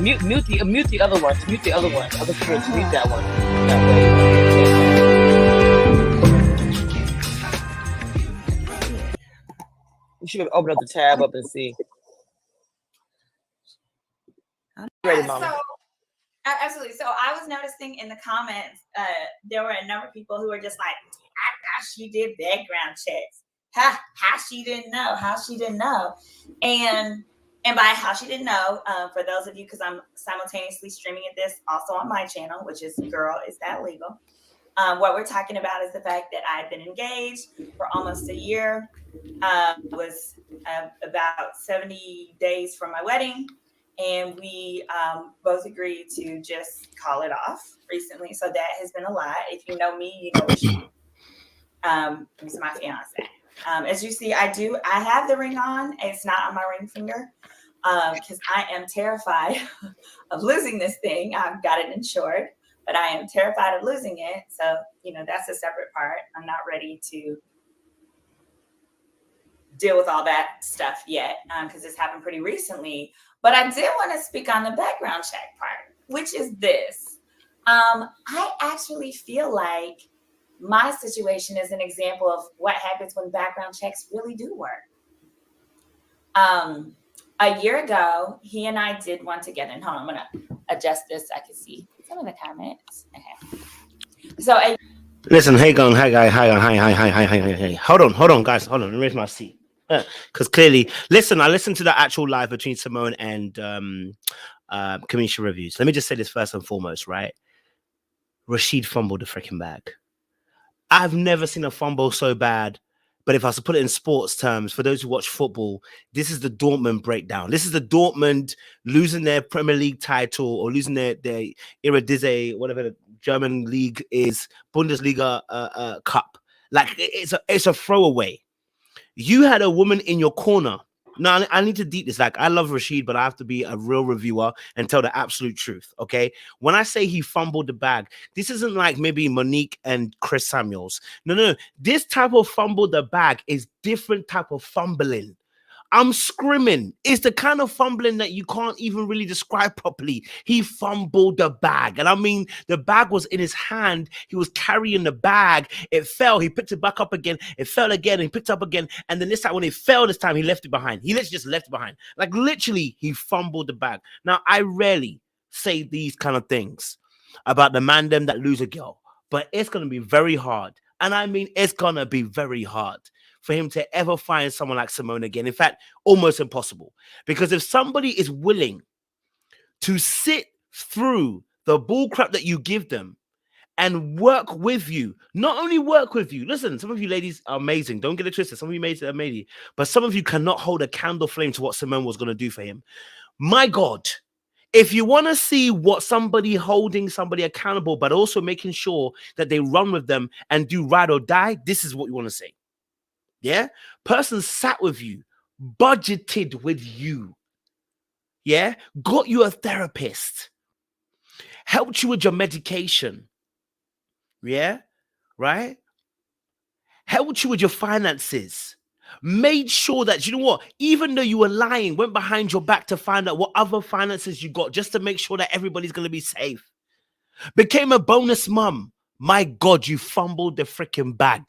mute the other ones. Mute the other ones. Other kids, mute that one. That way. You should open up the tab up and see. I'm ready, Mama. So, absolutely. So I was noticing in the comments, there were a number of people who were just like, I thought she did background checks. How she didn't know. And by how she didn't know, for those of you, because I'm simultaneously streaming this also on my channel, which is Girl, Is That Legal? What we're talking about is the fact that I've been engaged for almost a year. Was about 70 days from my wedding. And we both agreed to just call it off recently. So that has been a lie. If you know me, you know Rashid. He's my fiance. As you see, I have the ring on. It's not on my ring finger because I am terrified of losing this thing. I've got it insured, but I am terrified of losing it. So, that's a separate part. I'm not ready to deal with all that stuff yet because this happened pretty recently. But I did want to speak on the background check part, which is this. I actually feel like my situation is an example of what happens when background checks really do work. A year ago, he and I did one together. And hold on, I'm going to adjust this so I can see some of the comments. Okay. So listen, hey, hold on, guys. Hold on. Let me raise my seat. Because clearly, I listened to the actual live between Symone and Kamisha Reviews. Let me just say this first and foremost, right? Rasheed fumbled the freaking bag. I've never seen a fumble so bad. But if I was to put it in sports terms, for those who watch football, this is the Dortmund breakdown. This is the Dortmund losing their Premier League title or losing their Eredivisie, whatever the German league is, Bundesliga cup. Like it's a throwaway. You had a woman in your corner. Now, I need to deep this. Like, I love Rashid, but I have to be a real reviewer and tell the absolute truth, okay? When I say he fumbled the bag, this isn't like maybe Monique and Chris Samuels. No. This type of fumble the bag is different type of fumbling. I'm screaming. It's the kind of fumbling that you can't even really describe properly. He fumbled the bag. And I mean, the bag was in his hand. He was carrying the bag. It fell. He picked it back up again. It fell again. He picked it up again. And then this time, when it fell this time, he left it behind. He literally just left it behind. Like, literally, he fumbled the bag. Now, I rarely say these kind of things about the man them that lose a girl. But it's going to be very hard. And I mean, it's going to be very hard for him to ever find someone like Symone again. In fact, almost impossible. Because if somebody is willing to sit through the bullcrap that you give them and work with you, not only work with you, listen, some of you ladies are amazing. Don't get it twisted. Some of you ladies are amazing. But some of you cannot hold a candle flame to what Symone was going to do for him. My God, if you want to see what somebody holding somebody accountable, but also making sure that they run with them and do ride or die, this is what you want to say. Yeah, person sat with you, budgeted with you. Yeah, got you a therapist, helped you with your medication. Yeah, right? Helped you with your finances. Made sure that, you know what, even though you were lying, went behind your back to find out what other finances you got just to make sure that everybody's going to be safe. Became a bonus mom. My God, you fumbled the freaking bag.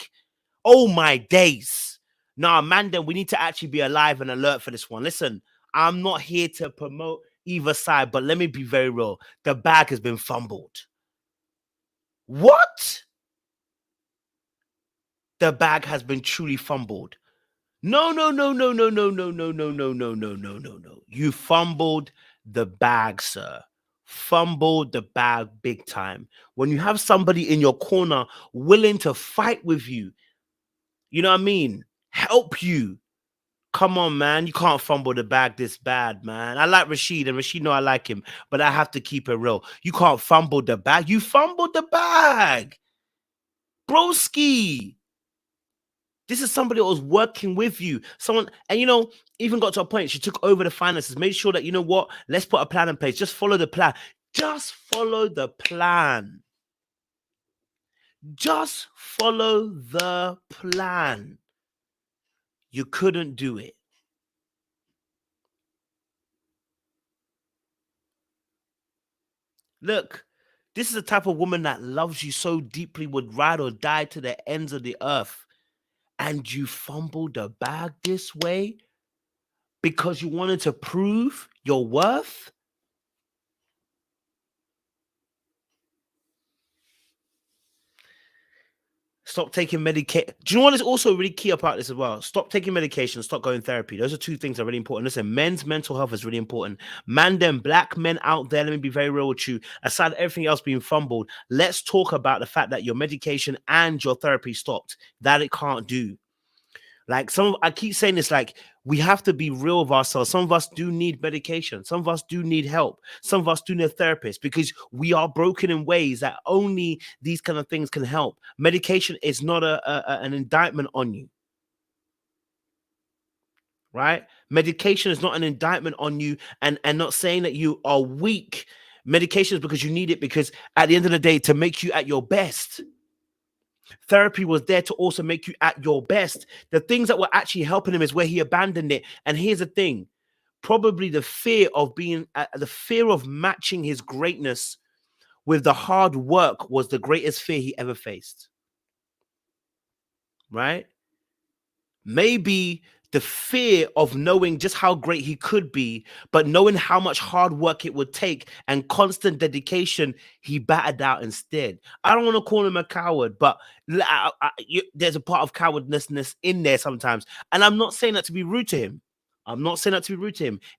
Oh, my days. Now, Amanda, we need to actually be alive and alert for this one. Listen, I'm not here to promote either side, but let me be very real. The bag has been fumbled. What? The bag has been truly fumbled. No. You fumbled the bag, sir. Fumbled the bag big time. When you have somebody in your corner willing to fight with you, you know what I mean? Help you. Come on, man. You can't fumble the bag this bad, man. I like Rasheed, and Rasheed know I like him, but I have to keep it real. You can't fumble the bag. You fumbled the bag. Broski. This is somebody that was working with you. Someone, and even got to a point, she took over the finances, made sure that, you know what, let's put a plan in place. Just follow the plan. Just follow the plan. Just follow the plan. You couldn't do it. Look, this is the type of woman that loves you so deeply, would ride or die to the ends of the earth. And you fumbled the bag this way because you wanted to prove your worth? Stop taking medication. Do you know what is also really key about this as well? Stop taking medication, stop going therapy. Those are two things that are really important. Listen, men's mental health is really important. Man, them black men out there, let me be very real with you. Aside everything else being fumbled, let's talk about the fact that your medication and your therapy stopped. That it can't do. Like I keep saying this, like we have to be real with ourselves. Some of us do need medication. Some of us do need help. Some of us do need a therapist because we are broken in ways that only these kind of things can help. Medication is not an indictment on you, right? Medication is not an indictment on you, and not saying that you are weak. Medication is because you need it, because at the end of the day, to make you at your best. Therapy was there to also make you at your best. The things that were actually helping him is where he abandoned it. And here's the thing, probably the fear of matching his greatness with the hard work was the greatest fear he ever faced. Right? Maybe the fear of knowing just how great he could be, but knowing how much hard work it would take and constant dedication, he battered out instead. I don't want to call him a coward, but there's a part of cowardness in there sometimes. And I'm not saying that to be rude to him.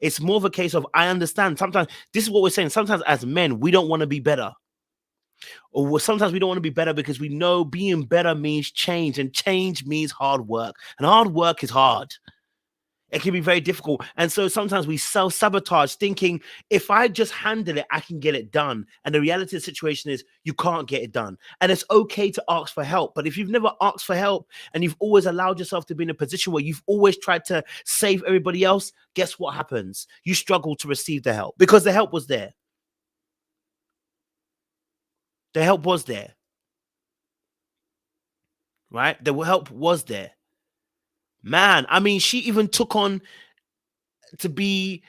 It's more of a case of, I understand. Sometimes, this is what we're saying. Sometimes as men, we don't want to be better. Or sometimes we don't want to be better because we know being better means change, and change means hard work. And hard work is hard. It can be very difficult. And so sometimes we self-sabotage thinking, if I just handle it, I can get it done. And the reality of the situation is you can't get it done. And it's okay to ask for help. But if you've never asked for help and you've always allowed yourself to be in a position where you've always tried to save everybody else, guess what happens? You struggle to receive the help because the help was there. The help was there. Right? The help was there. Man, I mean, she even took on to be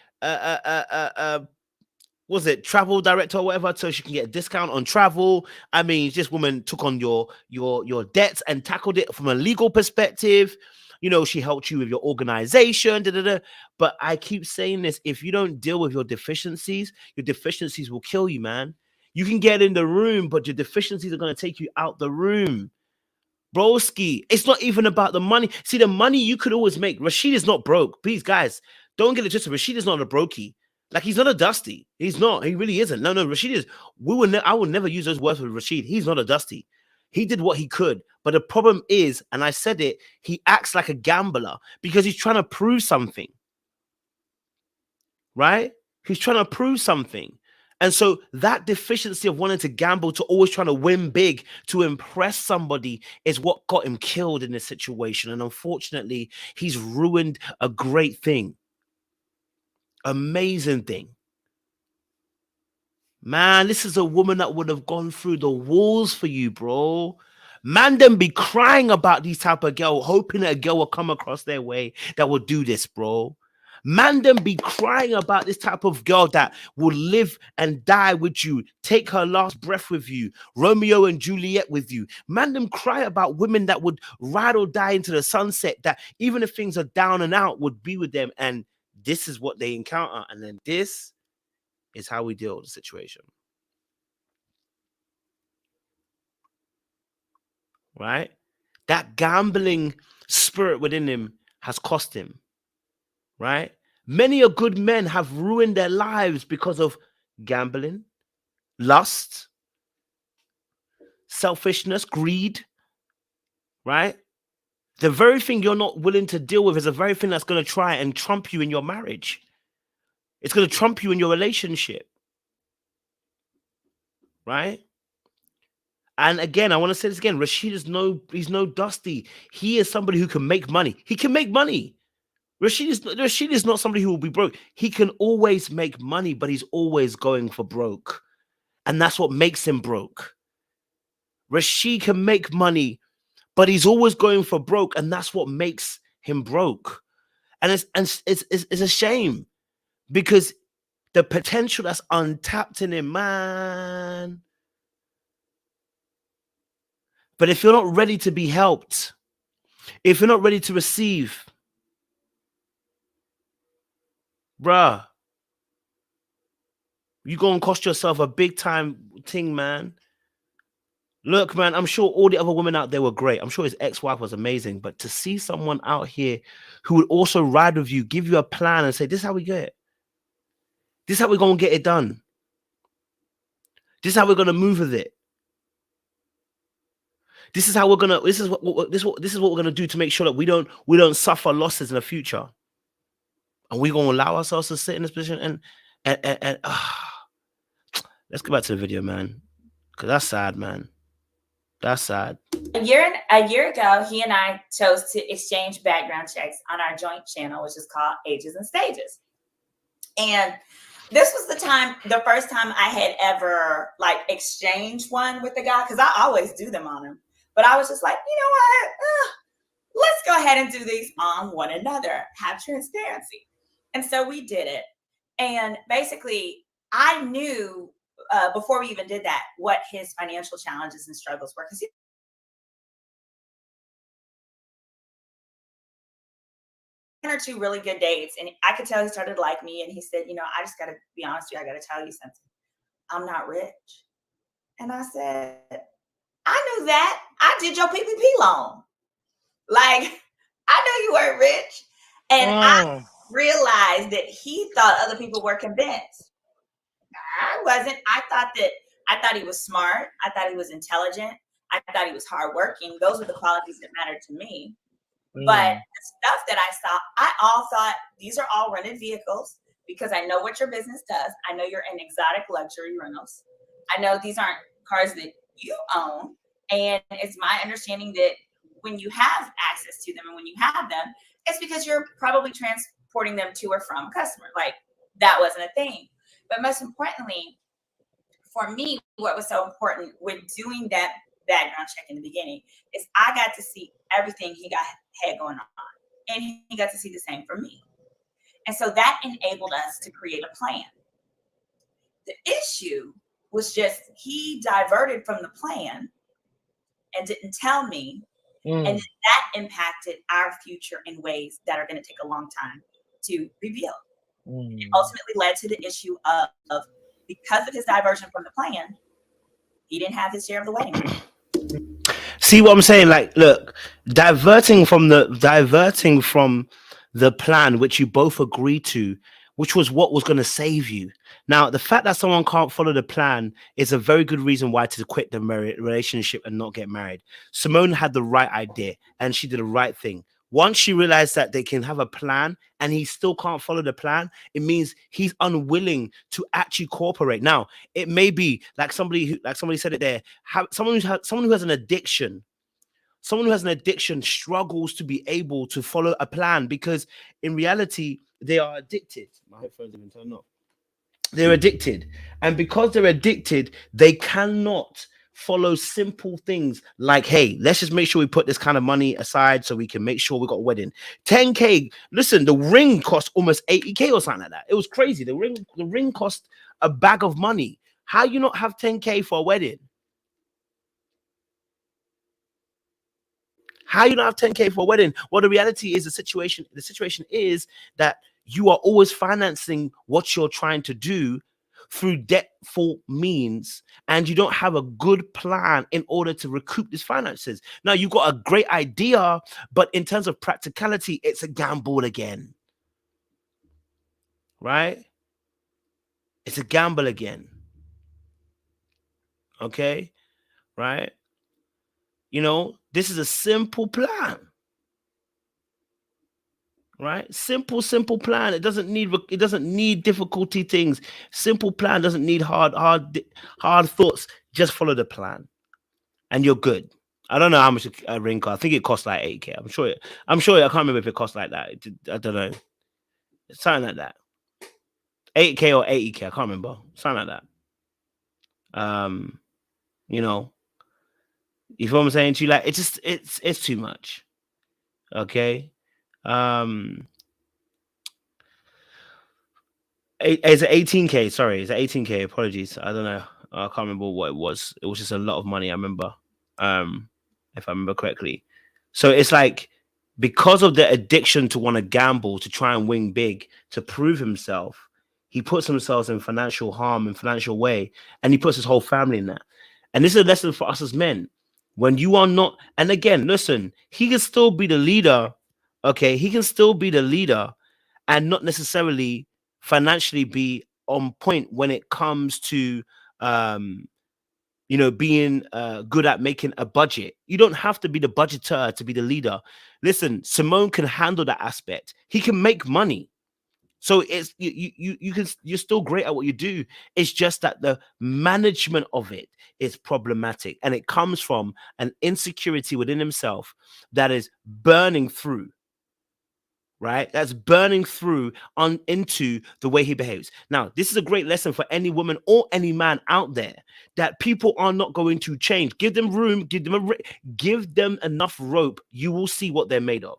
was it travel director or whatever, so she can get a discount on travel. I mean, this woman took on your debts and tackled it from a legal perspective. You know, she helped you with your organization. But I keep saying this: if you don't deal with your deficiencies will kill you, man. You can get in the room, but your deficiencies are going to take you out the room. Broski, it's not even about the money. See, the money you could always make. Rasheed is not broke. Please, guys, don't get it twisted. Rasheed is not a brokey. Like, he's not a dusty. He's not. He really isn't. No, Rasheed is. I would never use those words with Rasheed. He's not a dusty. He did what he could. But the problem is, and I said it, he acts like a gambler because he's trying to prove something. Right? He's trying to prove something. And so that deficiency of wanting to gamble, to always trying to win big, to impress somebody, is what got him killed in this situation. And unfortunately, he's ruined a great thing. Amazing thing. Man, this is a woman that would have gone through the walls for you, bro. Man, them be crying about these type of girl, hoping that a girl will come across their way that will do this, bro. Man, them be crying about this type of girl that will live and die with you, take her last breath with you, Romeo and Juliet with you. Man, them cry about women that would ride or die into the sunset, that even if things are down and out, would be with them. And this is what they encounter. And then this is how we deal with the situation. Right? That gambling spirit within him has cost him. Right? Many a good men have ruined their lives because of gambling, lust, selfishness, greed. Right? The very thing you're not willing to deal with is the very thing that's going to try and trump you in your marriage. It's going to trump you in your relationship. Right? And again, I want to say this again. Rasheed he's no dusty. He is somebody who can make money. He can make money. Rasheed is not somebody who will be broke. He can always make money, but he's always going for broke. And that's what makes him broke. Rasheed can make money, but he's always going for broke, and that's what makes him broke. And it's a shame, because the potential that's untapped in him, man. But if you're not ready to be helped, if you're not ready to receive, bruh, you're going to cost yourself a big time thing, man. Look, man, I'm sure all the other women out there were great. I'm sure his ex-wife was amazing. But to see someone out here who would also ride with you, give you a plan and say, this is how we get it. This is how we're going to get it done. This is how we're going to move with it. This is how we're going to, this is what we're going to do to make sure that we don't suffer losses in the future. And we're going to allow ourselves to sit in this position and let's go back to the video, man. Because that's sad, man. That's sad. A year ago, he and I chose to exchange background checks on our joint channel, which is called Ages and Stages. And this was the first time I had ever like exchanged one with the guy, because I always do them on him. But I was just like, you know what? Let's go ahead and do these on one another. Have transparency. And so we did it. And basically, I knew before we even did that what his financial challenges and struggles were, because one or two really good dates, and I could tell he started to like me, and he said, you know, I just got to be honest with you, I got to tell you something. I'm not rich. And I said, I knew that. I did your PPP loan. Like, I knew you weren't rich. And I realized that he thought other people were convinced. I wasn't. I thought he was smart. I thought he was intelligent. I thought he was hardworking. Those were the qualities that mattered to me. But the stuff that I saw, I all thought these are all rented vehicles, because I know what your business does. I know you're in exotic luxury rentals. I know these aren't cars that you own. And it's my understanding that when you have access to them and when you have them, it's because you're probably transporting them to or from a customer. Like, that wasn't a thing. But most importantly, for me, what was so important with doing that background check in the beginning is I got to see everything he had going on, and he got to see the same for me. And so that enabled us to create a plan. The issue was just he diverted from the plan and didn't tell me, and that impacted our future in ways that are going to take a long time to reveal. It ultimately led to the issue of because of his diversion from the plan, he didn't have his share of the wedding. See what I'm saying? Like, look, diverting from the plan, which you both agreed to, which was what was going to save you. Now, the fact that someone can't follow the plan is a very good reason why to quit the relationship and not get married. Symone had the right idea and she did the right thing. Once she realized that they can have a plan and he still can't follow the plan, it means he's unwilling to actually cooperate. Now, it may be like somebody said it there, someone who has an addiction. Someone who has an addiction struggles to be able to follow a plan because in reality, they are addicted. My headphones have been turned off. They're addicted. And because they're addicted, they cannot follow simple things like, hey, let's just make sure we put this kind of money aside so we can make sure we got a wedding. 10K. Listen, the ring cost almost 80K or something like that. It was crazy. The ring cost a bag of money. How you not have 10K for a wedding? How you don't have 10K for a wedding? Well, the reality is the situation is that you are always financing what you're trying to do through debtful means, and you don't have a good plan in order to recoup these finances. Now, you've got a great idea, but in terms of practicality, it's a gamble again. Right? It's a gamble again. Okay? Right? You know, this is a simple plan. Right? Simple plan. It doesn't need difficulty things. Simple plan doesn't need hard thoughts. Just follow the plan and you're good. I don't know how much a ring cost. I think it costs like 8K. I'm sure. I can't remember if it costs like that. I don't know. It's something like that. 8K or 80K. I can't remember. Something like that. You know, you feel what I'm saying to you? Like, it's too much. Okay. It's an 18K. Sorry, it's an 18K. Apologies. I don't know. I can't remember what it was. It was just a lot of money. I remember, if I remember correctly. So it's like because of the addiction to want to gamble, to try and win big, to prove himself, he puts himself in financial harm and financial way, and he puts his whole family in that. And this is a lesson for us as men. When you are not, and again, listen, he can still be the leader. Okay, he can still be the leader, and not necessarily financially be on point when it comes to being good at making a budget. You don't have to be the budgeter to be the leader. Listen, Symone can handle that aspect. He can make money. So it's you're still great at what you do. It's just that the management of it is problematic, and it comes from an insecurity within himself that is burning through. Right, that's burning through on into the way he behaves. Now, this is a great lesson for any woman or any man out there, that people are not going to change. Give them room, give them enough rope. You will see what they're made of.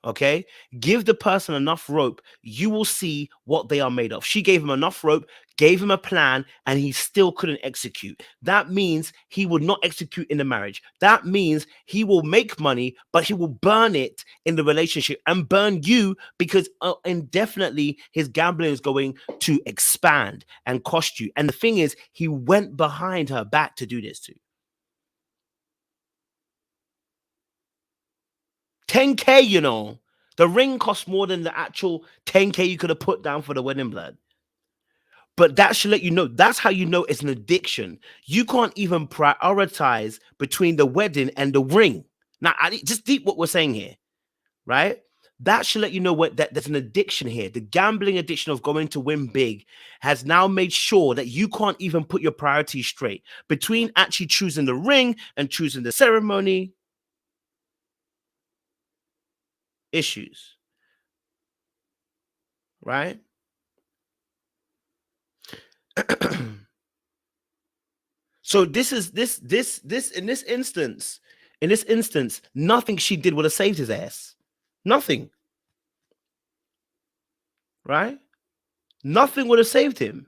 Okay, give the person enough rope, you will see what they are made of. She gave him enough rope, gave him a plan, and he still couldn't execute. That means he would not execute in the marriage. That means he will make money, but he will burn it in the relationship and burn you, because indefinitely his gambling is going to expand and cost you. And the thing is, he went behind her back to do this too. 10K, the ring costs more than the actual 10K you could have put down for the wedding, blood. But that should let you know, that's how you know it's an addiction. You can't even prioritize between the wedding and the ring. Now, just deep what we're saying here, right? That should let you know that there's an addiction here. The gambling addiction of going to win big has now made sure that you can't even put your priorities straight between actually choosing the ring and choosing the ceremony. Issues, right? So this in this instance, nothing she did would have saved his ass. Nothing. Right? Nothing would have saved him.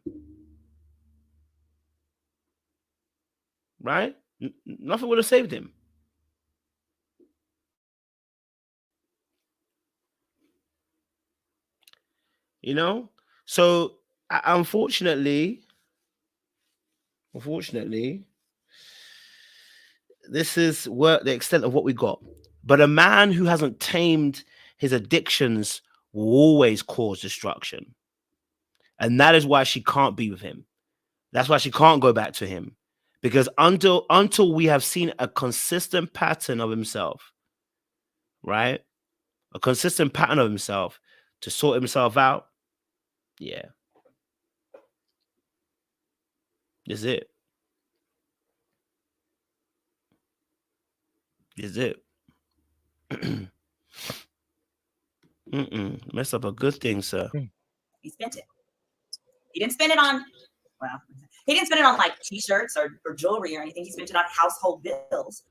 Right? Nothing would have saved him. So unfortunately, this is the extent of what we got. But a man who hasn't tamed his addictions will always cause destruction. And that is why she can't be with him. That's why she can't go back to him. Because until we have seen a consistent pattern of himself, right? A consistent pattern of himself to sort himself out, yeah. Is it. Messed up a good thing, sir. He spent it. He didn't spend it on, he didn't spend it on like t-shirts or jewelry or anything. He spent it on household bills.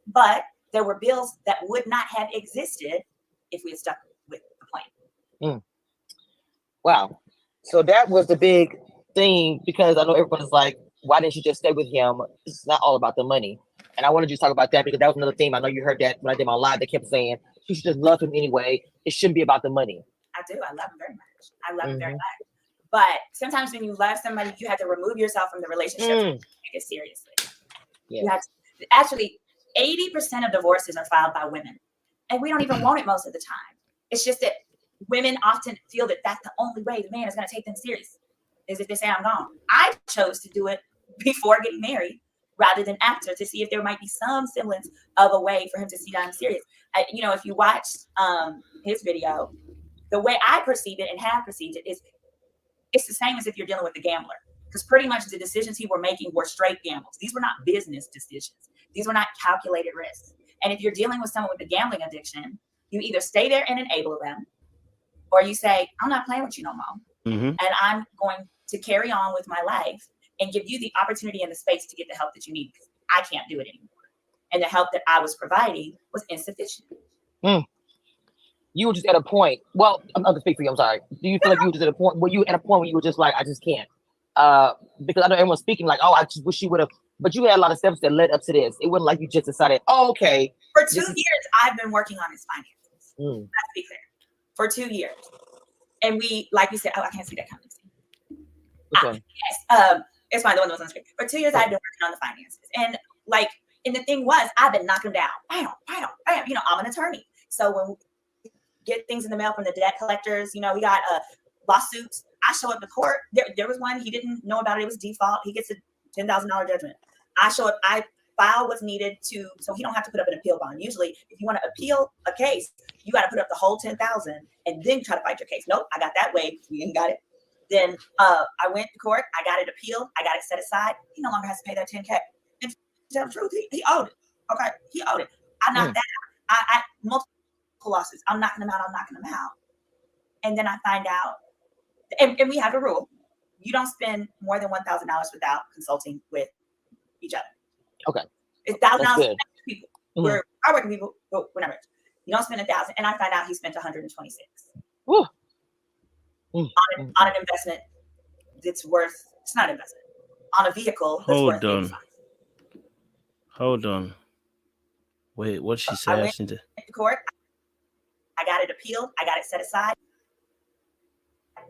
But there were bills that would not have existed if we had stuck with the plan. Wow. So that was the big thing, because I know everybody's like, why didn't you just stay with him? It's not all about the money. And I wanted you to talk about that, because that was another theme. I know you heard that when I did my live. They kept saying, you should just love him anyway. It shouldn't be about the money. I do. I love him very much. I love him very much. But sometimes when you love somebody, you have to remove yourself from the relationship to take it seriously. Yeah. You have to, actually, 80% of divorces are filed by women. And we don't even want it most of the time. It's just that women often feel that that's the only way the man is going to take them serious, is if they say I'm gone. I chose to do it before getting married rather than after, to see if there might be some semblance of a way for him to see that I'm serious. If you watched his video, the way I perceive it and have perceived it is it's the same as if you're dealing with a gambler, because pretty much the decisions he were making were straight gambles. These were not business decisions. These were not calculated risks. And if you're dealing with someone with a gambling addiction, you either stay there and enable them, or you say, I'm not playing with you no more. And I'm going to carry on with my life and give you the opportunity and the space to get the help that you need, because I can't do it anymore. And the help that I was providing was insufficient. you were just at a point. Well, I'm not to speak for you. I'm sorry. Do you feel like you were just at a point? Were you at a point where you were just like, I just can't? Because I know everyone's speaking like, oh, I just wish you would have. But you had a lot of steps that led up to this. It wasn't like you just decided, oh, okay. For 2 years, I've been working on his finances. Mm. Let's be clear. For 2 years, and we, like you said, oh, I can't see that coming. Okay. Yes, it's fine. The one that was on the screen. For 2 years, I've been working on the finances, and like, and the thing was, I've been knocking them down. Bam, bam, bam. You know, I'm an attorney, so when we get things in the mail from the debt collectors, you know, we got lawsuits. I show up to court. There was one he didn't know about it. It was default. He gets a $10,000 judgment. I show up. I file what's needed so he don't have to put up an appeal bond. Usually, if you want to appeal a case, you got to put up the whole 10,000 and then try to fight your case. Nope, I got that way. We ain't got it. Then I went to court. I got it appealed. I got it set aside. He no longer has to pay that $10K. And to tell the truth, he owed it. Okay, he owed it. I knocked that out. I multiple lawsuits. I'm knocking them out. And then I find out, and we have a rule: you don't spend more than $1,000 without consulting with each other. Okay, it's $1,000 for people. Mm-hmm. We're hardworking people, but we're not rich. You don't spend $1,000, and I find out he spent 126 on an investment that's worth. It's not an investment on a vehicle. That's worth $85. Hold on. Wait, what'd she say? I went to court. I got it appealed. I got it set aside.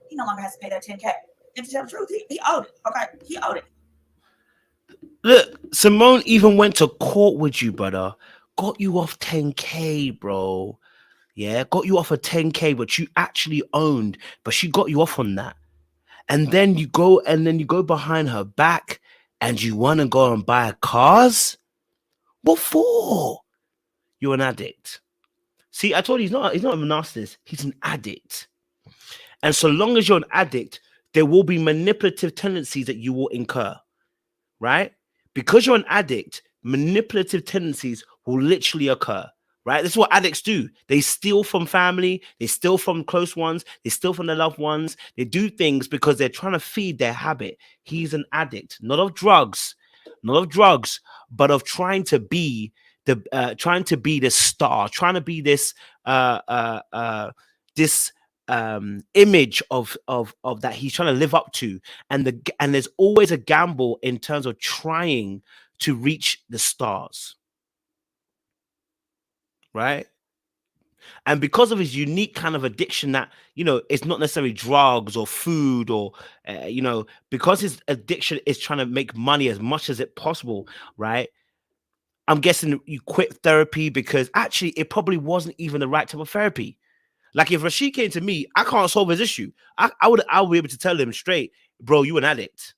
He no longer has to pay that $10K. And to tell the truth, he owed it. Okay, he owed it. Look, Symone even went to court with you, brother. Got you off 10K, bro. Yeah, got you off a 10K, which you actually owned, but she got you off on that. And then you go behind her back and you want to go and buy cars? What for? You're an addict. See, I told you he's not a narcissist. He's an addict. And so long as you're an addict, there will be manipulative tendencies that you will incur, right? Because you're an addict, manipulative tendencies will literally occur, right? This is what addicts do. They steal from family. They steal from close ones. They steal from their loved ones. They do things because they're trying to feed their habit. He's an addict, not of drugs, but of trying to be the star, trying to be this image of that he's trying to live up to, and there's always a gamble in terms of trying to reach the stars, right? And because of his unique kind of addiction that, you know, it's not necessarily drugs or food or, you know, because his addiction is trying to make money as much as it possible, right? I'm guessing you quit therapy because actually it probably wasn't even the right type of therapy. Like if Rasheed came to me, I can't solve his issue. I would be able to tell him straight, bro, you an addict.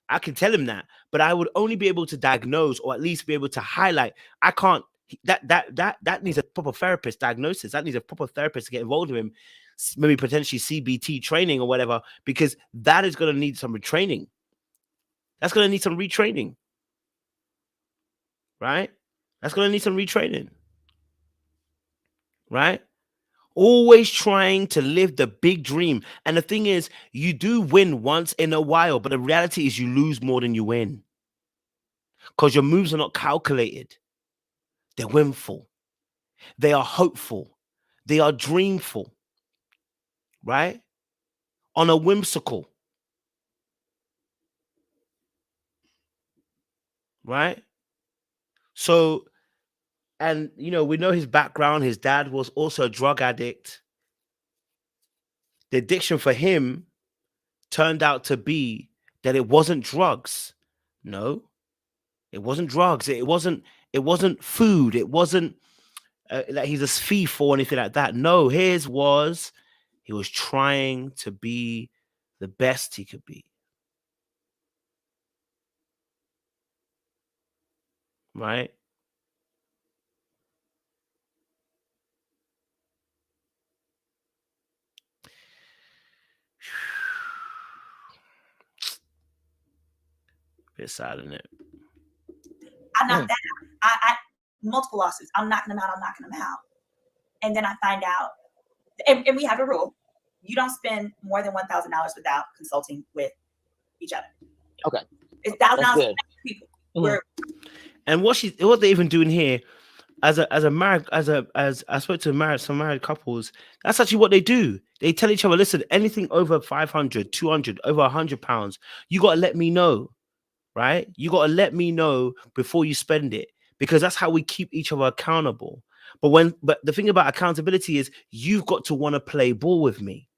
I can tell him that, but I would only be able to diagnose or at least be able to highlight. I can't. That needs a proper therapist diagnosis. That needs a proper therapist to get involved with him, maybe potentially CBT training or whatever, because that is going to need some retraining. That's going to need some retraining, right? That's going to need some retraining, right? Always trying to live the big dream. And the thing is, you do win once in a while, but the reality is you lose more than you win because your moves are not calculated. They're whimful. They are hopeful. They are dreamful, right? On a whimsical, right? So, and, you know, we know his background. His dad was also a drug addict. The addiction for him turned out to be that it wasn't drugs. No, it wasn't drugs. It wasn't food. It wasn't like he's a thief or anything like that. No, his was, he was trying to be the best he could be. Right? Bit sad, isn't it? I knocked that out. I multiple lawsuits. I'm knocking them out. And then I find out, and we have a rule: you don't spend more than $1,000 without consulting with each other. Okay, it's $1,000 for people. And what they're even doing here, as I spoke to some married couples, that's actually what they do. They tell each other, listen, anything over 500, 200, over £100, you got to let me know, right? You got to let me know before you spend it, because that's how we keep each other accountable. But the thing about accountability is you've got to want to play ball with me.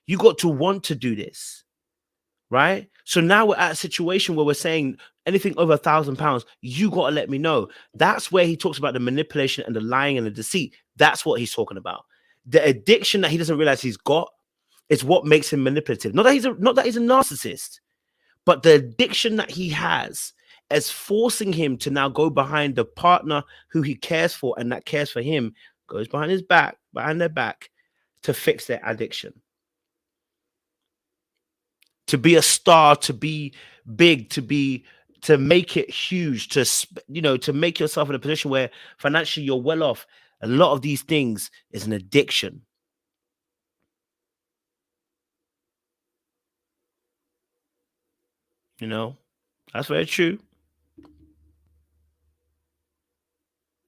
You got to want to do this, right? So now we're at a situation where we're saying anything over £1,000, you got to let me know. That's where he talks about the manipulation and the lying and the deceit. That's what he's talking about. The addiction that he doesn't realize he's got is what makes him manipulative. Not that he's a narcissist, but the addiction that he has is forcing him to now go behind the partner who he cares for and that cares for him, goes behind their back to fix their addiction. To be a star, to be big, to make it huge, to make yourself in a position where financially you're well off. A lot of these things is an addiction. That's very true.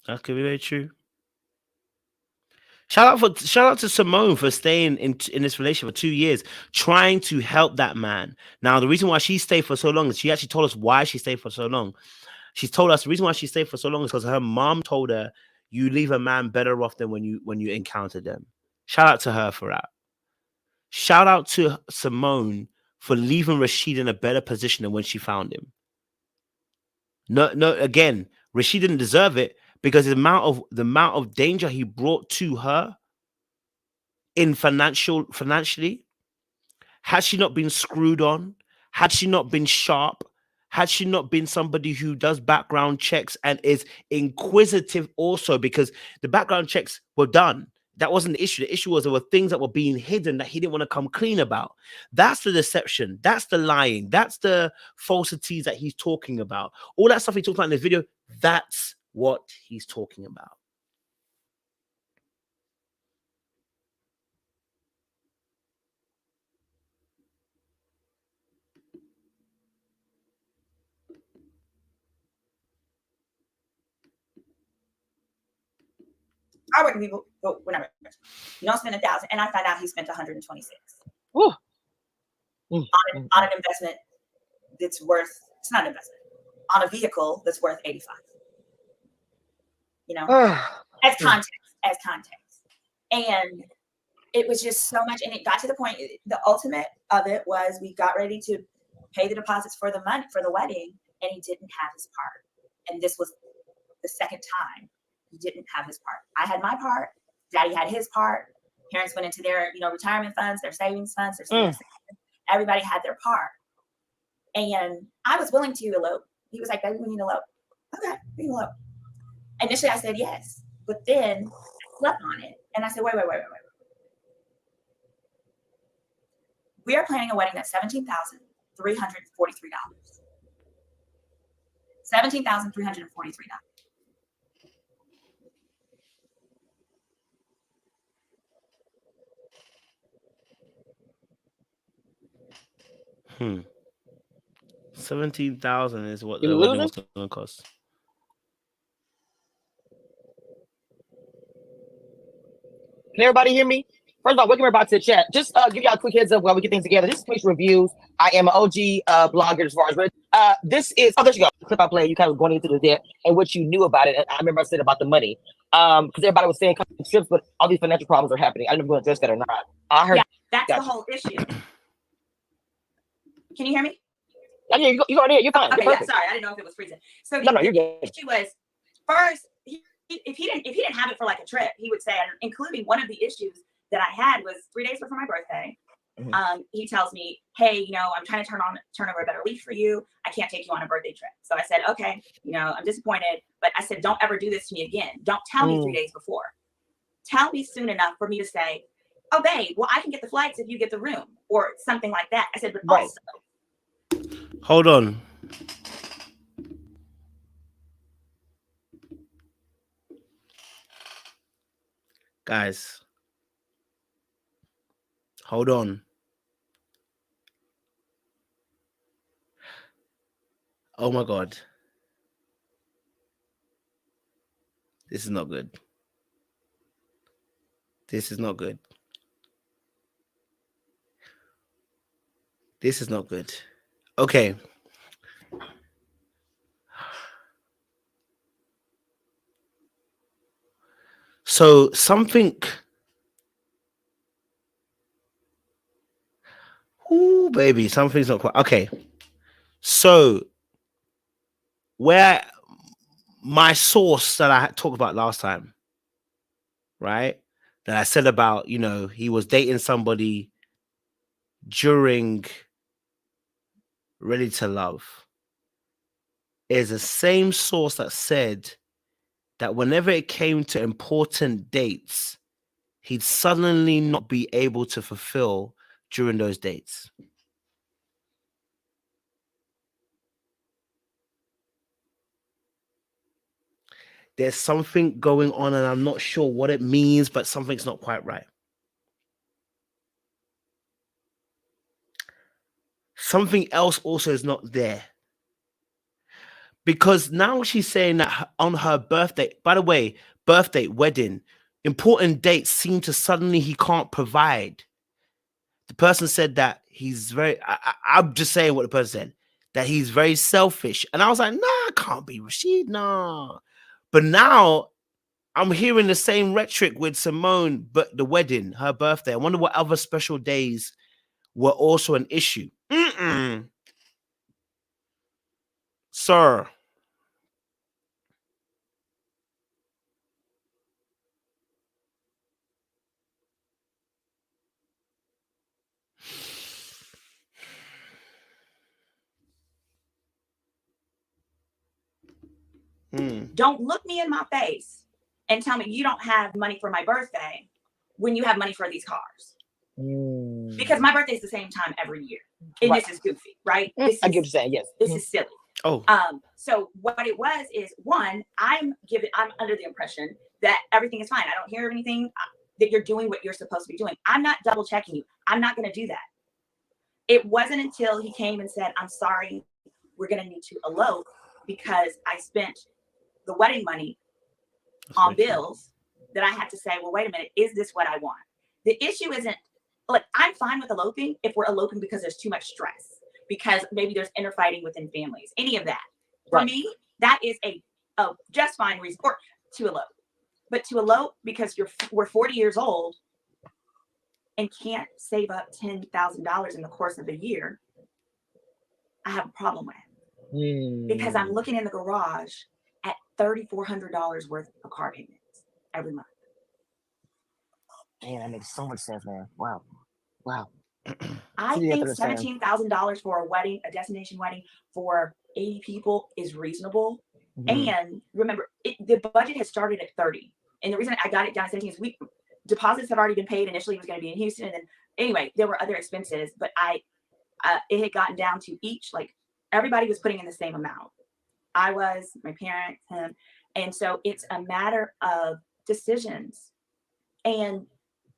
That could be very true. Shout out to Symone for staying in this relationship for 2 years, trying to help that man. Now, the reason why she stayed for so long is she actually told us why she stayed for so long. She's told us the reason why she stayed for so long is because her mom told her, you leave a man better off than when you encounter them. Shout out to her for that. Shout out to Symone for leaving Rasheed in a better position than when she found him. No, again, Rasheed didn't deserve it because the amount of danger he brought to her in financially, had she not been screwed on, had she not been sharp, had she not been somebody who does background checks and is inquisitive also, because the background checks were done. That wasn't the issue. The issue was there were things that were being hidden that he didn't want to come clean about. That's the deception. That's the lying. That's the falsities that he's talking about. All that stuff he talked about in this video, that's what he's talking about. I work with people whenever you don't spend 1,000, and I find out he spent 126 on an investment that's worth, it's not an investment, on a vehicle that's worth 85. As context. And it was just so much, and it got to the point, the ultimate of it was we got ready to pay the deposits for the money for the wedding, and he didn't have his part. And this was the second time he didn't have his part. I had my part, Daddy had his part, parents went into their retirement funds, their savings funds, their savings. Everybody had their part. And I was willing to elope. He was like, baby, we need to elope. Okay, we can elope. Initially I said yes, but then I slept on it. And I said, wait. We are planning a wedding that's $17,343. $17,343. $17,000 is what You the wedding losing? was going to cost. Can everybody hear me? First of all, welcome everybody to the chat. Just give y'all a quick heads up while we get things together. This is Commission Reviews. I am an OG blogger as far as this is. Oh, there you go. The clip I played. You kind of going into the debt and what you knew about it. And I remember I said about the money. Because everybody was saying trips, but all these financial problems are happening. I don't know if we're going to address that or not. I heard. Yeah, that's the whole issue. Can you hear me? Yeah, you go ahead. You're fine. Okay, You're yeah, sorry, I didn't know if it was freezing. So no, you're good. The issue was first, if he didn't have it for like a trip, he would say, including one of the issues that I had was 3 days before my birthday. He tells me, hey, I'm trying to turn over a better leaf for you. I can't take you on a birthday trip. So I said, okay, I'm disappointed, but I said, don't ever do this to me again. Don't tell me 3 days before. Tell me soon enough for me to say, oh, babe, well, I can get the flights if you get the room or something like that. I said, but also. Hold on. Guys. Hold on. Oh my God. This is not good. This is not good. This is not good. Okay. So something. Ooh, baby, something's not quite okay. So where my source that I talked about last time, right? That I said about, he was dating somebody during Ready to Love is the same source that said that whenever it came to important dates, he'd suddenly not be able to fulfill during those dates. There's something going on and I'm not sure what it means, but something's not quite right. Something else also is not there. Because now she's saying that on her birthday, by the way, birthday, wedding, important dates seem to suddenly he can't provide. The person said that he's I'm just saying what the person said, that he's very selfish. And I was like, nah, it can't be Rasheed, nah. But now I'm hearing the same rhetoric with Symone, but the wedding, her birthday. I wonder what other special days were also an issue. Sir. Don't look me in my face and tell me you don't have money for my birthday when you have money for these cars. Because my birthday is the same time every year. And This is goofy, right? I get what you're saying, yes. This is silly. Oh. So what it was is, one, I'm under the impression that everything is fine. I don't hear anything that you're doing what you're supposed to be doing. I'm not double checking you. I'm not going to do that. It wasn't until he came and said, I'm sorry, we're going to need to elope because I spent the wedding money on bills that I had to say, well, wait a minute, is this what I want? The issue isn't, like, I'm fine with eloping if we're eloping because there's too much stress, because maybe there's interfighting within families, any of that. For me, that is a just fine reason to elope. But to elope because we're 40 years old and can't save up $10,000 in the course of a year, I have a problem with. Because I'm looking in the garage at $3,400 worth of car payments every month. Man, that makes so much sense, man. Wow. I think $17,000 for a wedding, a destination wedding for 80 people is reasonable. And remember, the budget has started at 30. And the reason I got it down to 17 is deposits have already been paid. Initially, it was going to be in Houston. And then anyway, there were other expenses, but it had gotten down to each, like, everybody was putting in the same amount. I was, my parents, him. And so it's a matter of decisions. And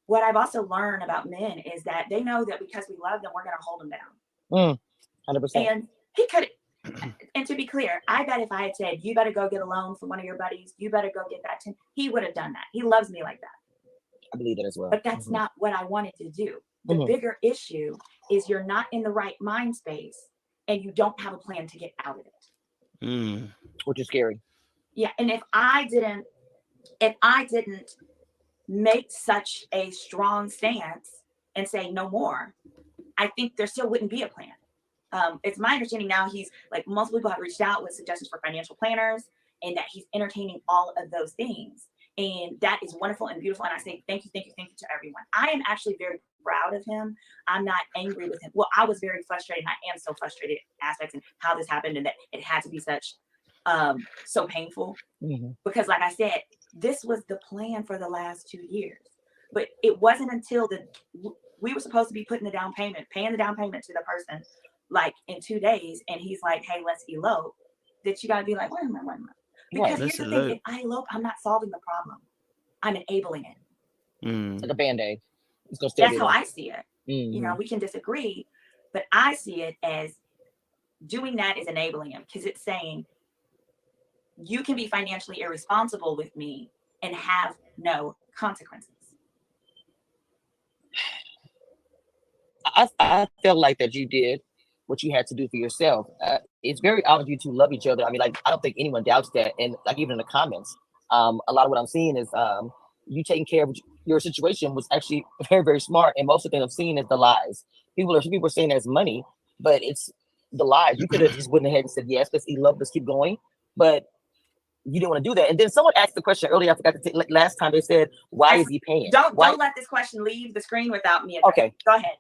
what I've also learned about men is that they know that because we love them, we're going to hold them down. 100%. And he could, and to be clear, I bet if I had said, you better go get a loan from one of your buddies, you better go get that, he would have done that. He loves me like that. I believe that as well. But that's not what I wanted to do. The bigger issue is you're not in the right mind space and you don't have a plan to get out of it. Which is scary. Yeah. And if I didn't make such a strong stance and say no more, I think there still wouldn't be a plan. It's my understanding now he's, like, multiple people have reached out with suggestions for financial planners and that he's entertaining all of those things. And that is wonderful and beautiful. And I say thank you to everyone. I am actually very proud of him. I'm not angry with him. Well, I was very frustrated. And I am so frustrated aspects and how this happened and that it had to be such so painful. Because, like I said, this was the plan for the last 2 years. But it wasn't until we were supposed to be paying the down payment to the person, like, in 2 days. And he's like, hey, let's elope. That you got to be like, wait a minute. Because here's the thing, if I elope, I'm not solving the problem. I'm enabling it. Like a Band-Aid. That's how I see it. You know, we can disagree, but I see it as doing that is enabling him, because it's saying, you can be financially irresponsible with me and have no consequences. I feel like that you did what you had to do for yourself. It's very obvious you two love each other. I mean, like, I don't think anyone doubts that. And like, even in the comments, a lot of what I'm seeing is you taking care of your situation was actually very, very smart. And most of the things I'm seeing is the lies. People are saying there's money, but it's the lies. You could have just went ahead and said, yes, let's eat love, let's keep going. But you didn't want to do that. And then someone asked the question earlier. I forgot to take, like, last time they said, why is he paying? Don't let this question leave the screen without me. Okay. Go ahead.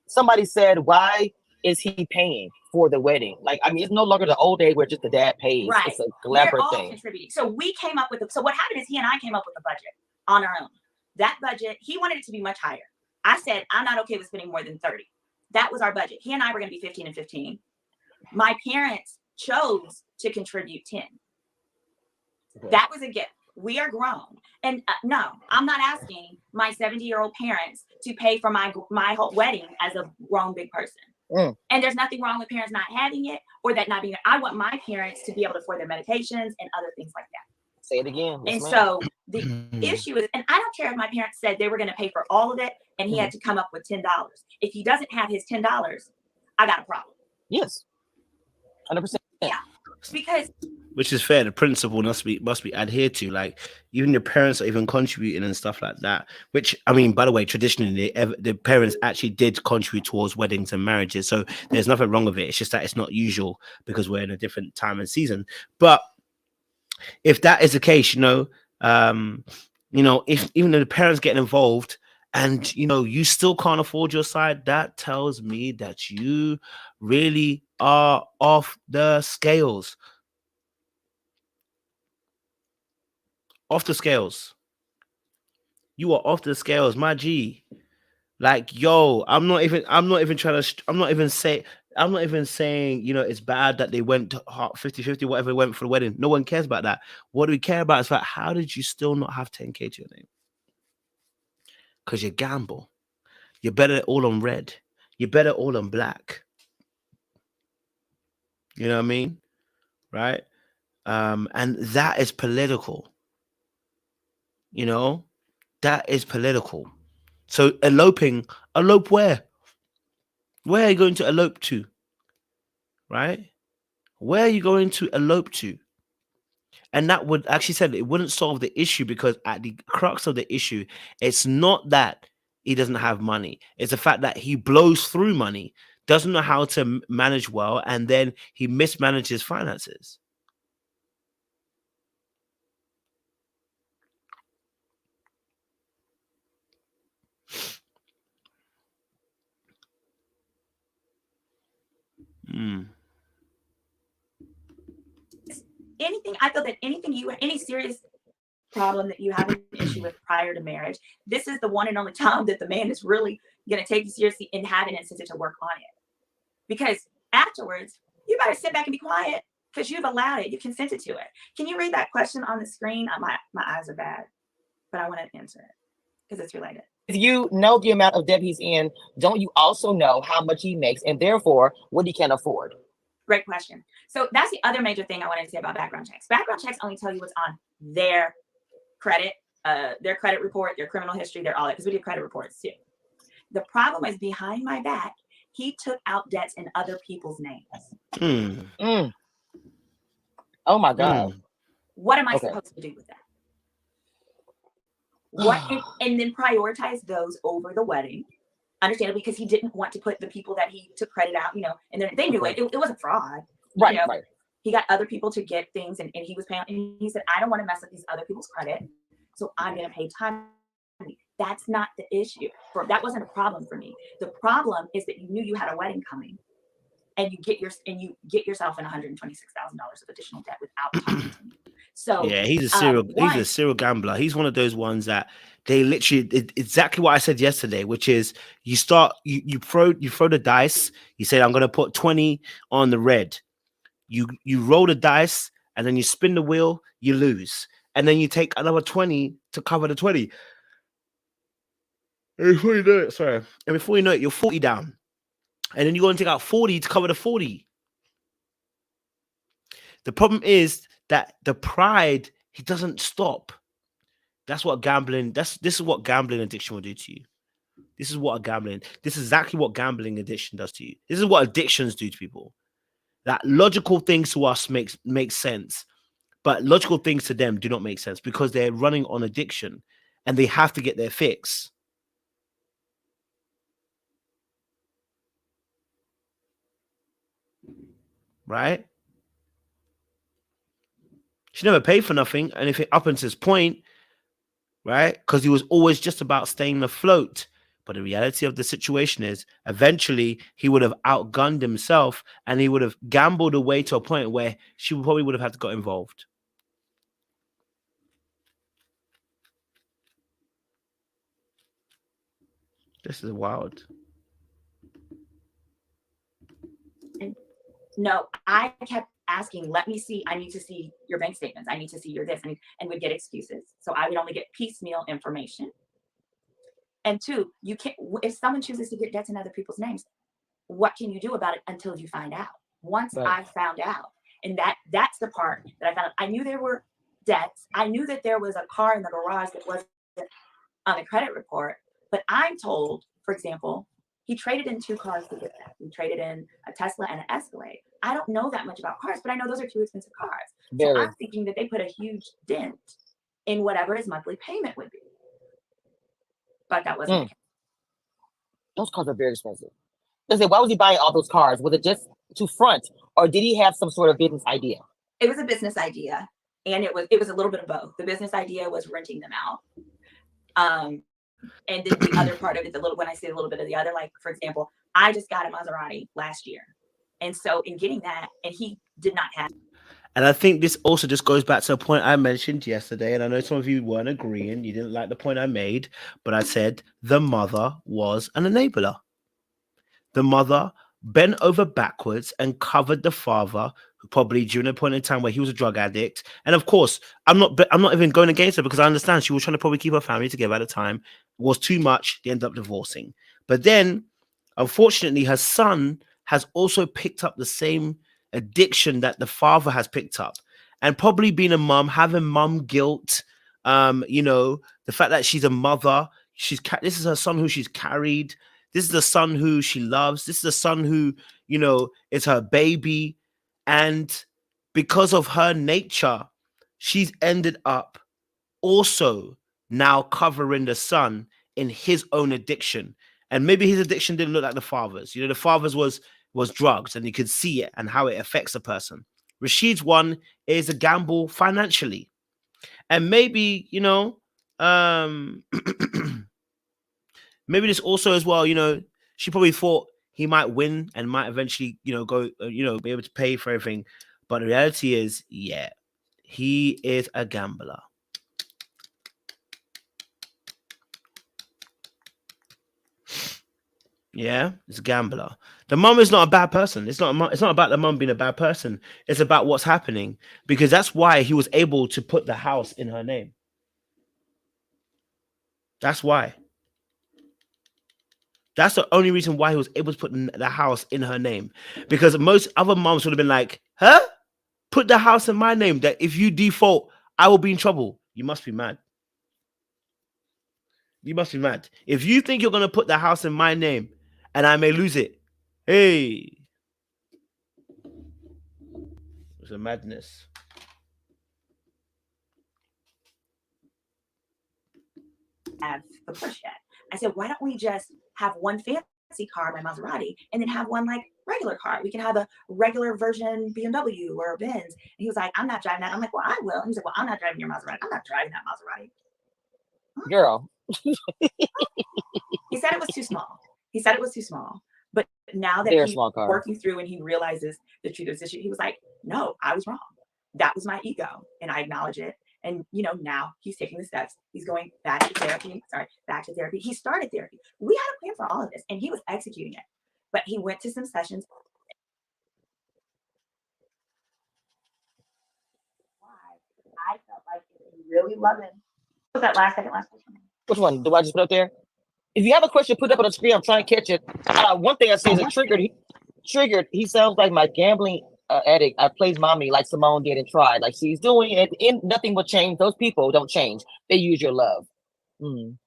Somebody said, why is he paying for the wedding? Like, I mean, it's no longer the old days where just the dad pays. Right. It's a collaborative thing. Contributing. So we came up with so what happened is he and I came up with a budget on our own. That budget, he wanted it to be much higher. I said, I'm not okay with spending more than 30. That was our budget. He and I were going to be 15 and 15. My parents chose to contribute 10. Okay. That was a gift. We are grown. And no, I'm not asking my 70-year-old parents to pay for my whole wedding as a grown big person. And there's nothing wrong with parents not having it or that not being. I want my parents to be able to afford their medications and other things like that. Say it again. And so the issue is, and I don't care if my parents said they were going to pay for all of it and he had to come up with $10. If he doesn't have his $10, I got a problem. Yes. 100%. Yeah. Because which is fair. The principle must be adhered to. Like, even your parents are even contributing and stuff like that. Which, I mean, by the way, traditionally the parents actually did contribute towards weddings and marriages. So there's nothing wrong with it. It's just that it's not usual because we're in a different time and season. But if that is the case, if even though the parents get involved and you still can't afford your side, that tells me that you really are off the scales. Off the scales. You are off the scales, my G. Like, yo, I'm not even saying, it's bad that they went 50-50, whatever went for the wedding. No one cares about that. What do we care about is how did you still not have 10K to your name? Because you gamble. You bet it all on red. You bet it all on black. You know what I mean? Right? And that is political. That is political. So elope where? Where are you going to elope to? Right? Where are you going to elope to? And that would actually said it wouldn't solve the issue, because at the crux of the issue, it's not that he doesn't have money. It's the fact that he blows through money, doesn't know how to manage well, and then he mismanages finances. I feel that any serious problem that you have an issue with prior to marriage, this is the one and only time that the man is really going to take you seriously and have an incentive to work on it. Because afterwards, you better sit back and be quiet, because you've allowed it. You consented to it. Can you read that question on the screen? My eyes are bad, but I want to answer it because it's related. If you know the amount of debt he's in, don't you also know how much he makes and therefore what he can afford? Great question. So that's the other major thing I wanted to say about background checks. Background checks only tell you what's on their credit report, their criminal history, their all that, because we do credit reports too. The problem is, behind my back, he took out debts in other people's names. Oh my God. What am I supposed to do with that? And then prioritize those over the wedding, understandably, because he didn't want to put the people that he took credit out, and then they knew it wasn't fraud. Right. He got other people to get things, and he was paying, and he said, I don't want to mess up these other people's credit, so I'm going to pay time. That's not the issue. That wasn't a problem for me. The problem is that you knew you had a wedding coming, and you get yourself in $126,000 of additional debt without talking to me. So yeah, he's a serial gambler. He's one of those ones that they literally exactly what I said yesterday, which is you throw the dice. You say, I'm going to put 20 on the red. You roll the dice, and then you spin the wheel, you lose, and then you take another 20 to cover the 20. And before you know it, you're 40 down, and then you go and take out 40 to cover the 40. The problem is that the pride, he doesn't stop. That's what gambling, this is what gambling addiction will do to you. This is exactly what gambling addiction does to you. This is what addictions do to people. That logical things to us makes sense, but logical things to them do not make sense because they're running on addiction and they have to get their fix. Right? She never paid for nothing, and if it up until this point, right? Because he was always just about staying afloat. But the reality of the situation is, eventually he would have outgunned himself, and he would have gambled away to a point where she probably would have had to get involved. This is wild. No, I kept asking, let me see, I need to see your bank statements. I need to see your this, and would get excuses. So I would only get piecemeal information. And two, you can't, if someone chooses to get debts in other people's names, what can you do about it until you find out? Once I found out, and that's the part that I found out. I knew there were debts. I knew that there was a car in the garage that wasn't on the credit report, but I'm told, for example, he traded in 2 cars to get that. He traded in a Tesla and an Escalade. I don't know that much about cars, but I know those are 2 expensive cars. So I'm thinking that they put a huge dent in whatever his monthly payment would be. But that wasn't the case. Those cars are very expensive. Listen, why was he buying all those cars? Was it just to front, or did he have some sort of business idea? It was a business idea, and it was a little bit of both. The business idea was renting them out. And then the other part of it, when I say a little bit of the other, like, for example, I just got a Maserati last year. And so in getting that, and he did not have. And I think this also just goes back to a point I mentioned yesterday. And I know some of you weren't agreeing. You didn't like the point I made, but I said the mother was an enabler. The mother bent over backwards and covered the father, probably during a point in time where he was a drug addict. And of course, I'm not even going against her because I understand she was trying to probably keep her family together at the time. It was too much. They ended up divorcing. But then, unfortunately, her son has also picked up the same addiction that the father has picked up, and probably being a mom, having mom guilt. The fact that she's a mother, this is her son who she's carried. This is the son who she loves. This is the son who, is her baby. And because of her nature, she's ended up also now covering the son in his own addiction. And maybe his addiction didn't look like the father's. The father's was drugs, and you could see it and how it affects a person. Rasheed's one is a gamble financially. And maybe, maybe this also as well, she probably thought he might win and might eventually, go, be able to pay for everything. But the reality is, yeah, he is a gambler. Yeah, it's a gambler. The mom is not a bad person. It's not about the mom being a bad person. It's about what's happening, because that's why he was able to put the house in her name. That's why. That's the only reason why he was able to put the house in her name, because most other moms would have been like, huh? Put the house in my name, that if you default, I will be in trouble. You must be mad. You must be mad. If you think you're going to put the house in my name and I may lose it, hey. It's a madness. Have the push yet. I said, why don't we just have one fancy car, my Maserati, and then have one like regular car? We can have a regular version BMW or a Benz. And he was like, I'm not driving that. I'm like, well, I will. And he's like, well, I'm not driving your Maserati. I'm not driving that Maserati. Girl. He said it was too small. He said it was too small. But now that he's working through and he realizes the truth of this issue, he was like, no, I was wrong. That was my ego. And I acknowledge it. And, now he's taking the steps. He's going back to therapy. He started therapy. We had a plan for all of this, and he was executing it. But he went to some sessions. I felt like if you really love him. What was that second last question? Which one? Do I just put up there? If you have a question, put it up on the screen. I'm trying to catch it. One thing I say is triggered. He sounds like my gambling addict. I plays mommy like Symone did and tried. Like she's doing it. And nothing will change. Those people don't change. They use your love. Mm.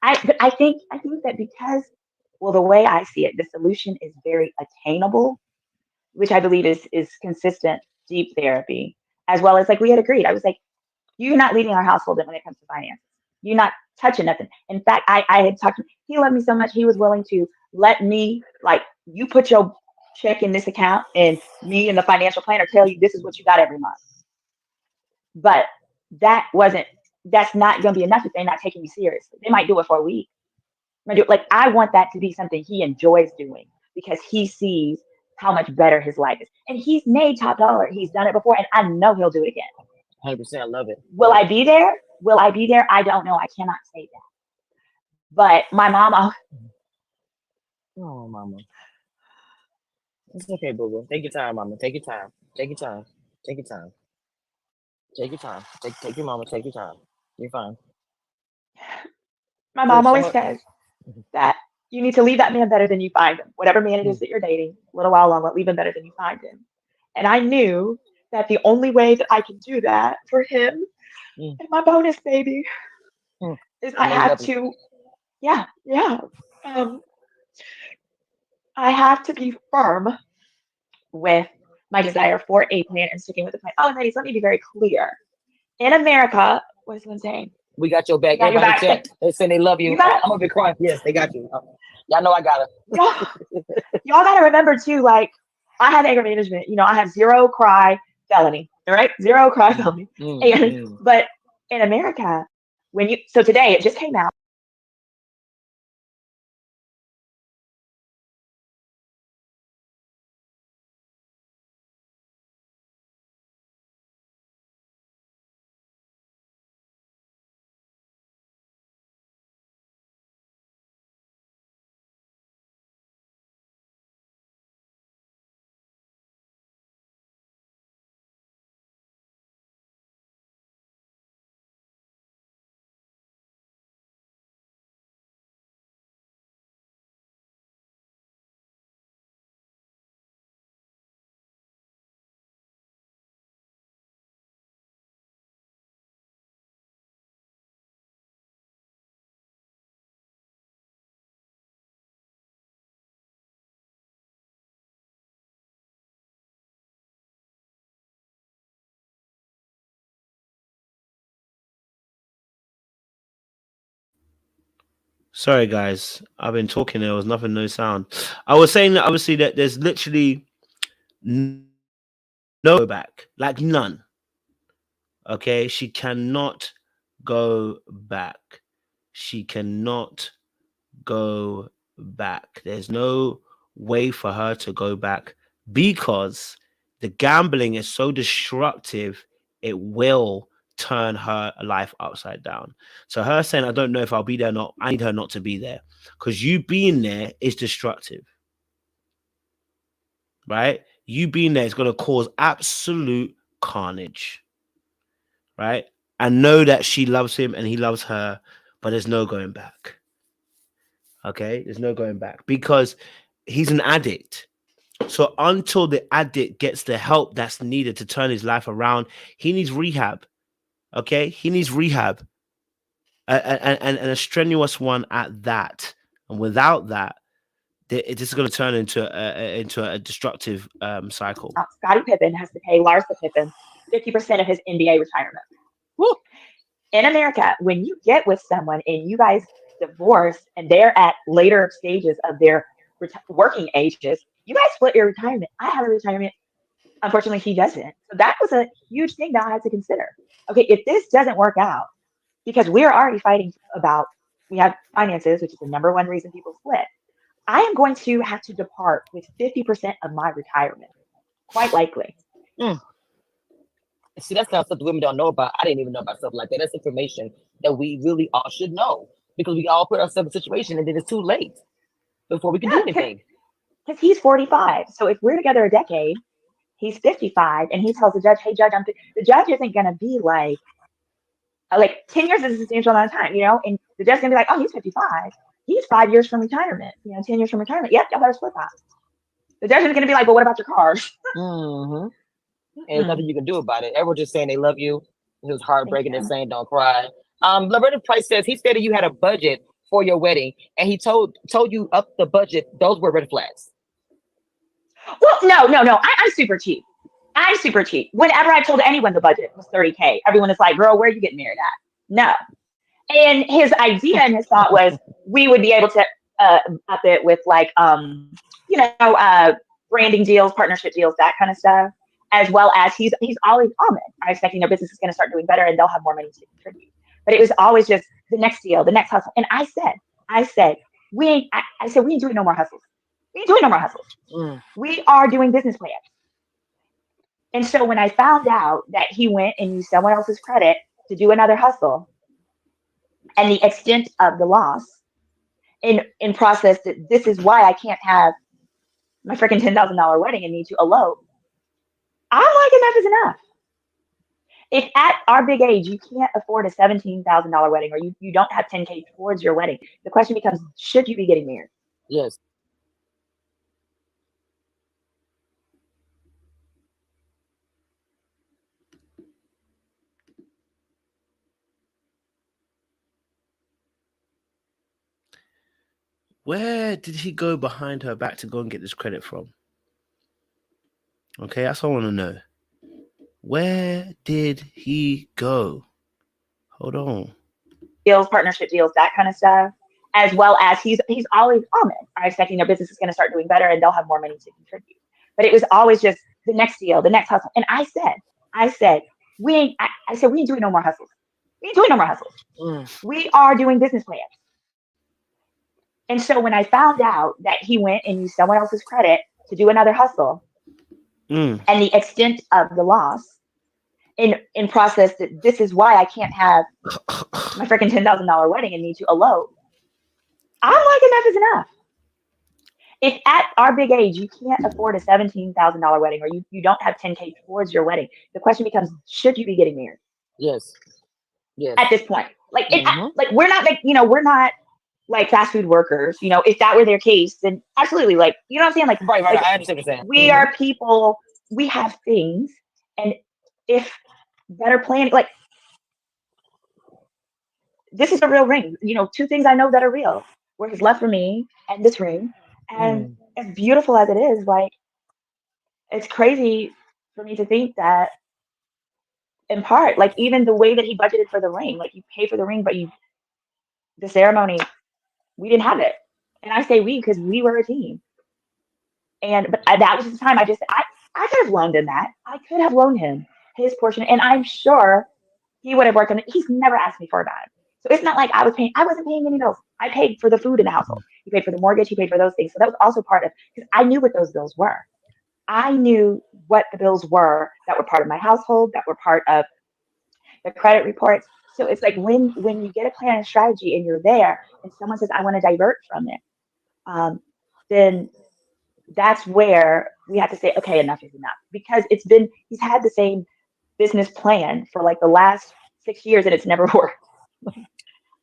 But I think that because, well, the way I see it, the solution is very attainable, which I believe is consistent, deep therapy, as well as like we had agreed. I was like, you're not leading our household when it comes to finances. You're not touching nothing. In fact, I had talked to him. He loved me so much, he was willing to let me, like, you put your check in this account and me and the financial planner tell you this is what you got every month. But that's not going to be enough if they're not taking you seriously. They might do it for a week. Like, I want that to be something he enjoys doing because he sees how much better his life is. And he's made top dollar. He's done it before, and I know he'll do it again. 100%. I love it. Will I be there? Will I be there? I don't know. I cannot say that. But my mama. Oh, mama. It's okay, boo boo. Take your time, mama. Take your time. Take your time. Take your time. Take your time. Take your mama. Take your time. You're fine. My mom always Some says that you need to leave that man better than you find him. Whatever man it is that you're dating, a little while longer, leave him better than you find him. And I knew that the only way that I could do that for him Mm. and my bonus baby Mm. is I have to, yeah. I have to be firm with my desire for a plan and sticking with the plan. Oh, and ladies, let me be very clear. In America, what is someone saying? We got your back. We got your Everybody back. chat. They saying they love you. You got- I'm gonna be crying. Yes, they got you. Y'all know I got it. Y'all got to remember too, like, I have anger management. I have zero cry felony, all right? Zero cry felony. But in America, so today it just came out. Sorry, guys. I've been talking. There was nothing, no sound. I was saying that obviously that there's literally no back, like none. Okay, she cannot go back. She cannot go back. There's no way for her to go back because the gambling is so destructive. It will turn her life upside down. So her saying, I don't know if I'll be there or not, I need her not to be there because you being there is destructive, right? You being there is going to cause absolute carnage, right? And know that she loves him and he loves her, but there's no going back. Okay, there's no going back because he's an addict. So until the addict gets the help that's needed to turn his life around, he needs rehab. Okay, he needs rehab, and a strenuous one at that. And without that, it is going to turn into a destructive cycle. Scottie Pippen has to pay Larsa Pippen 50% of his NBA retirement. Woo. In America, when you get with someone and you guys divorce and they're at later stages of their working ages, you guys split your retirement. I have a retirement. Unfortunately, he doesn't. So that was a huge thing that I had to consider. Okay, if this doesn't work out, because we're already fighting about, we have finances, which is the number one reason people split. I am going to have to depart with 50% of my retirement, quite likely. See, that's kind of stuff the women don't know about. I didn't even know about stuff like that. That's information that we really all should know because we all put ourselves in a situation and then it's too late before we can do anything. Because he's 45. So if we're together a decade, he's 55, and he tells the judge, hey, judge, the judge isn't going to be like 10 years is a substantial amount of time, and the judge's going to be like, oh, he's 55. He's 5 years from retirement, 10 years from retirement. Yep, y'all better split that. The judge is going to be like, well, what about your car? And there's nothing you can do about it. Everyone's just saying they love you. It was heartbreaking and saying don't cry. Loretta Price says he stated you had a budget for your wedding, and he told you up the budget. Those were red flags. Well, no. I'm super cheap. I'm super cheap. Whenever I told anyone the budget was $30K, everyone is like, girl, where are you getting married at? No. And his idea and his thought was we would be able to up it with like, branding deals, partnership deals, that kind of stuff, as well as he's always I'm expecting their business is going to start doing better and they'll have more money to contribute. But it was always just the next deal, the next hustle. And I said, we ain't doing no more hustles. We ain't doing no more hustles. We are doing business plans. And so when I found out that he went and used someone else's credit to do another hustle, and the extent of the loss in process, that this is why I can't have my freaking $10,000 wedding and need to elope. I'm like, enough is enough. If at our big age you can't afford a $17,000 wedding, or you don't have $10K towards your wedding, the question becomes, should you be getting married? Yes. Where did he go behind her back to go and get this credit from? Okay, that's what I want to know. Where did he go? Hold on. Deals, partnership deals, that kind of stuff, as well as he's always I'm expecting their business is going to start doing better and they'll have more money to contribute. But it was always just the next deal, the next hustle. And I said, we ain't doing no more hustles. We ain't doing no more hustles. We are doing business plans. And so when I found out that he went and used someone else's credit to do another hustle, and the extent of the loss in process, that this is why I can't have my freaking $10,000 wedding and need to elope. I'm like, enough is enough. If at our big age you can't afford a $17,000 wedding, or you don't have $10K towards your wedding, the question becomes, should you be getting married? Yes. Yes. At this point, like, like we're not like fast food workers. If that were their case, then absolutely, like, you know what I'm saying? Like, Right. like, I understand what you're saying. We are people. We have things, and if better planning, like, this is a real ring. Two things I know that are real were his love for me and this ring. And as beautiful as it is, like, it's crazy for me to think that, in part, like, even the way that he budgeted for the ring, like, you pay for the ring, but the ceremony, we didn't have it. And I say we because we were a team. But that was the time I could have loaned him that. I could have loaned him his portion, and I'm sure he would have worked on it. He's never asked me for a dime. So it's not like I wasn't paying any bills. I paid for the food in the household. He paid for the mortgage. He paid for those things. So that was also part of, because I knew what those bills were. I knew what the bills were that were part of my household, that were part of the credit reports. So it's like when you get a plan and strategy and you're there and someone says, I want to divert from it, then that's where we have to say, okay, enough is enough. Because he's had the same business plan for like the last 6 years and it's never worked.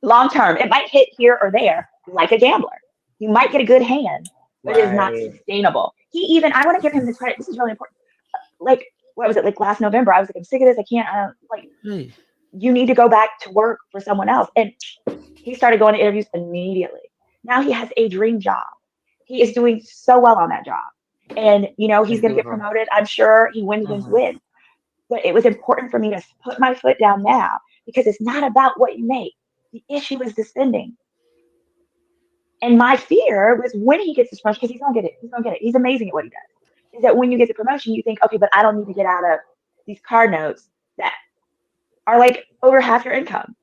Long term, it might hit here or there, like a gambler. You might get a good hand, but it is not sustainable. I want to give him this credit. This is really important. Like, what was it? Like last November, I was like, I'm sick of this. I can't, you need to go back to work for someone else. And he started going to interviews immediately. Now he has a dream job. He is doing so well on that job. And, he's going to get promoted. I'm sure he wins. But it was important for me to put my foot down now, because it's not about what you make. The issue is the spending. And my fear was when he gets this promotion, because he's going to get it. He's going to get it. He's amazing at what he does. Is that when you get the promotion, you think, okay, but I don't need to get out of these car notes that are like over half your income.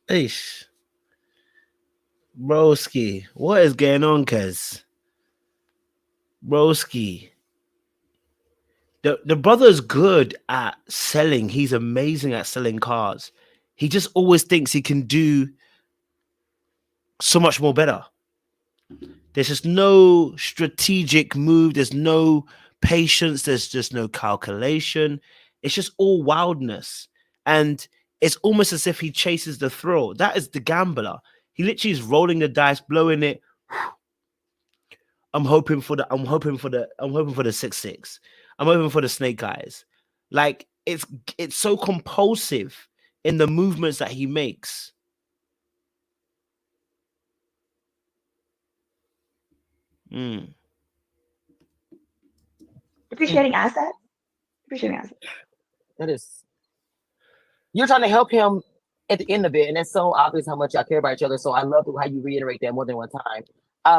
Ish. Broski, what is going on, cuz? Broski. The brother's good at selling. He's amazing at selling cars. He just always thinks he can do so much more better. There's just no strategic move. There's no patience. There's just no calculation. It's just all wildness. And it's almost as if he chases the throw. That is the gambler. He literally is rolling the dice, blowing it. I'm hoping for the 6-6. I'm hoping for the snake eyes. Like it's so compulsive in the movements that he makes. Appreciating assets. That is, you're trying to help him at the end of it, and it's so obvious how much y'all care about each other. So I love how you reiterate that more than one time.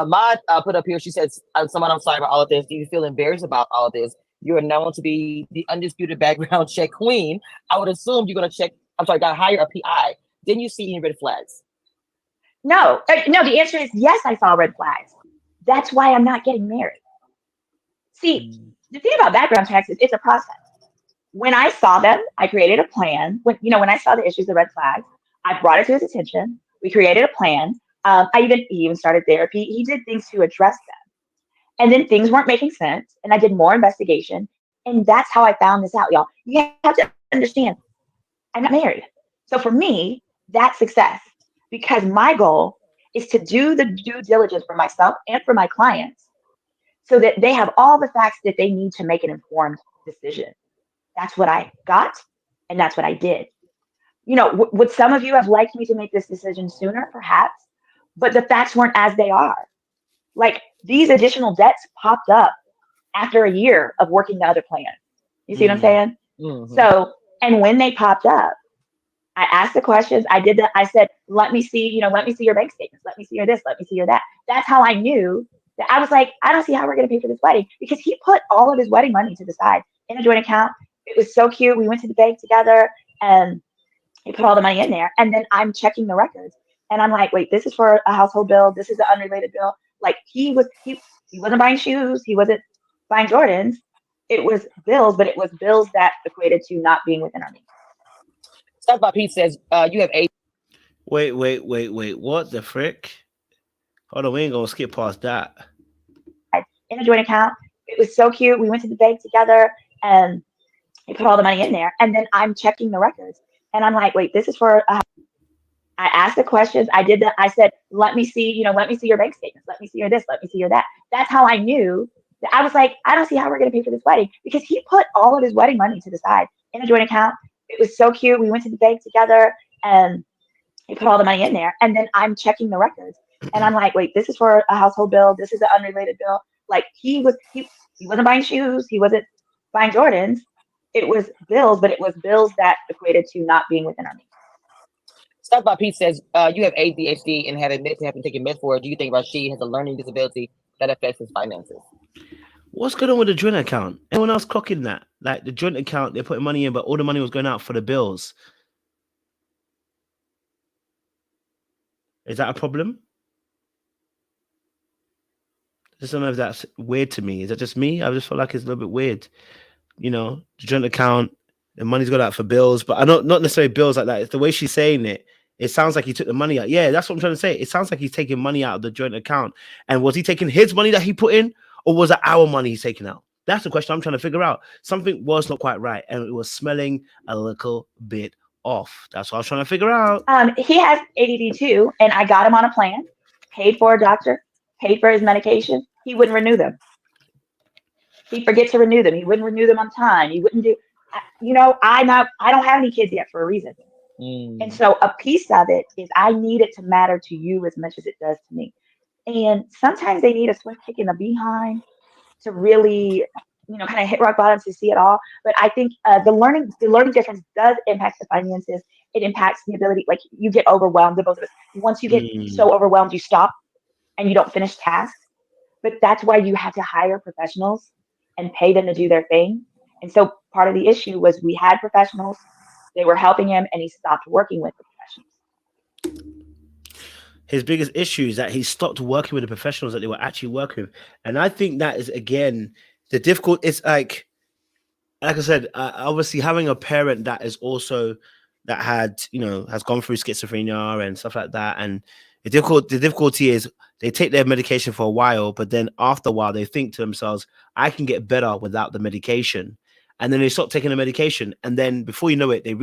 Maud put up here, she says, someone, I'm sorry about all of this. Do you feel embarrassed about all of this? You are known to be the undisputed background check queen. I would assume you're going to gotta hire a PI. Didn't you see any red flags? No, the answer is yes, I saw red flags. That's why I'm not getting married. See, the thing about background checks is it's a process. When I saw them, I created a plan. When I saw the issues, the red flags, I brought it to his attention. We created a plan. He even started therapy. He did things to address them. And then things weren't making sense. And I did more investigation. And that's how I found this out, y'all. You have to understand, I'm not married. So for me, that's success. Because my goal is to do the due diligence for myself and for my clients so that they have all the facts that they need to make an informed decision. That's what I got, and that's what I did. Would some of you have liked me to make this decision sooner? Perhaps, but the facts weren't as they are. Like, these additional debts popped up after a year of working the other plan. You see what I'm saying? Mm-hmm. So, and when they popped up, I asked the questions. I did that. I said, let me see your bank statements. Let me see your this. Let me see your that. That's how I knew that. I was like, I don't see how we're going to pay for this wedding, because he put all of his wedding money to the side in a joint account. It was so cute. We went to the bank together and he put all the money in there. And then I'm checking the records and I'm like, wait, this is for a household bill. This is an unrelated bill. Like, he wasn't buying shoes. He wasn't buying Jordans. It was bills, but it was bills that equated to not being within our means. Stuff about Pete says, you have a. Wait. What the frick? Hold on, we ain't gonna skip past that. In a joint account. It was so cute. We went to the bank together and he put all the money in there. And then I'm checking the records and I'm like, wait, this is for I asked the questions. I did that. I said, let me see your bank statements. Let me see your this. Let me see your that. That's how I knew that. I was like, I don't see how we're going to pay for this wedding, because he put all of his wedding money to the side in a joint account. It was so cute. We went to the bank together and he put all the money in there. And then I'm checking the records and I'm like, wait, this is for a household bill. This is an unrelated bill. Like, he wasn't buying shoes. He wasn't buying Jordans. It was bills, but it was bills that equated to not being within our means. Stuff about Pete says, you have ADHD and have admitted to having taken meds for it. Do you think Rasheed has a learning disability that affects his finances? What's going on with the joint account? Anyone else clocking that? Like, the joint account, they're putting money in, but all the money was going out for the bills. Is that a problem? I just don't know if that's weird to me. Is that just me? I just feel like it's a little bit weird. The joint account, the money's gone out for bills, but I don't, not necessarily bills like that. It's the way she's saying it. It sounds like he took the money out. Yeah, that's what I'm trying to say. It sounds like he's taking money out of the joint account. And was he taking his money that he put in, or was it our money he's taking out? That's the question I'm trying to figure out. Something was not quite right, and it was smelling a little bit off. That's what I was trying to figure out. He has ADD too, and I got him on a plan, paid for a doctor, paid for his medication. He wouldn't renew them. He'd forget to renew them. He wouldn't renew them on time. He wouldn't do, I don't have any kids yet for a reason. And so a piece of it is I need it to matter to you as much as it does to me. And sometimes they need a swift kick in the behind to really, kind of hit rock bottom to see it all. But I think the learning difference does impact the finances. It impacts the ability, like, you get overwhelmed, the both of us. Once you get so overwhelmed, you stop and you don't finish tasks. But that's why you have to hire professionals and pay them to do their thing. And so part of the issue was we had professionals, they were helping him, and he stopped working with the professionals. His biggest issue is that he stopped working with the professionals that they were actually working with. And I think that is, again, the difficult. It's like I said, obviously having a parent that is also that had, you know, has gone through schizophrenia and stuff like that. And the difficulty is they take their medication for a while, but then after a while they think to themselves, I can get better without the medication. And then they stop taking the medication. And then before you know it, they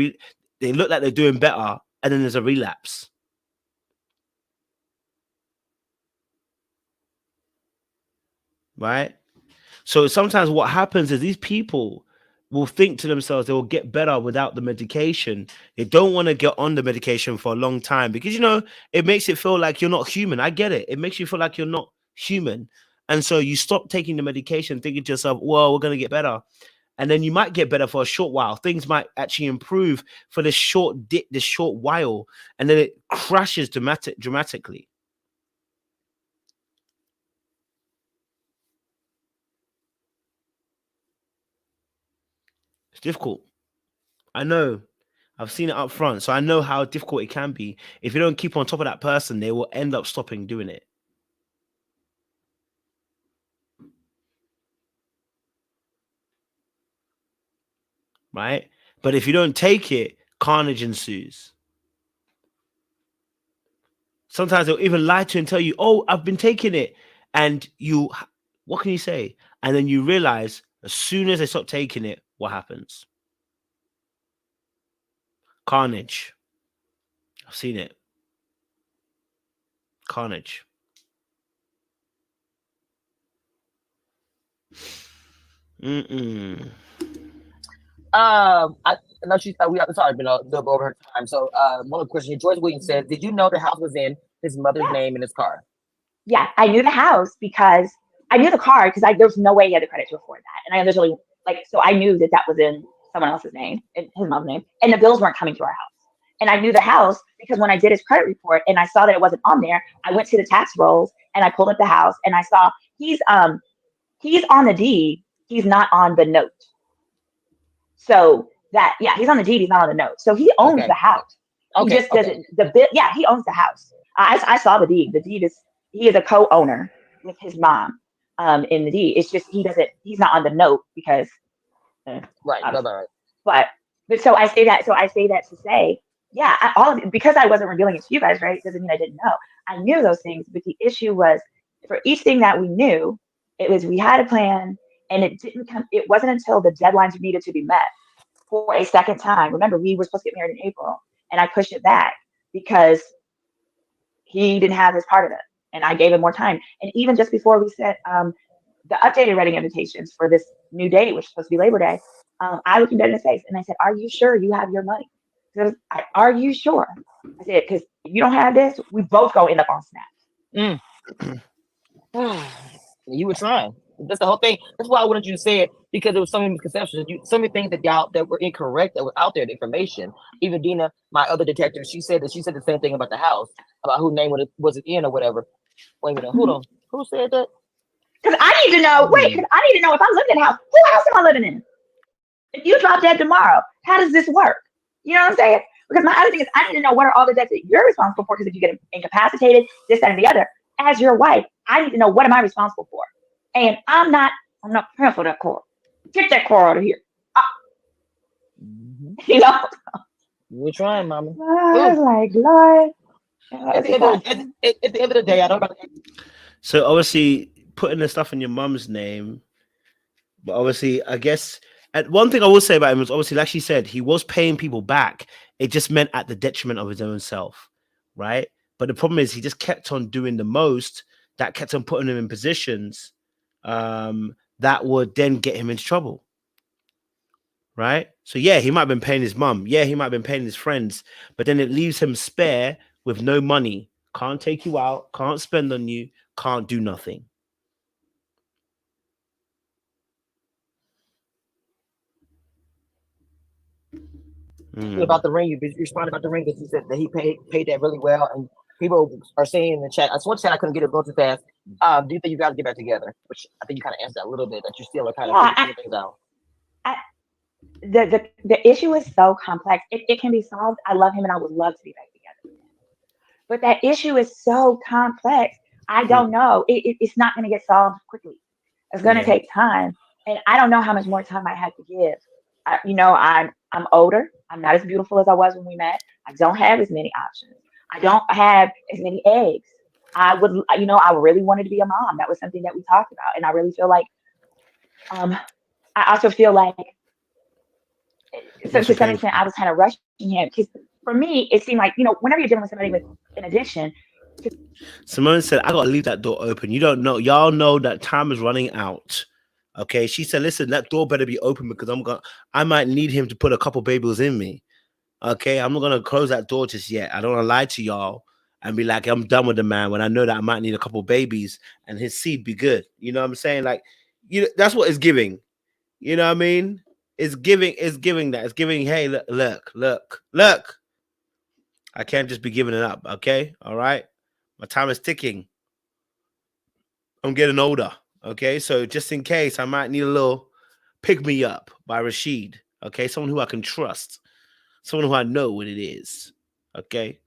look like they're doing better. And then there's a relapse. Right? So sometimes what happens is these people will think to themselves they will get better without the medication. They don't want to get on the medication for a long time because, you know, it makes it feel like you're not human. I get it. It makes you feel like you're not human. And so you stop taking the medication thinking to yourself, well, we're going to get better. And then you might get better for a short while. Things might actually improve for this short while. And then it crashes dramatically. It's difficult. I know. I've seen it up front, so I know how difficult it can be. If you don't keep on top of that person, they will end up stopping doing it. Right? But if you don't take it, carnage ensues. Sometimes they'll even lie to you and tell you, oh, I've been taking it. And what can you say? And then you realize as soon as they stop taking it, what happens? Carnage. I've seen it. Carnage. I know she's we have sorry, been a little over her time. So one of the questions Joyce Williams said, did you know the house was in his mother's name in his car? Yeah, I knew the house because I knew the car because there's no way he had the credit to afford that. And I literally so I knew that was in someone else's name, in his mom's name, and the bills weren't coming to our house. And I knew the house because when I did his credit report and I saw that it wasn't on there, I went to the tax rolls and I pulled up the house and I saw he's on the deed, he's not on the note. So that, yeah, he's on the deed, he's not on the note. So he owns the house. He just doesn't, he owns the house. I saw the deed. The deed he is a co-owner with his mom in the deed. It's just he's not on the note because. Right. But so I say that to say, yeah, because I wasn't revealing it to you guys, right? Doesn't mean I didn't know. I knew those things, but the issue was for each thing that we knew, it was we had a plan, and it wasn't until the deadlines needed to be met for a second time. Remember, we were supposed to get married in April, and I pushed it back because he didn't have his part of it, and I gave him more time. And even just before we set the updated wedding invitations for this new date, which was supposed to be Labor Day, I looked him dead in his face and I said, "Are you sure you have your money? Are you sure?" I said, "Because if you don't have this, we both gonna end up on Snap." You were trying. That's the whole thing. That's why I wanted you to say it, because there was so many misconceptions. So many things that were incorrect that was out there, the information. Even Dina, my other detective, she said the same thing about the house, about who name was it in or whatever. Wait a minute, hold on. Who said that? Because I need to know. Because I need to know if I'm living in a house. Whose house am I living in? If you drop dead tomorrow, how does this work? You know what I'm saying? Because my other thing is I need to know what are all the debts that you're responsible for. Because if you get incapacitated, this, that, and the other, as your wife, I need to know what am I responsible for. And I'm not paying for that car. Get that car out of here. You know? We're trying, Mama. I was like, Lord. At the end of the day, I don't. So obviously, putting the stuff in your mum's name, but obviously, I guess. And one thing I will say about him was obviously, like she said, he was paying people back. It just meant at the detriment of his own self, right? But the problem is he just kept on doing the most that kept on putting him in positions that would then get him into trouble, right? So yeah, he might have been paying his mum. Yeah, he might have been paying his friends, but then it leaves him spare with no money. Can't take you out, can't spend on you, can't do nothing. About the ring, you responded about the ring that you said that he paid that really well, and people are saying in the chat. I just want to say I couldn't get it both too fast. Do you think you got to get back together? Which I think you kind of answered that a little bit. That you still are kind of figuring things out. The issue is so complex. It can be solved. I love him, and I would love to be back together. But that issue is so complex. I don't know. It's not going to get solved quickly. It's going to take time, and I don't know how much more time I have to give. I'm older. I'm not as beautiful as I was when we met. I don't have as many options. I don't have as many eggs. I would, I really wanted to be a mom. That was something that we talked about. And I really feel like, I also feel like, so to some extent, I was kind of rushing him because for me, it seemed like, whenever you're dealing with somebody with an addiction. Symone said, I got to leave that door open. You don't know. Y'all know that time is running out. Okay. She said, listen, that door better be open because I might need him to put a couple babies in me. Okay. I'm not going to close that door just yet. I don't want to lie to y'all and be like, I'm done with the man when I know that I might need a couple babies and his seed be good. You know what I'm saying? Like, that's what it's giving. You know what I mean? It's giving that. It's giving, hey, look. I can't just be giving it up. Okay. All right. My time is ticking. I'm getting older. Okay. So just in case, I might need a little pick me up by Rasheed. Okay. Someone who I can trust. Someone who I know what it is. Okay.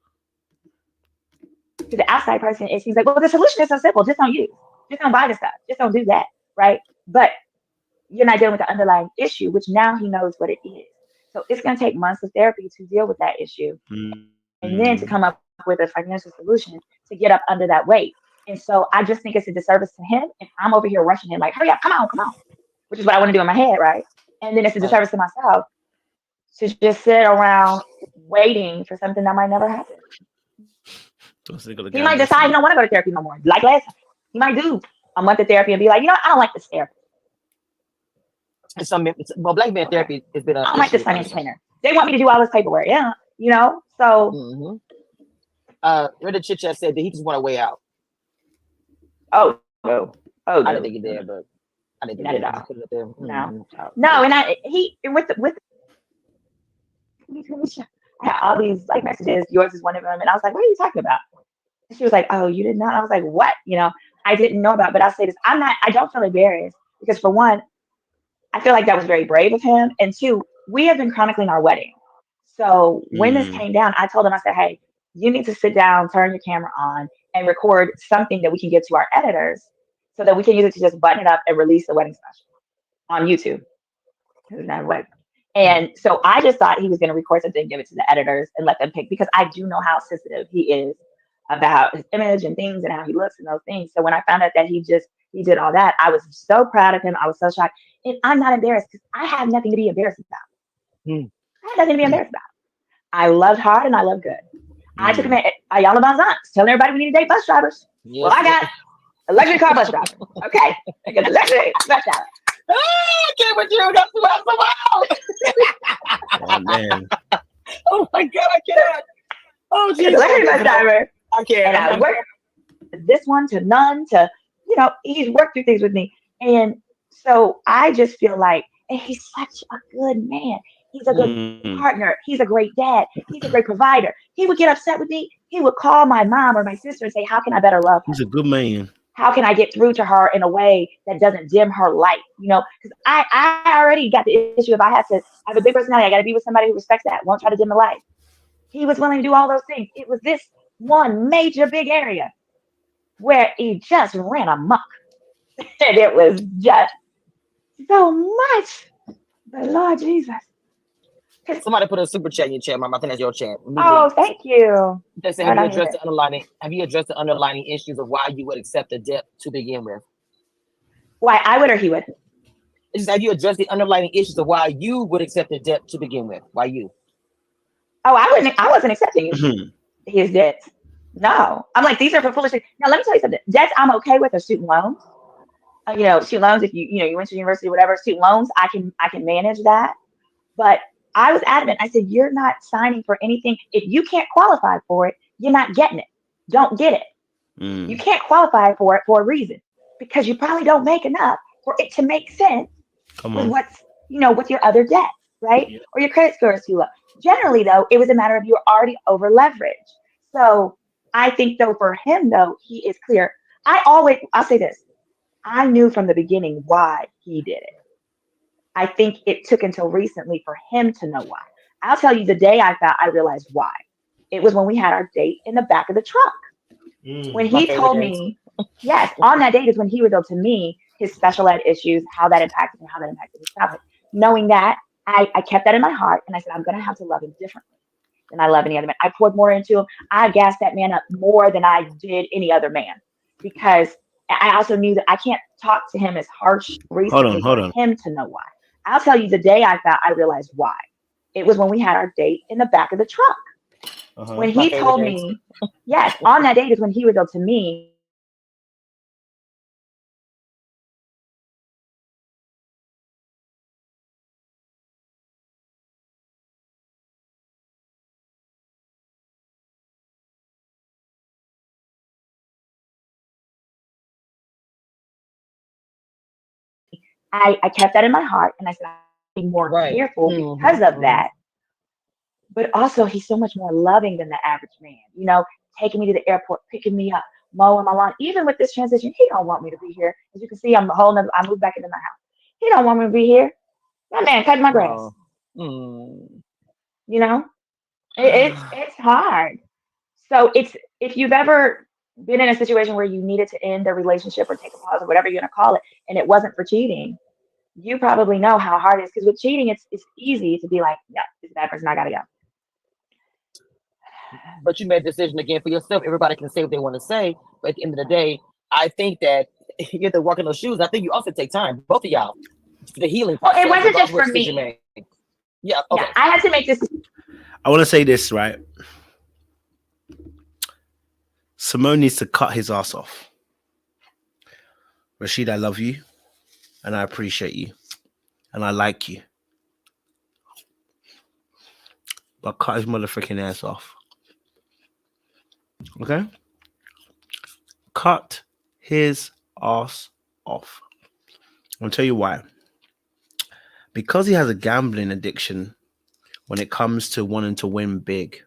To the outside person, it seems like, well, the solution is so simple. Just don't use. Just don't buy the stuff. Just don't do that. Right. But you're not dealing with the underlying issue, which now he knows what it is. So it's going to take months of therapy to deal with that issue. And then to come up with a financial solution to get up under that weight. And so I just think it's a disservice to him. And I'm over here rushing him like, hurry up, come on. Which is what I want to do in my head, right? And then it's a disservice to myself to just sit around waiting for something that might never happen. He might decide he don't want to go to therapy no more. Like last time. He might do a month of therapy and be like, I don't like this therapy. Well, black men therapy has been I don't like this financial planner. They want me to do all this paperwork. Yeah. So Reddit Chit Chat said that he just want a way out. Oh no. I didn't think he did, but I didn't think not he did. No, and I had all these like messages. Yours is one of them, and I was like, "What are you talking about?" And she was like, "Oh, you did not." I was like, "What?" I didn't know about. But I'll say this: I don't feel embarrassed because for one, I feel like that was very brave of him, and two, we have been chronicling our wedding. So when this came down, I told him, I said, "Hey, you need to sit down, turn your camera on, and record something that we can give to our editors so that we can use it to just button it up and release the wedding special on YouTube." And so I just thought he was going to record something and give it to the editors and let them pick, because I do know how sensitive he is about his image and things and how he looks and those things. So when I found out that he did all that, I was so proud of him. I was so shocked. And I'm not embarrassed because I have nothing to be embarrassed about. I have nothing to be embarrassed about. I loved hard and I love good. I took him at Ayala Bonzants, telling everybody we need to date bus drivers. Yes. Well, I got a luxury car bus driver. Okay. I got a luxury bus driver. I can't with you. That's the Oh, man. Oh, my God. I can't. Oh, geez. Luxury bus driver. I can't. And I worked this one to none to, he's worked through things with me. And so I just feel like, and he's such a good man. He's a good partner. He's a great dad. He's a great provider. He would get upset with me. He would call my mom or my sister and say, how can I better love her? He's a good man. How can I get through to her in a way that doesn't dim her light? Because I already got the issue. If I have a big personality, I got to be with somebody who respects that, won't try to dim the light. He was willing to do all those things. It was this one major big area where he just ran amok. And it was just so much. But Lord Jesus. Somebody put a super chat in your chat, Mom. I think that's your chat. Oh, thank you. Have you addressed the underlying issues of why you would accept the debt to begin with? Why I would or he would? Have you addressed the underlying issues of why you would accept the debt to begin with? Why you? Oh, I wasn't accepting his debts. No. I'm like, these are for foolish things. Now let me tell you something. Debts I'm okay with are student loans. Student loans, if you went to university or whatever, student loans, I can manage that. But I was adamant. I said, you're not signing for anything. If you can't qualify for it, you're not getting it. Don't get it. You can't qualify for it for a reason, because you probably don't make enough for it to make sense with with your other debts, right? Yeah. Or your credit score is too low. Generally, though, it was a matter of you're already over leveraged. So I think, though, for him, though, he is clear. I'll say this. I knew from the beginning why he did it. I think it took until recently for him to know why. I'll tell you, the day I realized why. It was when we had our date in the back of the truck. When he told me, yes, on that date is when he revealed to me his special ed issues, how that impacted him, how that impacted his childhood. Knowing that, I kept that in my heart, and I said, I'm going to have to love him differently than I love any other man. I poured more into him. I gassed that man up more than I did any other man, because I also knew that I can't talk to him as harsh recently Hold for on. him to know why. I'll tell you the day I realized why. It was when we had our date in the back of the truck. When My he favorite told dates. me, yes, on that date is when he revealed to me I kept that in my heart, and I said, I'm being more Right. careful because of that. But also, he's so much more loving than the average man. Taking me to the airport, picking me up, mowing my lawn. Even with this transition, he don't want me to be here. As you can see, I moved back into my house. He don't want me to be here. That man cutting my grass. Oh. Mm. You know, it's hard. So if you've ever been in a situation where you needed to end a relationship or take a pause or whatever you're gonna call it, and it wasn't for cheating, you probably know how hard it is. Because with cheating, it's easy to be like, yeah, this is a bad person, I gotta go. But you made a decision again for yourself. Everybody can say what they want to say, but at the end of the day, I think that you have to walk in those shoes. I think you also take time, both of y'all, for the healing Well, it process, wasn't regardless just of what for decision you me. made. Yeah, Yeah, okay. I had to make this. I want to say this, right? Symone needs to cut his ass off. Rasheed, I love you, and I appreciate you, and I like you. But cut his motherfucking ass off. Okay? Cut his ass off. I'll tell you why. Because he has a gambling addiction when it comes to wanting to win big.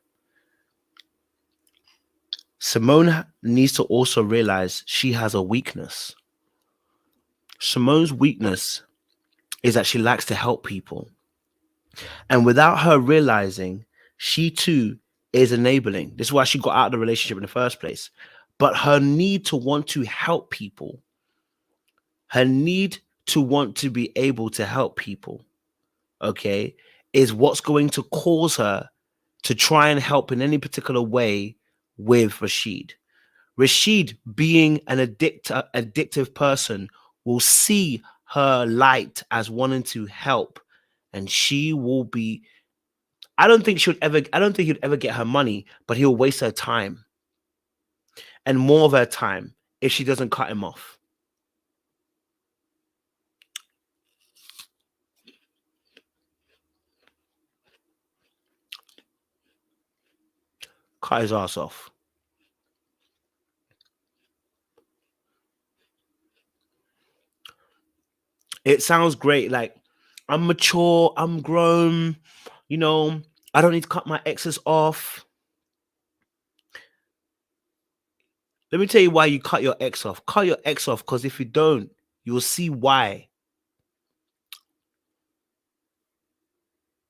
Symone needs to also realize she has a weakness. Symone's weakness is that she likes to help people. And without her realizing, she too is enabling. This is why she got out of the relationship in the first place. But her need to want to help people, her need to want to be able to help people, okay, is what's going to cause her to try and help in any particular way with Rasheed. Rasheed, being an addictive person, will see her light as wanting to help, and she will be. I don't think he'd ever get her money, but he'll waste her time and more of her time if she doesn't cut him off. Cut his ass off. It sounds great. Like, I'm mature, I'm grown, I don't need to cut my exes off. Let me tell you why you cut your ex off. Cut your ex off because if you don't, you'll see why.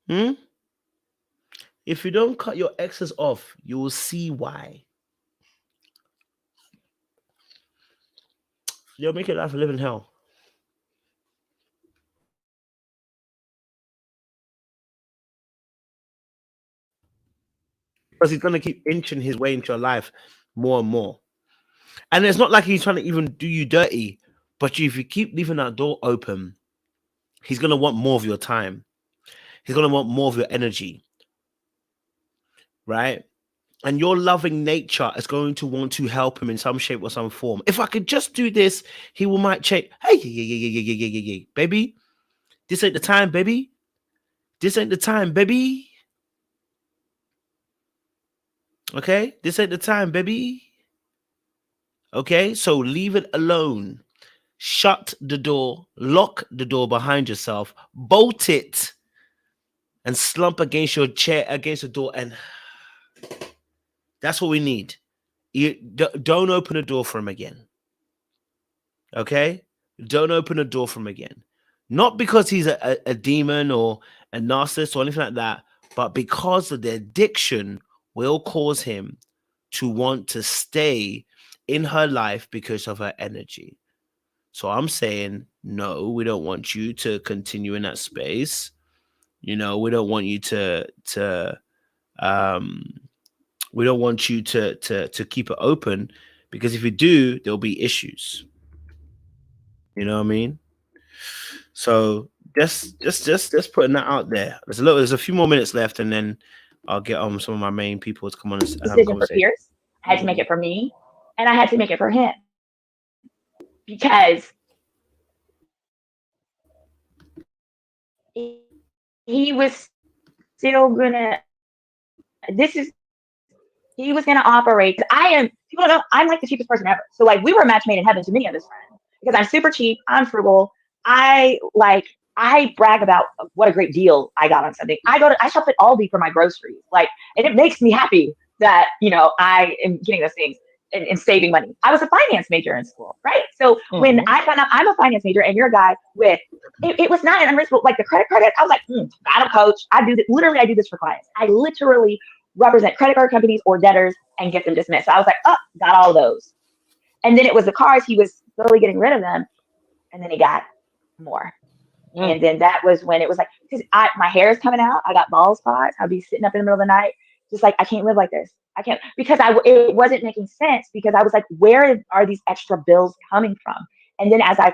If you don't cut your exes off, you will see why. You'll make your life a living hell. Because he's going to keep inching his way into your life more and more. And it's not like he's trying to even do you dirty, but if you keep leaving that door open, he's going to want more of your time. He's going to want more of your energy, right? And your loving nature is going to want to help him in some shape or some form. If I could just do this, he will might change. Hey, yeah, baby. This ain't the time, baby. This ain't the time, baby. Okay? This ain't the time, baby. Okay? So leave it alone. Shut the door, lock the door behind yourself, bolt it, and slump against your chair, against the door. And that's what we need. You don't open the door for him again. Okay? Don't open the door for him again. Not because he's a demon or a narcissist or anything like that, but because of the addiction will cause him to want to stay in her life because of her energy. So I'm saying, no, we don't want you to continue in that space. You know, we don't want you we don't want you to keep it open, because if you do, there'll be issues. You know what I mean? So just putting that out there. There's a few more minutes left, and then I'll get on some of my main people to come on and have a Decision for conversation. peers. I had to make it for me, and I had to make it for him, because he was still gonna. This is he was gonna operate. I am. People don't know I'm like the cheapest person ever. So like we were a match made in heaven to me and this friend, because I'm super cheap. I'm frugal. I brag about what a great deal I got on something. I shop at Aldi for my groceries. Like, and it makes me happy that, you know, I am getting those things and saving money. I was a finance major in school, right? So when I found out I'm a finance major and you're a guy with, it was not an unreasonable, like the credit card, I was like, I'm a coach. I do this, literally, I do this for clients. I literally represent credit card companies or debtors and get them dismissed. So I was like, oh, got all those. And then it was the cars, he was slowly getting rid of them. And then he got more. And then that was when it was like, because my hair is coming out. I got bald spots. I'd be sitting up in the middle of the night, just like, I can't live like this. I can't, because it wasn't making sense, because I was like, where are these extra bills coming from? And then as I,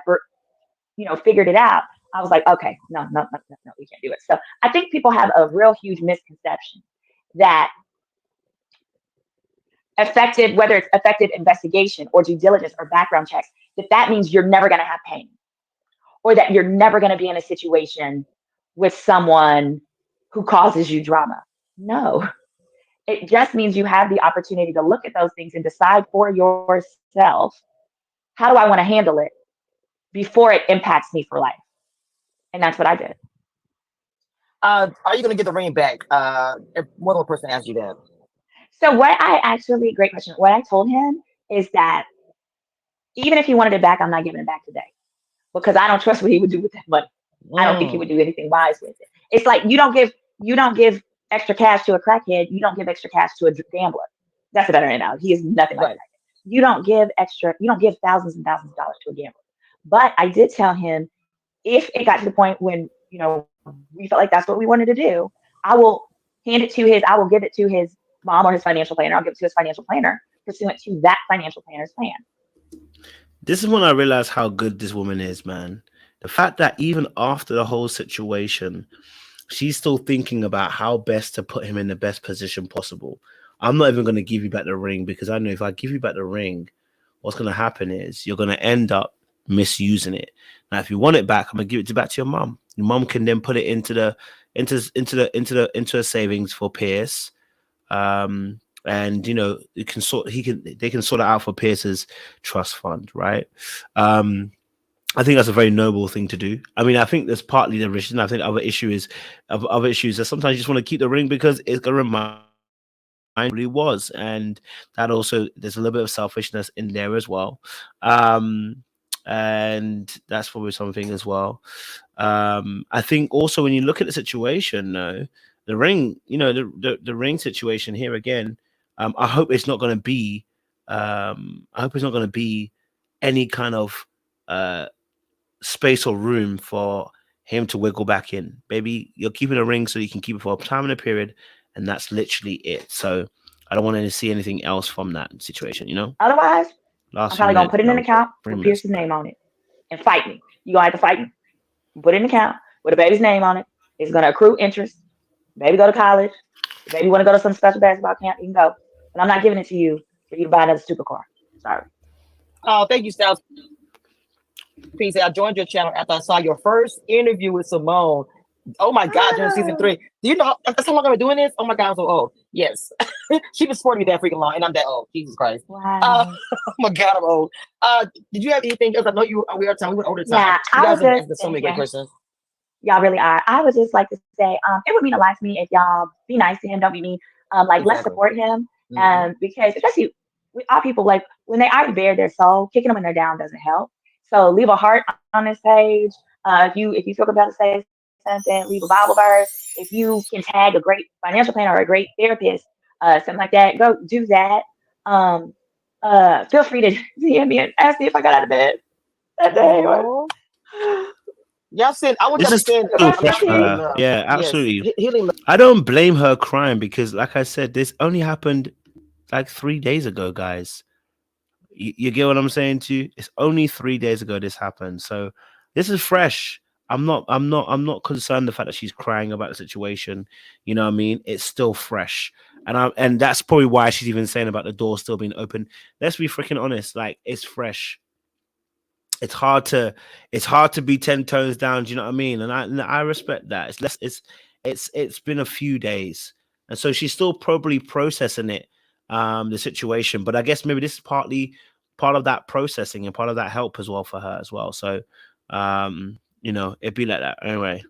figured it out, I was like, okay, no, we can't do it. So I think people have a real huge misconception that whether it's effective investigation or due diligence or background checks, that means you're never going to have pain, or that you're never going to be in a situation with someone who causes you drama. No, it just means you have the opportunity to look at those things and decide for yourself, how do I want to handle it before it impacts me for life? And that's what I did. Are you going to get the ring back? If one other person asked you that. So great question. What I told him is that even if he wanted it back, I'm not giving it back today, because I don't trust what he would do with that money. I don't think he would do anything wise with it. It's like you don't give extra cash to a crackhead. You don't give extra cash to a gambler. That's a better analogy. He is nothing like that. You don't give thousands and thousands of dollars to a gambler. But I did tell him, if it got to the point when, we felt like that's what we wanted to do, I will give it to his mom or his financial planner. I'll give it to his financial planner pursuant to that financial planner's plan. This is when I realized how good this woman is, man. The fact that even after the whole situation, she's still thinking about how best to put him in the best position possible. I'm not even going to give you back the ring, because I know if I give you back the ring, what's going to happen is you're going to end up misusing it. Now, if you want it back, I'm going to give it back to your mom. Your mom can then put it into a savings for Pierce. And they can sort it out for Pierce's trust fund, right? I think that's a very noble thing to do. I mean, I think that's partly the reason. I think other issues that sometimes you just want to keep the ring because it's going to remind you who he was, and that also, there's a little bit of selfishness in there as well. And that's probably something as well. I think also when you look at the situation, though, the ring, the ring situation here again, I hope it's not going to be any kind of space or room for him to wiggle back in. Baby, you're keeping a ring so you can keep it for a time and a period, and that's literally it. So I don't want to see anything else from that situation, Otherwise, I'm probably going to put it in an account with Pierce's name on it and fight me. You're going to have to fight me. Put it in an account with a baby's name on it. It's going to accrue interest. Baby go to college. Baby want to go to some special basketball camp, you can go. But I'm not giving it to you for you to buy another stupid car. Sorry. Oh, thank you, Styles. Peace. I joined your channel after I saw your first interview with Symone. Oh my God, during season 3. Do you know that's how long I've been doing this? Oh my God, I'm so old. Yes. She been supporting me that freaking long, and I'm that old. Jesus Christ. Wow. Oh my God, I'm old. Did you have anything else? I know we went over time. Yeah, you guys have asked so many good questions. Y'all really are. I would just like to say, it would mean a lot to me if y'all be nice to him, don't be mean. Let's support him. Because especially with all people, like when they are bare their soul, kicking them when they're down doesn't help. So leave a heart on this page. If you feel compelled to say something, leave a Bible verse. If you can tag a great financial planner or a great therapist, something like that, go do that. Feel free to DM me and ask me if I got out of bed that day. Y'all send. I want This y'all to is send so fresh for healing her. love. Yeah, Yes, absolutely. healing love. I don't blame her crying because, like I said, this only happened like 3 days ago, guys. You get what I'm saying to you? It's only 3 days ago this happened. So this is fresh. I'm not concerned the fact that she's crying about the situation. You know what I mean? It's still fresh. And that's probably why she's even saying about the door still being open. Let's be freaking honest. Like, it's fresh. It's hard to be 10 tones down. Do you know what I mean? And I respect that. It's been a few days, and so she's still probably processing it, the situation. But I guess maybe this is partly part of that processing and part of that help as well for her as well. So, it'd be like that anyway.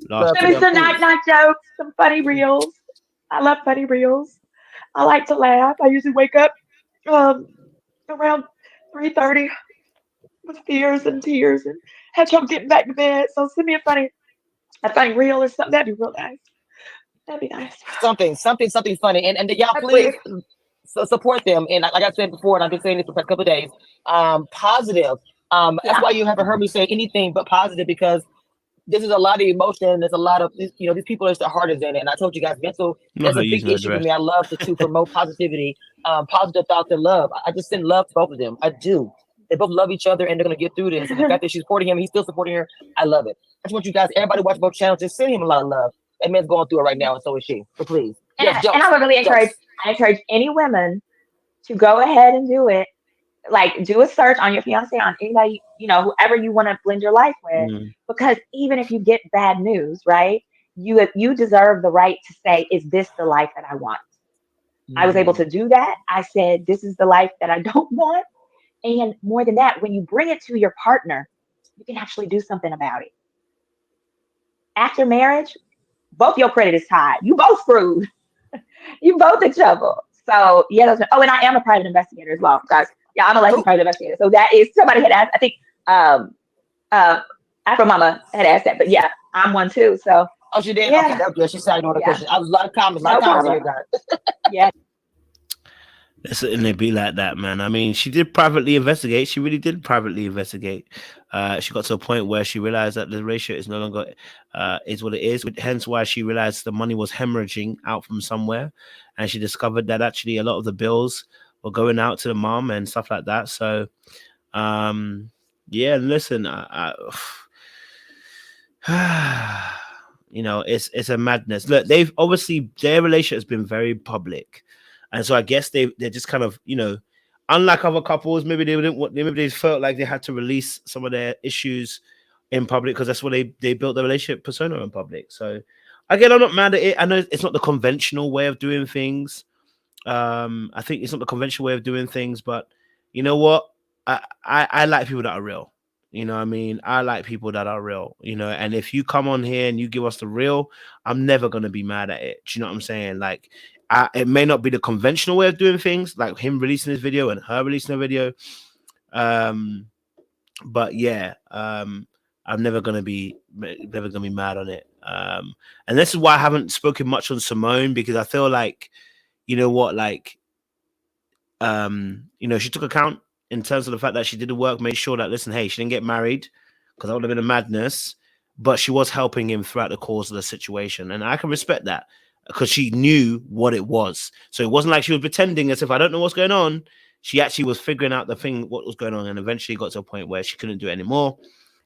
Last Love Maybe to some them, knock knock jokes, some funny reels. I love funny reels. I like to laugh. I usually wake up around 3:30 with fears and tears and have trouble getting back to bed. So send me a funny reel or something. That'd be real nice. That'd be nice. something funny, and y'all please Please. support them. And like I said before, and I've been saying this for a couple of days. Positive. That's Yeah. why you haven't heard me say anything but positive, because this is a lot of emotion. There's a lot of these people. Their heart is in it, and I told you guys, mental. not That's her a big using her issue for dress. me. I love to promote positivity, positive thoughts, and love. I just send love to both of them. I do. They both love each other, and they're gonna get through this. And the fact that she's supporting him, he's still supporting her. I love it. I just want you guys, everybody watch both channels, just send him a lot of love. That man's going through it right now, and so is she. So please, yes, And I would really jokes. encourage any women to go ahead and do it. Like, do a search on your fiance, on anybody, whoever you want to blend your life with, Mm, because even if you get bad news, right, you deserve the right to say, is this the life that I want? I was able Mm. to do that. I said, this is the life that I don't want. And more than that, when you bring it to your partner, you can actually do something about it. After marriage, both your credit is tied. You both screwed. You both in trouble. So yeah, and I am a private investigator as well, guys. Yeah, I'm a licensed Cool. private investigator. So that is, somebody had asked. I think uh Afro Mama had asked that, but yeah, I'm one too. So Oh, she did. Okay, yeah, that was good. She said all the yeah, questions. I was a lot of comments, no here, problem. guys. Yeah, and it be like that, man. I mean, she did privately investigate. She really did privately investigate. She got to a point where she realized that the ratio is no longer is what it is. Hence why she realized the money was hemorrhaging out from somewhere, and she discovered that actually a lot of the bills were going out to the mom and stuff like that. So, yeah, listen, it's a madness. Look, they've obviously, their relationship has been very public, and so I guess they're just kind of, unlike other couples, maybe they didn't want, maybe they felt like they had to release some of their issues in public because that's what they built their relationship persona in public. So again, I'm not mad at it. I know it's not the conventional way of doing things. I think it's not the conventional way of doing things, but you know what? I like people that are real. You know what I mean? I like people that are real, and if you come on here and you give us the real, I'm never gonna be mad at it. Do you know what I'm saying? Like, it may not be the conventional way of doing things, like him releasing his video and her releasing a video. But yeah, I'm never gonna be mad on it. And this is why I haven't spoken much on Symone, because I feel like, you know what, like, she took account in terms of the fact that she did the work, made sure that, listen, hey, she didn't get married because that would have been a madness, but she was helping him throughout the course of the situation. And I can respect that because she knew what it was. So it wasn't like she was pretending as if I don't know what's going on. She actually was figuring out what was going on, and eventually got to a point where she couldn't do it anymore.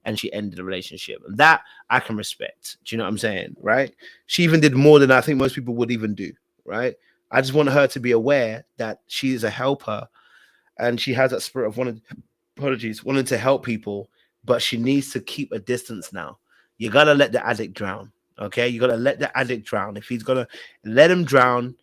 And she ended the relationship. And that I can respect. Do you know what I'm saying? Right? She even did more than I think most people would even do. Right? I just want her to be aware that she is a helper and she has that spirit of wanting to help people, but she needs to keep a distance now. You gotta let the addict drown. Okay, you gotta let the addict drown. If he's gonna, let him drown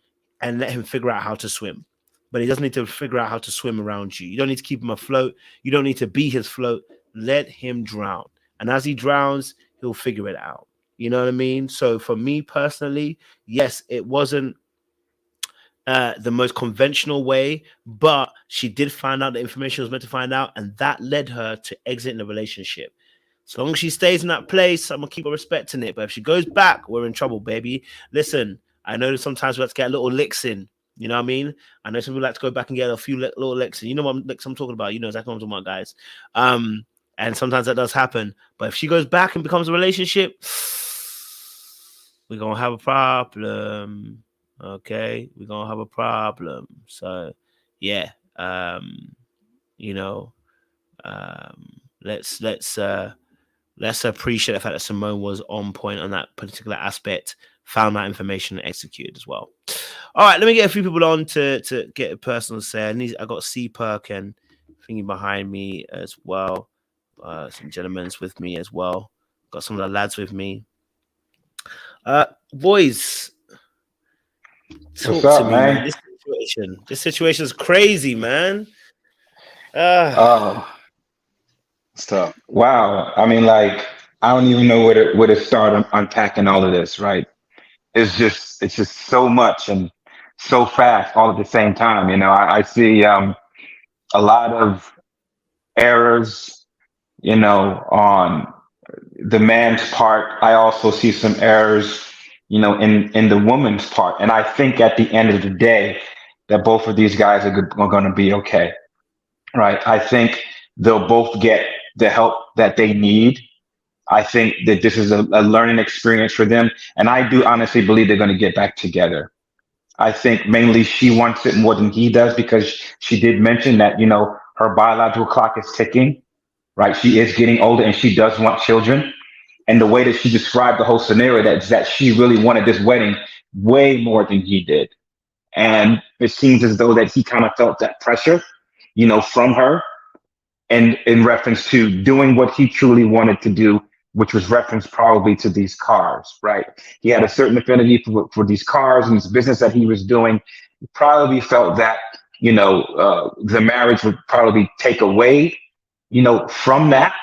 and let him figure out how to swim. But he doesn't need to figure out how to swim around you. You don't need to keep him afloat. You don't need to be his float. Let him drown. And as he drowns, he'll figure it out. You know what I mean? So for me personally, yes, it wasn't the most conventional way, but she did find out the information she was meant to find out, and that led her to exiting the relationship. As long as she stays in that place, I'm gonna keep her respecting it. But if she goes back, we're in trouble, baby. Listen, I know that sometimes we have to get little licks in. You know what I mean? I know some people like to go back and get a few little licks in. You know what licks I'm talking about. You know exactly what I'm talking about, guys. And sometimes that does happen. But if she goes back and becomes a relationship, we're going to have a problem. Okay? We're going to have a problem. So, yeah. You know, let's appreciate the fact that Symone was on point on that particular aspect, found that information and executed as well. All right, let me get a few people on to get a personal say. I got C Perk and thingy behind me as well. Some gentlemen's with me as well. Got some of the lads with me. Boys, talk What's up, to me, man? This situation is crazy, man. Oh, it's tough. Wow. I mean, like, I don't even know where to start unpacking all of this, right? It's just so much and so fast all at the same time. You know, I see a lot of errors, you know, on the man's part. I also see some errors, you know, in the woman's part. And I think at the end of the day, that both of these guys are going to be okay, right? I think they'll both get the help that they need. I think that this is a learning experience for them. And I do honestly believe they're going to get back together. I think mainly she wants it more than he does because she did mention that, you know, her biological clock is ticking, right? She is getting older and she does want children. And the way that she described the whole scenario, that she really wanted this wedding way more than he did. And it seems as though that he kind of felt that pressure, you know, from her, and in reference to doing what he truly wanted to do, which was reference probably to these cars, right? He had a certain affinity for these cars and this business that he was doing. He probably felt that, you know, the marriage would probably take away, you know, from that.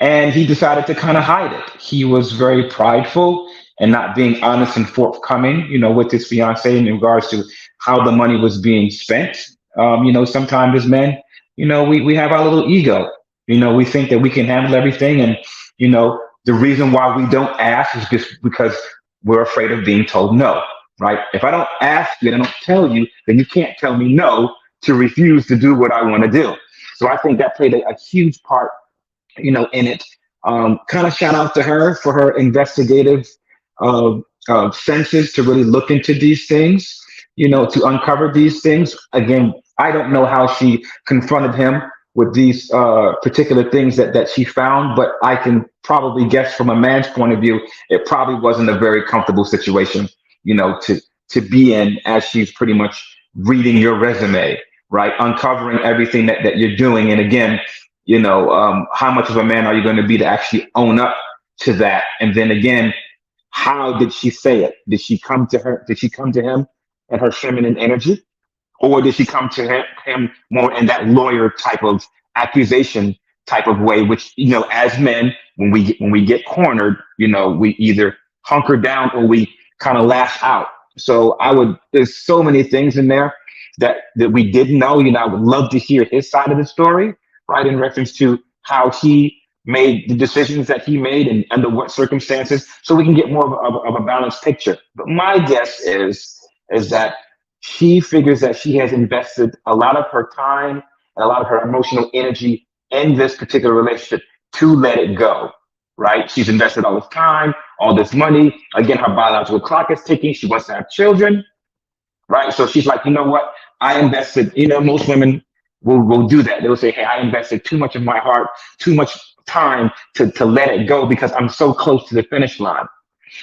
And he decided to kind of hide it. He was very prideful and not being honest and forthcoming, you know, with his fiance in regards to how the money was being spent. You know, sometimes as men, you know, we have our little ego. You know, we think that we can handle everything. And, you know, the reason why we don't ask is just because we're afraid of being told no, right? If I don't ask you and I don't tell you, then you can't tell me no to refuse to do what I want to do. So I think that played a huge part, you know, in it. Kind of shout out to her for her investigative senses to really look into these things, you know, to uncover these things. Again, I don't know how she confronted him with these particular things that she found, but I can probably guess from a man's point of view, it probably wasn't a very comfortable situation, you know, to be in as she's pretty much reading your resume, right? Uncovering everything that you're doing. And again, you know, how much of a man are you going to be to actually own up to that? And then again, how did she say it? Did she come to her? Did she come to him in her feminine energy? Or did she come to him more in that lawyer type of accusation type of way, which, you know, as men, when we get cornered, you know, we either hunker down or we kind of lash out. So there's so many things in there that we didn't know. You know, I would love to hear his side of the story, right, in reference to how he made the decisions that he made and under what circumstances, so we can get more of a balanced picture. But my guess is that she figures that she has invested a lot of her time and a lot of her emotional energy in this particular relationship to let it go, right? She's invested all this time, all this money. Again, her biological clock is ticking. She wants to have children, right? So she's like, you know what? I invested, you know, most women will do that. They will say, hey, I invested too much of my heart, too much time to let it go because I'm so close to the finish line.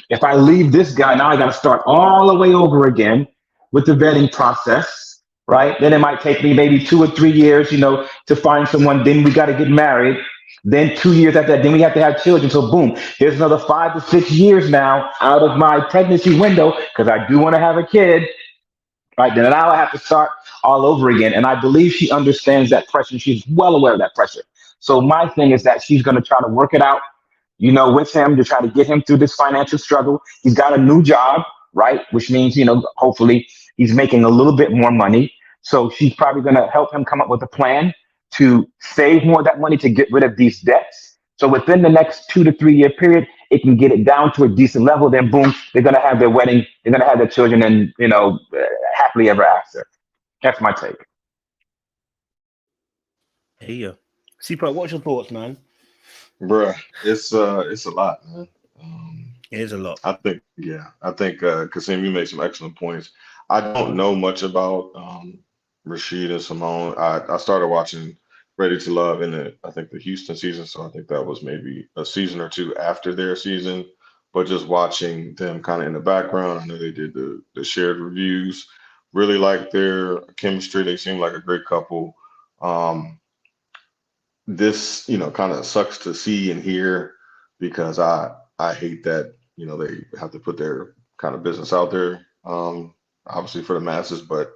If I leave this guy, now I got to start all the way over again with the vetting process, right? Then it might take me maybe 2 or 3 years, you know, to find someone. Then we got to get married. Then 2 years after that, then we have to have children. So boom, here's another 5 to 6 years now out of my pregnancy window because I do want to have a kid. Right, then now I have to start all over again. And I believe she understands that pressure. She's well aware of that pressure. So my thing is that she's going to try to work it out, you know, with him to try to get him through this financial struggle. He's got a new job, right? Which means, you know, hopefully he's making a little bit more money. So she's probably going to help him come up with a plan to save more of that money to get rid of these debts. So within the next 2 to 3 year period, it can get it down to a decent level. Then boom, they're going to have their wedding. They're going to have their children and, you know, happily ever after. That's my take. Yeah. Super, what's your thoughts, man? Bruh, it's a lot, man. It is a lot. I think Kasim, you made some excellent points. I don't know much about Rashid and Symone. I started watching Ready to Love in I think the Houston season, so I think that was maybe a season or two after their season. But just watching them kind of in the background, I know they did the shared reviews. Really like their chemistry. They seem like a great couple. Um, this, kind of sucks to see and hear because I hate that, they have to put their kind of business out there, obviously for the masses, but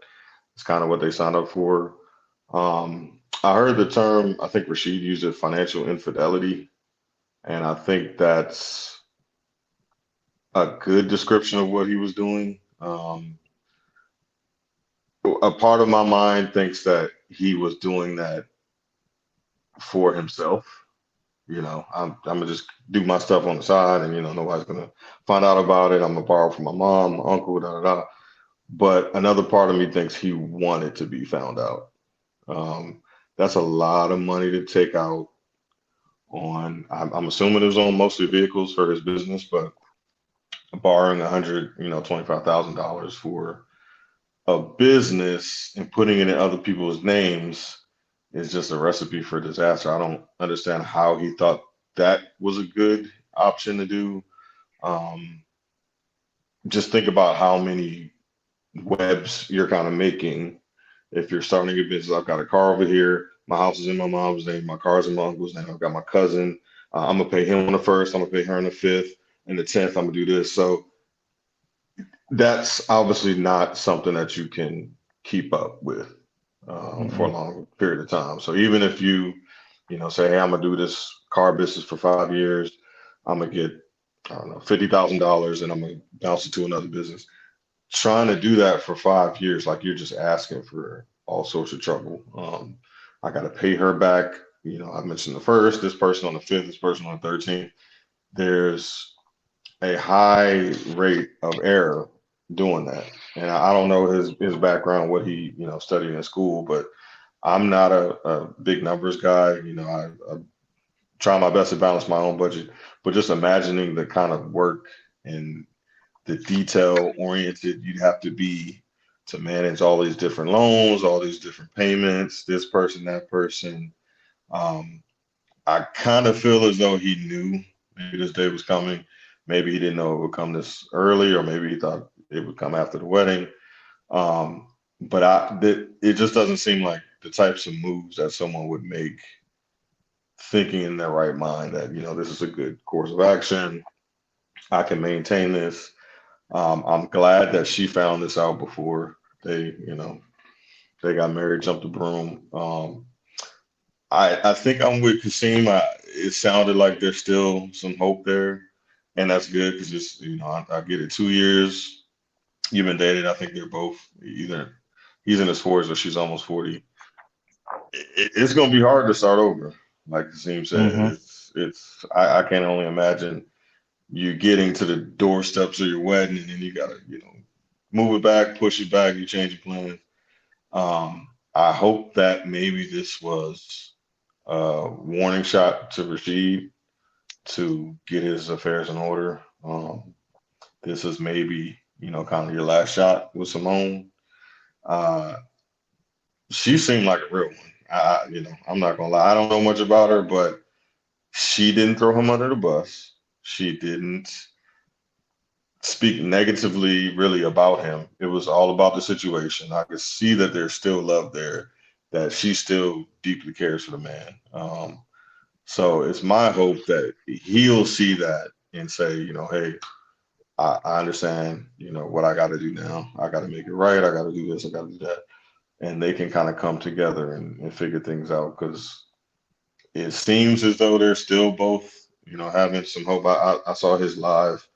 it's kind of what they signed up for. I heard the term, I think Rashid used it, financial infidelity, and I think that's a good description of what he was doing. A part of my mind thinks that he was doing that for himself. I'm gonna just do my stuff on the side, and nobody's gonna find out about it. I'm gonna borrow from my mom, my uncle, da da da. But another part of me thinks he wanted to be found out. That's a lot of money to take out on. I'm assuming it was on mostly vehicles for his business, but borrowing $25,000 for a business and putting it in other people's names is just a recipe for disaster. I don't understand how he thought that was a good option to do. Um, just think about how many webs you're kind of making if you're starting a business. I've got a car over here. My house is in my mom's name. My car's in my uncle's name. I've got my cousin. I'm gonna pay him on the first. I'm gonna pay her on the fifth, and the 10th. I'm gonna do this. So that's obviously not something that you can keep up with for a long period of time. So even if you, say, hey, I'm gonna do this car business for 5 years, I'm gonna get, I don't know, $50,000, and I'm gonna bounce it to another business. Trying to do that for 5 years, like you're just asking for all sorts of trouble. I got to pay her back. I mentioned the first, this person on the fifth, this person on the 13th. There's a high rate of error doing that. And I don't know his background, what he, studied in school, but I'm not a big numbers guy. I try my best to balance my own budget, but just imagining the kind of work and the detail oriented you'd have to be to manage all these different loans, all these different payments, this person, that person. I kind of feel as though he knew maybe this day was coming. Maybe he didn't know it would come this early, or maybe he thought it would come after the wedding. But it just doesn't seem like the types of moves that someone would make thinking in their right mind that, this is a good course of action. I can maintain this. I'm glad that she found this out before they got married, jumped the broom. I think I'm with Kasim. It sounded like there's still some hope there, and that's good because it's I get it. 2 years you've been dated. I think they're both either he's in his 40s or she's almost 40. It's gonna be hard to start over, like Kasim said. I can only imagine you getting to the doorsteps of your wedding, and then you gotta move it back, push it back, you change your plans. I hope that maybe this was a warning shot to Rasheed to get his affairs in order. This is maybe, kind of your last shot with Symone. Uh, she seemed like a real one. I'm not gonna lie. I don't know much about her, but she didn't throw him under the bus. She didn't speak negatively really about him. It was all about the situation. I could see that there's still love there, that she still deeply cares for the man. So it's my hope that he'll see that and say, hey, I understand, what I got to do now. I got to make it right. I got to do this. I got to do that. And they can kind of come together and figure things out because it seems as though they're still both, having some hope. I saw his live.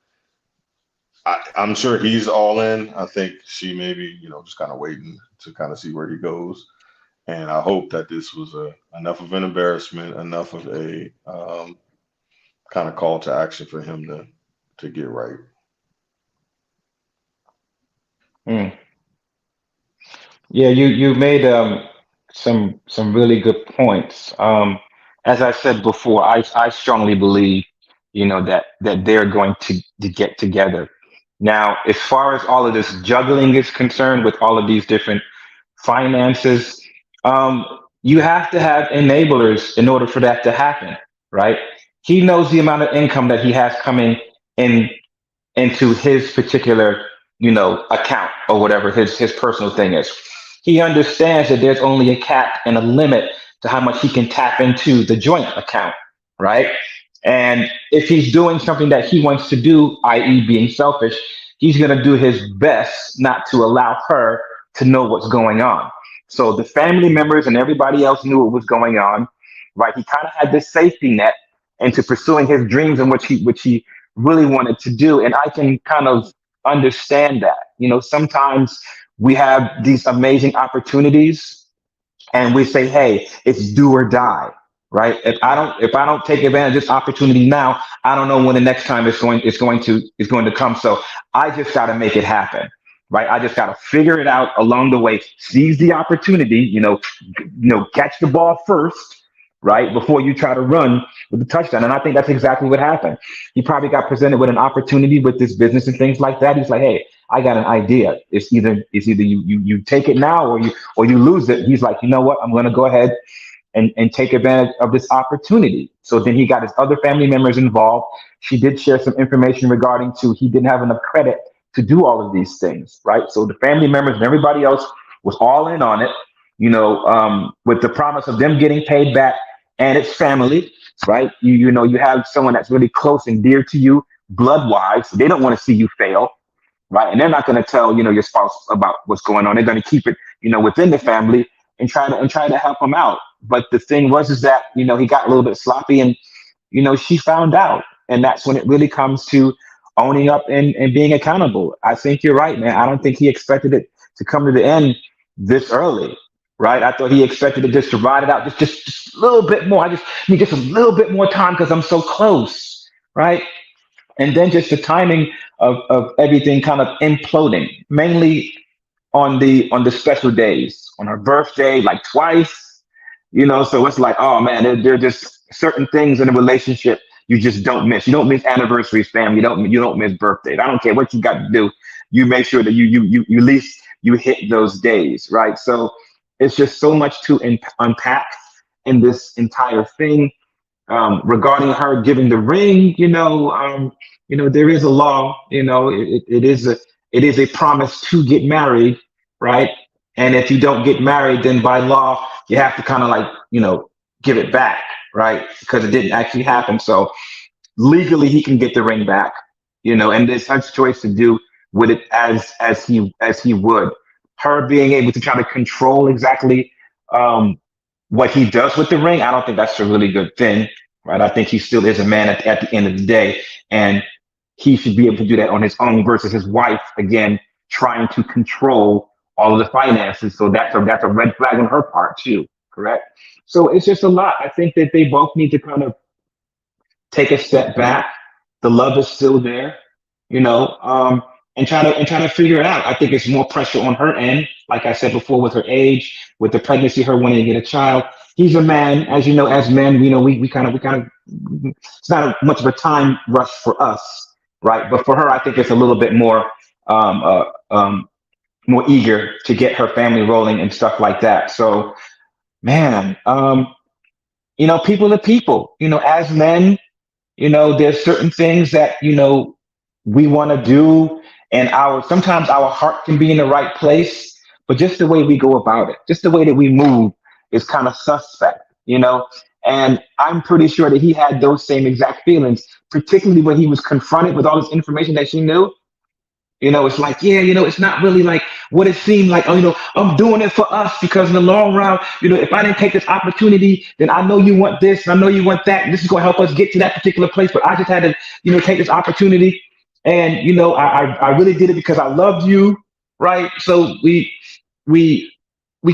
I'm sure he's all in. I think she maybe, just kind of waiting to kind of see where he goes. And I hope that this was enough of an embarrassment, enough of a kind of call to action for him to get right. Yeah, you made some really good points. as I said before, I strongly believe, that they're going to get together. Now, as far as all of this juggling is concerned with all of these different finances, um, you have to have enablers in order for that to happen, right? He knows the amount of income that he has coming in into his particular, account or whatever his personal thing is. He understands that there's only a cap and a limit to how much he can tap into the joint account, right? And if he's doing something that he wants to do, i.e., being selfish, he's going to do his best not to allow her to know what's going on. So the family members and everybody else knew what was going on, right? He kind of had this safety net into pursuing his dreams and which he really wanted to do. And I can kind of understand that. Sometimes we have these amazing opportunities and we say, hey, it's do or die, right? If I don't take advantage of this opportunity now, I don't know when the next time it's going to come. So I just got to make it happen. Right. I just got to figure it out along the way, seize the opportunity, catch the ball first, right, before you try to run with the touchdown. And I think that's exactly what happened. He probably got presented with an opportunity with this business and things like that. He's like, hey, I got an idea. It's either you take it now or you lose it. He's like, you know what? I'm going to go ahead and take advantage of this opportunity. So then he got his other family members involved. She did share some information regarding he didn't have enough credit to do all of these things, right? So the family members and everybody else was all in on it, with the promise of them getting paid back, and it's family, right? You have someone that's really close and dear to you, blood-wise. They don't want to see you fail, right? And they're not going to tell your spouse about what's going on. They're going to keep it, within the family and try to help them out. But the thing is that he got a little bit sloppy, and she found out, and that's when it really comes to owning up and being accountable. I think you're right, man. I don't think he expected it to come to the end this early, right? I thought he expected it just to ride it out just a little bit more. I just need just a little bit more time because I'm so close, right? And then just the timing of everything kind of imploding, mainly on the special days, on her birthday, like twice, so it's like, oh man, there are just certain things in a relationship you just don't miss. You don't miss anniversaries, fam. You don't miss birthdays. I don't care what you got to do. You make sure that you at least you hit those days, right? So it's just so much to unpack in this entire thing. Regarding her giving the ring, there is a law. It is a promise to get married, right? And if you don't get married, then by law you have to kind of give it back, right? Because it didn't actually happen. So legally he can get the ring back, and there's such choice to do with it as he would. Her being able to try to control exactly what he does with the ring, I don't think that's a really good thing, right? I think he still is a man at the end of the day, and he should be able to do that on his own versus his wife, again, trying to control all of the finances. So that's a red flag on her part too, correct? So it's just a lot. I think that they both need to kind of take a step back. The love is still there, and try to figure it out. I think it's more pressure on her end, like I said before, with her age, with the pregnancy, her wanting to get a child. He's a man, as you know, as men, we kind of it's not much of a time rush for us, right? But for her, I think it's a little bit more more eager to get her family rolling and stuff like that. So, man, people are people. As men, there's certain things that we want to do, and sometimes our heart can be in the right place, but just the way we go about it, just the way that we move is kind of suspect, And I'm pretty sure that he had those same exact feelings, particularly when he was confronted with all this information that she knew. It's like, yeah, it's not really like what it seemed like. Oh, I'm doing it for us because in the long run, if I didn't take this opportunity, then I know you want this, and I know you want that. And this is going to help us get to that particular place. But I just had to, take this opportunity. And, I really did it because I loved you. Right. So we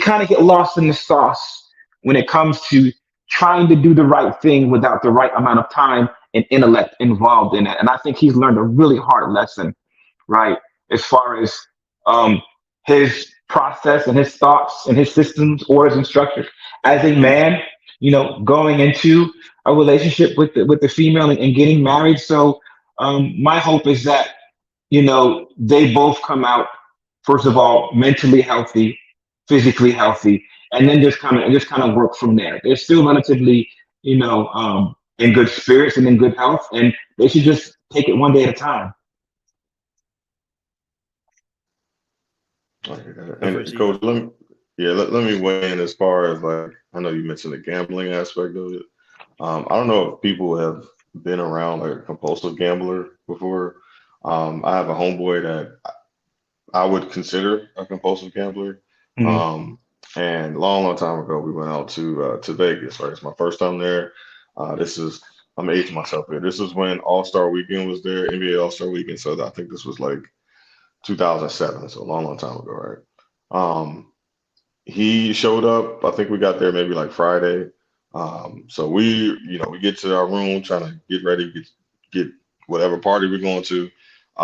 kind of get lost in the sauce when it comes to trying to do the right thing without the right amount of time and intellect involved in it. And I think he's learned a really hard lesson, right? As far as his process and his thoughts and his systems, orders, and structures. As a man, going into a relationship with the female and getting married. So my hope is that, they both come out, first of all, mentally healthy, physically healthy, and then just kind of work from there. They're still relatively, in good spirits and in good health, and they should just take it one day at a time. And Coach, let me weigh in as far as, like, I know you mentioned the gambling aspect of it. I don't know if people have been around like a compulsive gambler before. I have a homeboy that I would consider a compulsive gambler. Mhm. And long time ago, we went out to Vegas. Right, it's my first time there. I'm aging myself here. This is when All-Star Weekend was there, NBA All-Star Weekend. So I think this was like 2007, so a long time ago, right? He showed up. I think we got there maybe like Friday. So we get to our room, trying to get ready, get whatever party we're going to.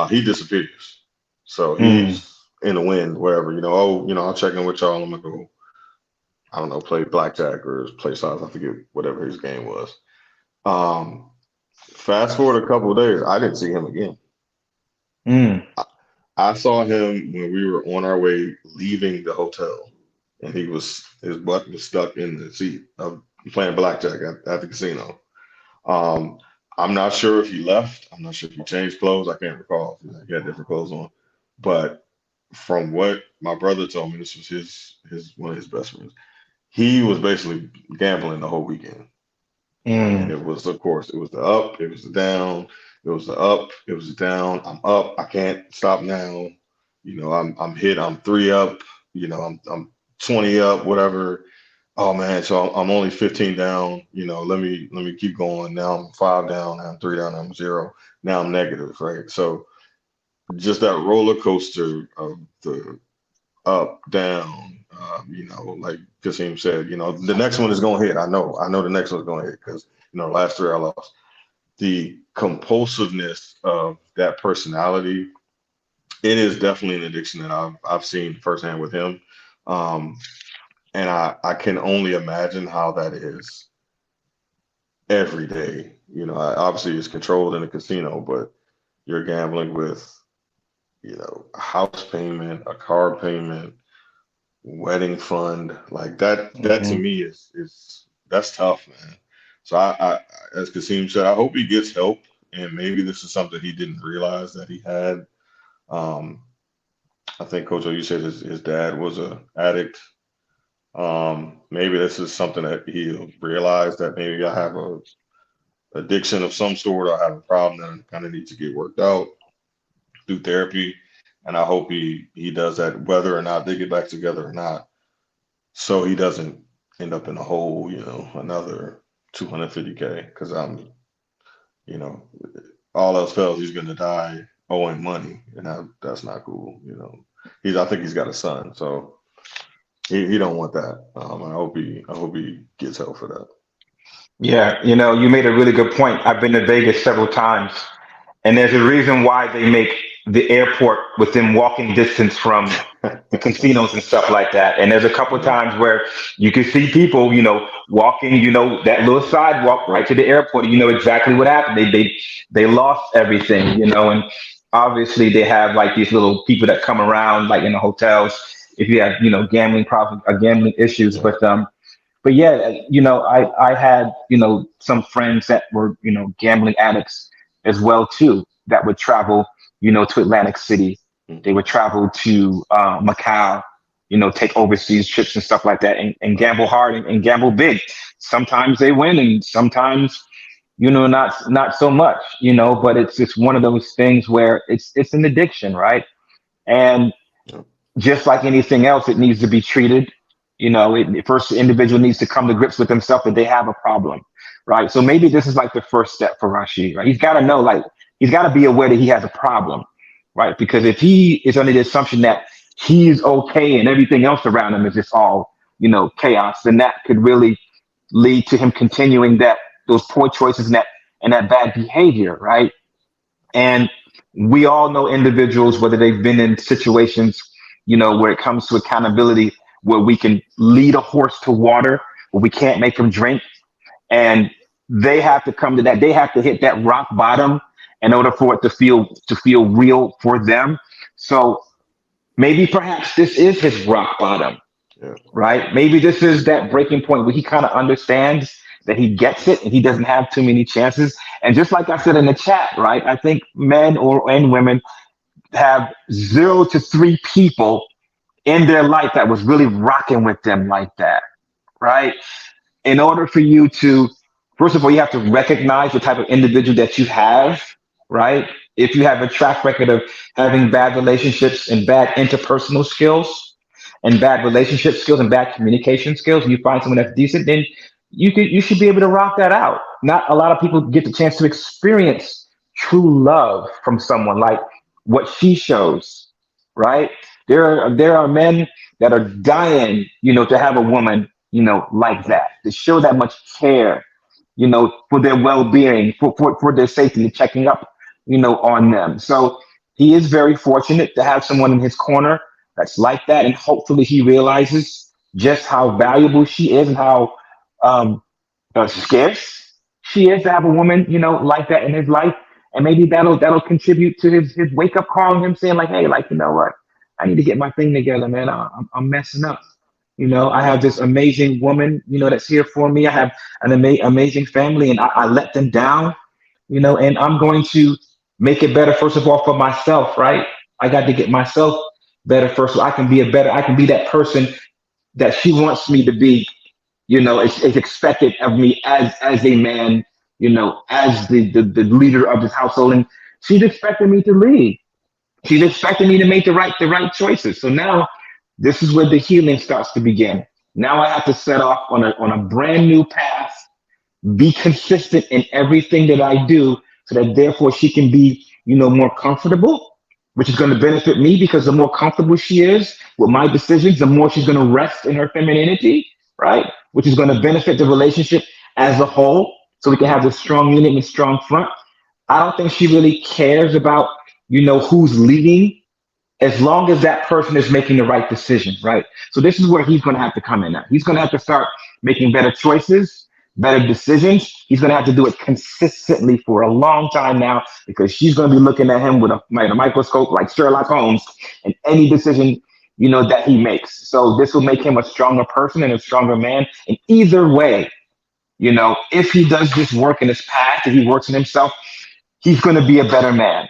He disappears. So he's in the wind, wherever. I'll check in with y'all. I'm gonna go, I don't know, play blackjack or play size. I forget whatever his game was. Fast forward a couple of days, I didn't see him again. I saw him when we were on our way leaving the hotel, and his butt was stuck in the seat of playing blackjack at the casino. I'm not sure if he left. I'm not sure if he changed clothes. I can't recall. He had different clothes on. But from what my brother told me, this was his one of his best friends. He was basically gambling the whole weekend. And it was, of course, it was the up, it was the down, it was the up, it was the down. I'm up, I can't stop now. I'm hit, I'm 3 up, I'm 20 up, whatever. Oh man, so I'm only 15 down. Let me keep going. Now I'm 5 down, now I'm 3 down, now I'm 0. Now I'm negative, right? So just that roller coaster of the up, down, like Kasim said, the next one is going to hit. I know the next one's going to hit because, last 3 I lost. The compulsiveness of that personality, it is definitely an addiction that I've seen firsthand with him. And I can only imagine how that is every day. Obviously it's controlled in a casino, but you're gambling with, a house payment, a car payment, wedding fund, like that to me is that's tough, man. So I as Kasim said, I hope he gets help, and maybe this is something he didn't realize that he had. I think Coach O, you said his dad was a addict. Maybe this is something that he'll realize, that maybe I have a addiction of some sort, or I have a problem that I kind of need to get worked out through therapy. And I hope he does that, whether or not they get back together or not, so he doesn't end up in a hole, another $250K, because all else fails, he's going to die owing money, and that's not cool. I think he's got a son, so he don't want that. I hope he gets help for that. Yeah, you made a really good point. I've been to Vegas several times, and there's a reason why they make the airport within walking distance from the casinos and stuff like that. And there's a couple of times where you can see people, walking, that little sidewalk right to the airport. You know exactly what happened. They lost everything, and obviously they have like these little people that come around, like in the hotels, if you have, gambling problems or gambling issues. But yeah, I had, some friends that were, gambling addicts as well too, that would travel, to Atlantic City. They would travel to Macau, take overseas trips and stuff like that, and gamble hard and gamble big. Sometimes they win, and sometimes, not so much, but it's just one of those things where it's an addiction, right? And just like anything else, it needs to be treated. First the individual needs to come to grips with himself that they have a problem, right? So maybe this is like the first step for Rashid, right? He's got to know, like, he's got to be aware that he has a problem, right? Because if he is under the assumption that he's okay and everything else around him is just all, chaos, then that could really lead to him continuing those poor choices and that bad behavior, right? And we all know individuals, whether they've been in situations, where it comes to accountability, where we can lead a horse to water, or we can't make them drink. And they have to come to that. They have to hit that rock bottom in order for it to feel real for them. So maybe perhaps this is his rock bottom, Yeah. right? Maybe this is that breaking point where he kind of understands that he gets it and he doesn't have too many chances. And just like I said in the chat, right? I think men and women have 0 to 3 people in their life that was really rocking with them like that, right? In order for you to, first of all, you have to recognize the type of individual that you have, right? If you have a track record of having bad relationships and bad interpersonal skills and bad relationship skills and bad communication skills, and you find someone that's decent, then you should be able to rock that out. Not a lot of people get the chance to experience true love from someone like what she shows, right? There are men that are dying, to have a woman, like that, to show that much care, for their well-being, for their safety, checking up, on them. So he is very fortunate to have someone in his corner that's like that, and hopefully he realizes just how valuable she is and how um, scarce she is to have a woman, like that in his life. And maybe that'll contribute to his wake up call and him saying like, hey, like, you know what? I need to get my thing together, man. I'm messing up. I have this amazing woman, that's here for me. I have an amazing family, and I let them down, and I'm going to make it better, first of all, for myself, right? I got to get myself better first so I can be that person that she wants me to be. It's expected of me as a man, as the leader of this household. And she's expecting me to lead. She's expecting me to make the right choices. So now this is where the healing starts to begin. Now I have to set off on a brand new path, be consistent in everything that I do so that therefore she can be, more comfortable, which is going to benefit me because the more comfortable she is with my decisions, the more she's going to rest in her femininity, right? Which is going to benefit the relationship as a whole. So we can have this strong unit and strong front. I don't think she really cares about, who's leading, as long as that person is making the right decision, right? So this is where he's going to have to come in now. He's going to have to start making better choices, better decisions. He's going to have to do it consistently for a long time now because she's going to be looking at him with a microscope like Sherlock Holmes and any decision, that he makes. So this will make him a stronger person and a stronger man. And either way, if he does this work in his past, if he works on himself, he's going to be a better man.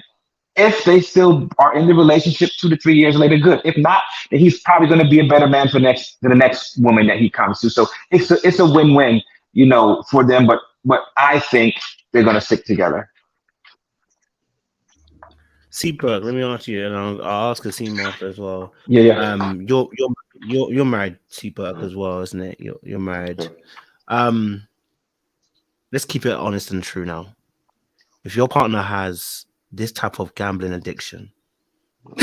If they still are in the relationship 2 to 3 years later, good. If not, then he's probably going to be a better man for the next woman that he comes to. So it's a win-win, for them. But I think they're going to stick together. Seaberg, let me ask you, and I'll ask Asim after as well. Yeah. You're married, Seaberg, as well, isn't it? You're married. Let's keep it honest and true now. If your partner has this type of gambling addiction, I'll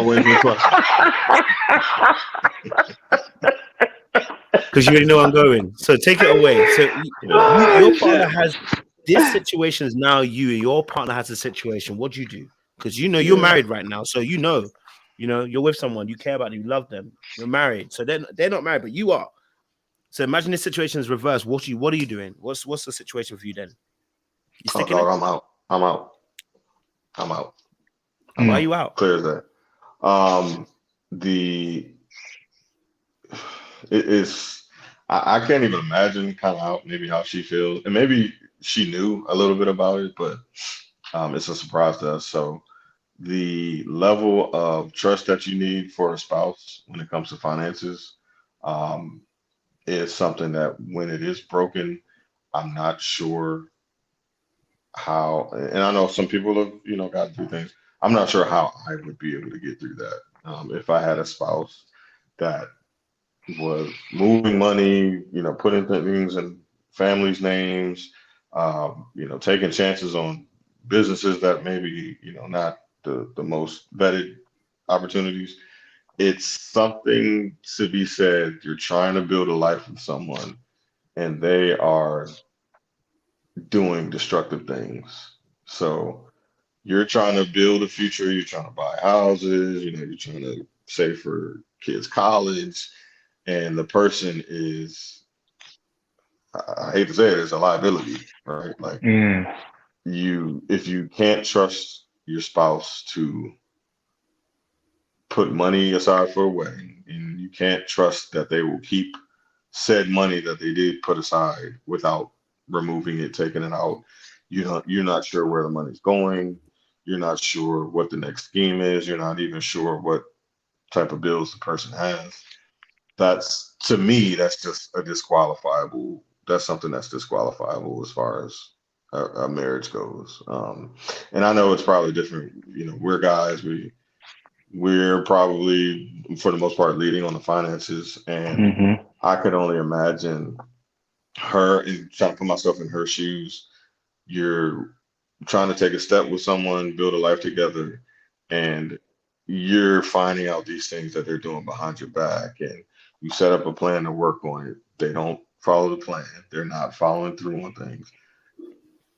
wait for the question. because you already know I'm going. So take it away. So your partner has this situation is now you. Your partner has a situation. What do you do? Because you're married right now, so you're with someone you care about, you love them, you're married. So they're not married, but you are. So imagine this situation is reversed. What are you doing? What's the situation for you then? You sticking it? I'm out. Why are you out? Clear as that. I can't even imagine kind of how she feels, and maybe she knew a little bit about it, but it's a surprise to us. So the level of trust that you need for a spouse when it comes to finances is something that when it is broken, I'm not sure how, and I know some people have, got to do things. I'm not sure how I would be able to get through that. If I had a spouse that was moving money, putting things in families' names, taking chances on businesses that maybe, not the most vetted opportunities. It's something to be said. You're trying to build a life with someone and they are doing destructive things. So you're trying to build a future, you're trying to buy houses, you're trying to save for kids' college. and the person is, I hate to say it, is a liability, right? Like if you can't trust your spouse to put money aside for a wedding, and you can't trust that they will keep said money that they did put aside without removing it, taking it out. You're not sure where the money's going. You're not sure what the next scheme is. You're not even sure what type of bills the person has. That's, to me, that's just a disqualifiable. That's something that's disqualifiable as far as a marriage goes. And I know it's probably different. We're guys. We're probably, for the most part, leading on the finances, and I could only imagine her, and trying to put myself in her shoes. You're trying to take a step with someone, build a life together, and you're finding out these things that they're doing behind your back, and you set up a plan to work on it. They don't follow the plan. They're not following through on things.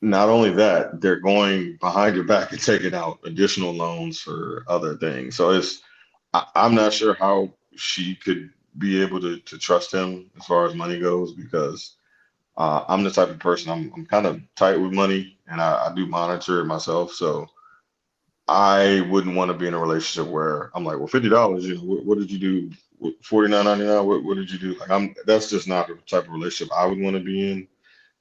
Not only that, they're going behind your back and taking out additional loans for other things. So I'm not sure how she could be able to trust him as far as money goes, because I'm the type of person, I'm kind of tight with money, and I do monitor it myself. So I wouldn't want to be in a relationship where I'm like, well, $50, what did you do? $49.99, what did you do? Like, that's just not the type of relationship I would want to be in,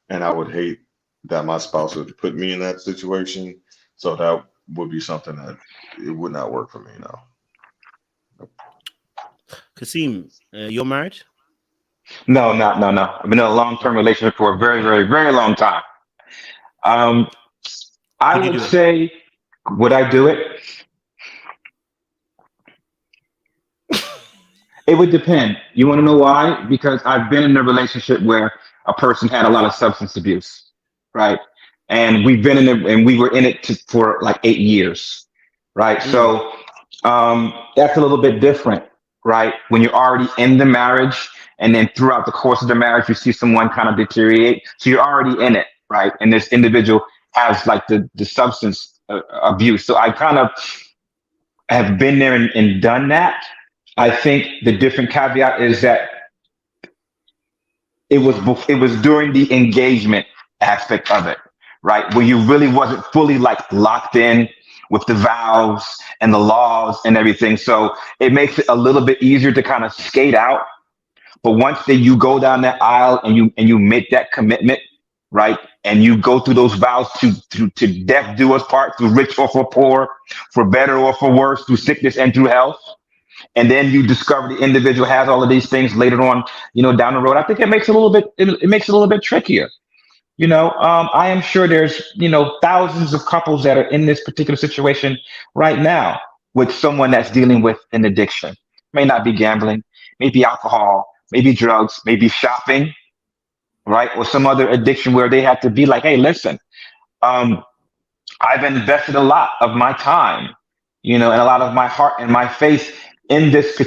and I would hate that my spouse would put me in that situation. So that would be something that it would not work for me now. Kasim, you're married? No. I've been in a long-term relationship for a very, very, very long time. I would say, would I do it? It would depend. You want to know why? Because I've been in a relationship where a person had a lot of substance abuse, right? And we've been in it, and we were in it for like 8 years, right? So that's a little bit different, right? When you're already in the marriage, and then throughout the course of the marriage, you see someone kind of deteriorate. So you're already in it, right? And this individual has like the substance abuse. So I kind of have been there and done that. I think the different caveat is that it was during the engagement aspect of it, right? Where you really wasn't fully like locked in with the vows and the laws and everything. So it makes it a little bit easier to kind of skate out. But once you go down that aisle and you make that commitment, right? And you go through those vows to death do us part, through rich or for poor, for better or for worse, through sickness and through health. And then you discover the individual has all of these things later on, down the road. I think it makes it a little bit, it makes it a little bit trickier. I am sure there's, thousands of couples that are in this particular situation right now with someone that's dealing with an addiction. May not be gambling, maybe alcohol, maybe drugs, maybe shopping, right? Or some other addiction where they have to be like, hey, listen, I've invested a lot of my time, and a lot of my heart and my faith in this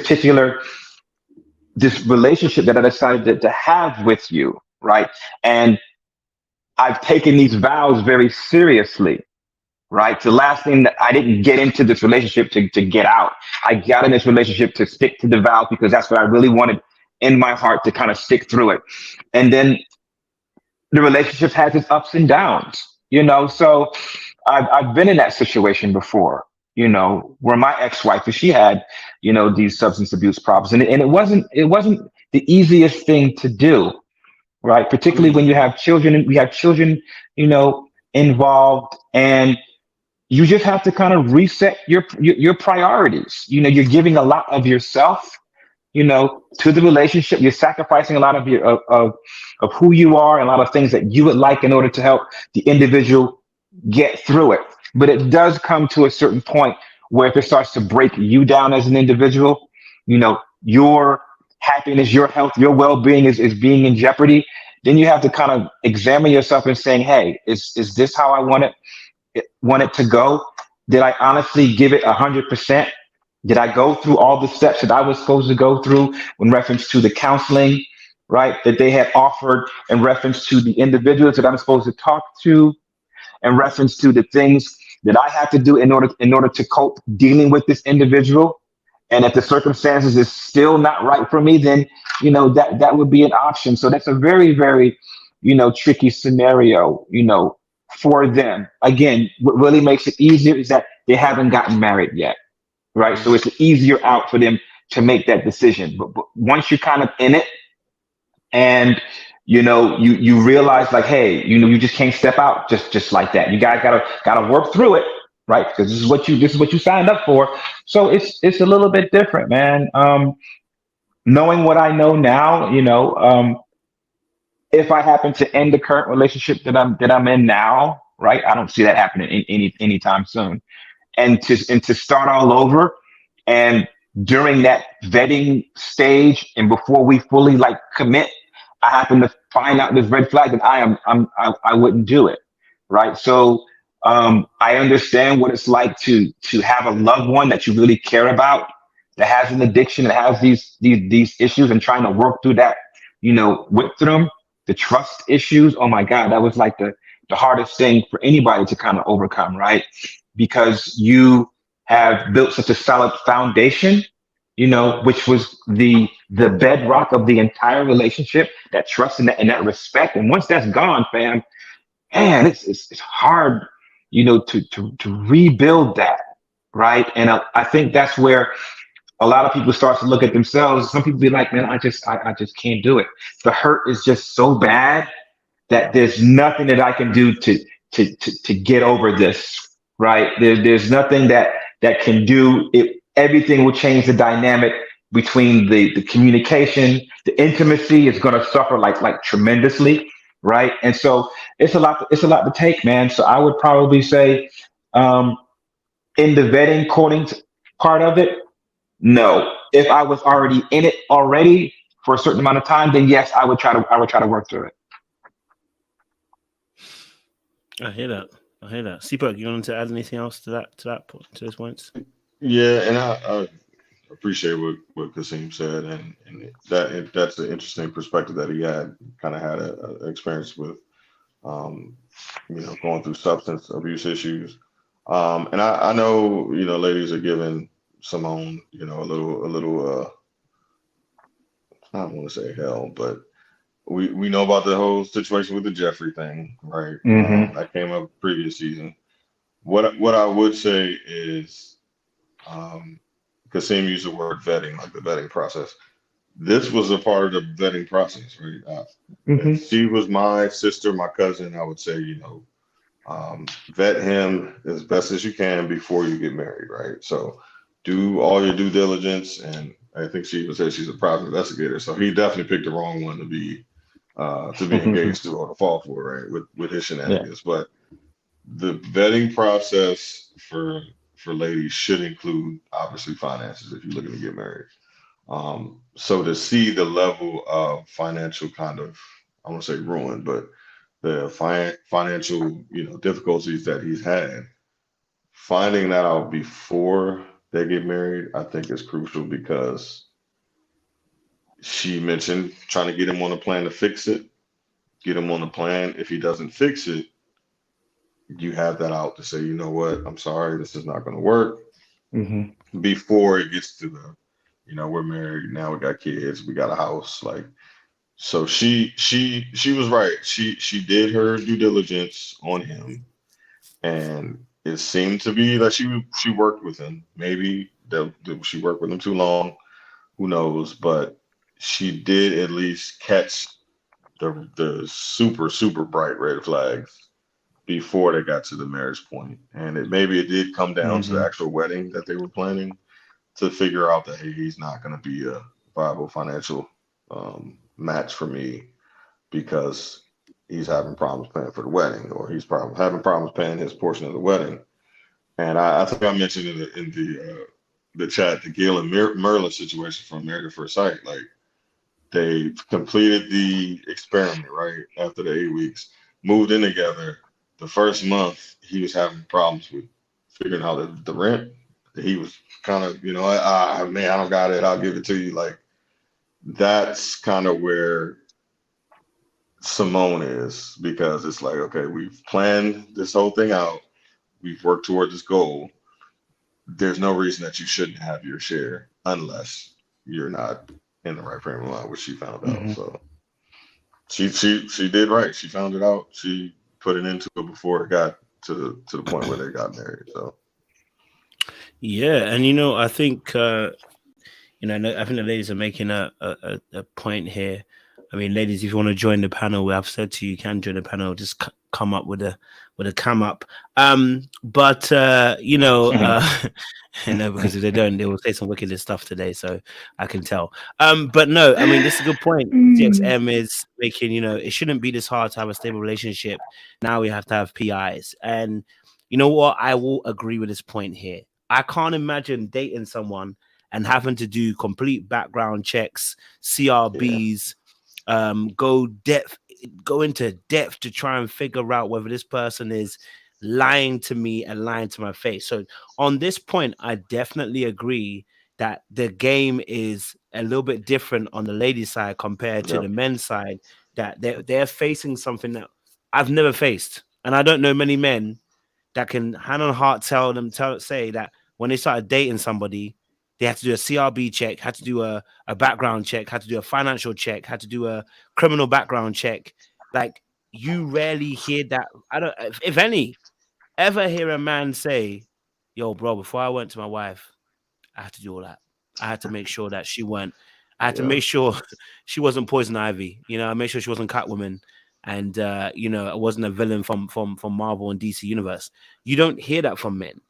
relationship that I decided to have with you, right? And I've taken these vows very seriously, right? The last thing, that I didn't get into this relationship to get out. I got in this relationship to stick to the vows because that's what I really wanted in my heart, to kind of stick through it. And then the relationship has its ups and downs, so I've been in that situation before, where my ex-wife, she had, these substance abuse problems, and it wasn't the easiest thing to do, right? Particularly when you have children, involved, and you just have to kind of reset your priorities. You're giving a lot of yourself, to the relationship. You're sacrificing a lot of of who you are, and a lot of things that you would like in order to help the individual get through it. But it does come to a certain point where if it starts to break you down as an individual, your happiness, your health, your well-being is being in jeopardy, then you have to kind of examine yourself and saying, hey, is this how I want it to go? Did I honestly give it 100%? Did I go through all the steps that I was supposed to go through in reference to the counseling, right, that they had offered, in reference to the individuals that I'm supposed to talk to, in reference to the things that I have to do in order to cope dealing with this individual? And if the circumstances is still not right for me, then, that would be an option. So that's a very, very, tricky scenario, for them. Again, what really makes it easier is that they haven't gotten married yet, right? So it's an easier out for them to make that decision. But once you're kind of in it, and you realize, like, hey, you just can't step out just like that. You guys gotta work through it, right? Because this is what you signed up for. So it's a little bit different, man. Knowing what I know now, if I happen to end the current relationship that I'm in now, right, I don't see that happening anytime soon. And to start all over, and during that vetting stage and before we fully like commit, I happen to find out this red flag, that I wouldn't do it, right? So I understand what it's like to have a loved one that you really care about, that has an addiction, that has these issues, and trying to work through that, with them. The trust issues, oh my God, that was like the hardest thing for anybody to kind of overcome, right? Because you have built such a solid foundation, which was the bedrock of the entire relationship, that trust and that respect. And once that's gone, fam, man, it's hard, to rebuild that, right? And I think that's where a lot of people start to look at themselves. Some people be like, man, I just can't do it. The hurt is just so bad that there's nothing that I can do to get over this, right? There's nothing that can do it. Everything will change the dynamic between the communication, the intimacy is going to suffer like tremendously, right? And so it's a lot to take, man. So I would probably say, in the vetting courting part of it, no. If I was already in it already for a certain amount of time, then yes, I would try to work through it. I hear that. Seaberg, you want to add anything else to those points? Yeah, and I appreciate what Kasim said, and that's an interesting perspective that he had. Kind of had a experience with, going through substance abuse issues. And I know, ladies are giving Symone, a little, I don't want to say hell, but we know about the whole situation with the Jeffrey thing, right? Mm-hmm. That came up previous season. What I would say is, Kasim used the word vetting, like the vetting process. This was a part of the vetting process, right? If she was my sister, my cousin, I would say, vet him as best as you can before you get married, right? So do all your due diligence, and I think she even said she's a private investigator, so he definitely picked the wrong one to be engaged to or to fall for, right? With his shenanigans. Yeah. But the vetting process for ladies should include obviously finances if you're looking to get married. So to see the level of financial kind of, I won't say ruin, but the financial difficulties that he's had, finding that out before they get married, I think is crucial, because she mentioned trying to get him on a plan to fix it, get him on a plan. If he doesn't fix it, you have that out to say, you know what, I'm sorry, this is not going to work. Mm-hmm. Before it gets to the, we're married now, we got kids, we got a house, like. So she was right. She did her due diligence on him, and it seemed to be that she worked with him. Maybe she worked with him too long, who knows? But she did at least catch the super bright red flags before they got to the marriage point. And maybe it did come down to the actual wedding that they were planning, to figure out that, hey, he's not going to be a viable financial match for me, because he's having problems paying for the wedding, or he's having problems paying his portion of the wedding. And I think I mentioned in the chat the Gail and Merlin situation from Married at First Sight. Like, they completed the experiment right after the 8 weeks, moved in together. The first month he was having problems with figuring out the rent. He was kind of, man, I don't got it, I'll give it to you. Like, that's kind of where Symone is, because it's like, okay, we've planned this whole thing out, we've worked toward this goal. There's no reason that you shouldn't have your share. unless you're not in the right frame of mind, which she found out. Mhm. So she did right. She found it out. She put it into it before it got to the point where they got married. So Yeah, and I think I think the ladies are making a point here. I mean, ladies, if you want to join the panel, I've said to you, you can join the panel. Just come up with a come up. But no, because if they don't, they will say some wicked stuff today. So I can tell. But no, I mean, this is a good point. CXM is making. It shouldn't be this hard to have a stable relationship. Now we have to have PIs, and you know what? I will agree with this point here. I can't imagine dating someone and having to do complete background checks, CRBs, go into depth to try and figure out whether this person is lying to me and lying to my face. So on this point, I definitely agree that the game is a little bit different on the ladies' side compared to the men's side, that they're facing something that I've never faced. And I don't know many men that can hand on heart say that when they started dating somebody, they had to do a CRB check, had to do a background check, had to do a financial check, had to do a criminal background check. Like, you rarely hear that. I don't, if any, ever hear a man say, "Yo, bro, before I went to my wife, I had to do all that. I had to make sure that I had to make sure she wasn't Poison Ivy. I made sure she wasn't Catwoman, and I wasn't a villain from Marvel and DC Universe." You don't hear that from men.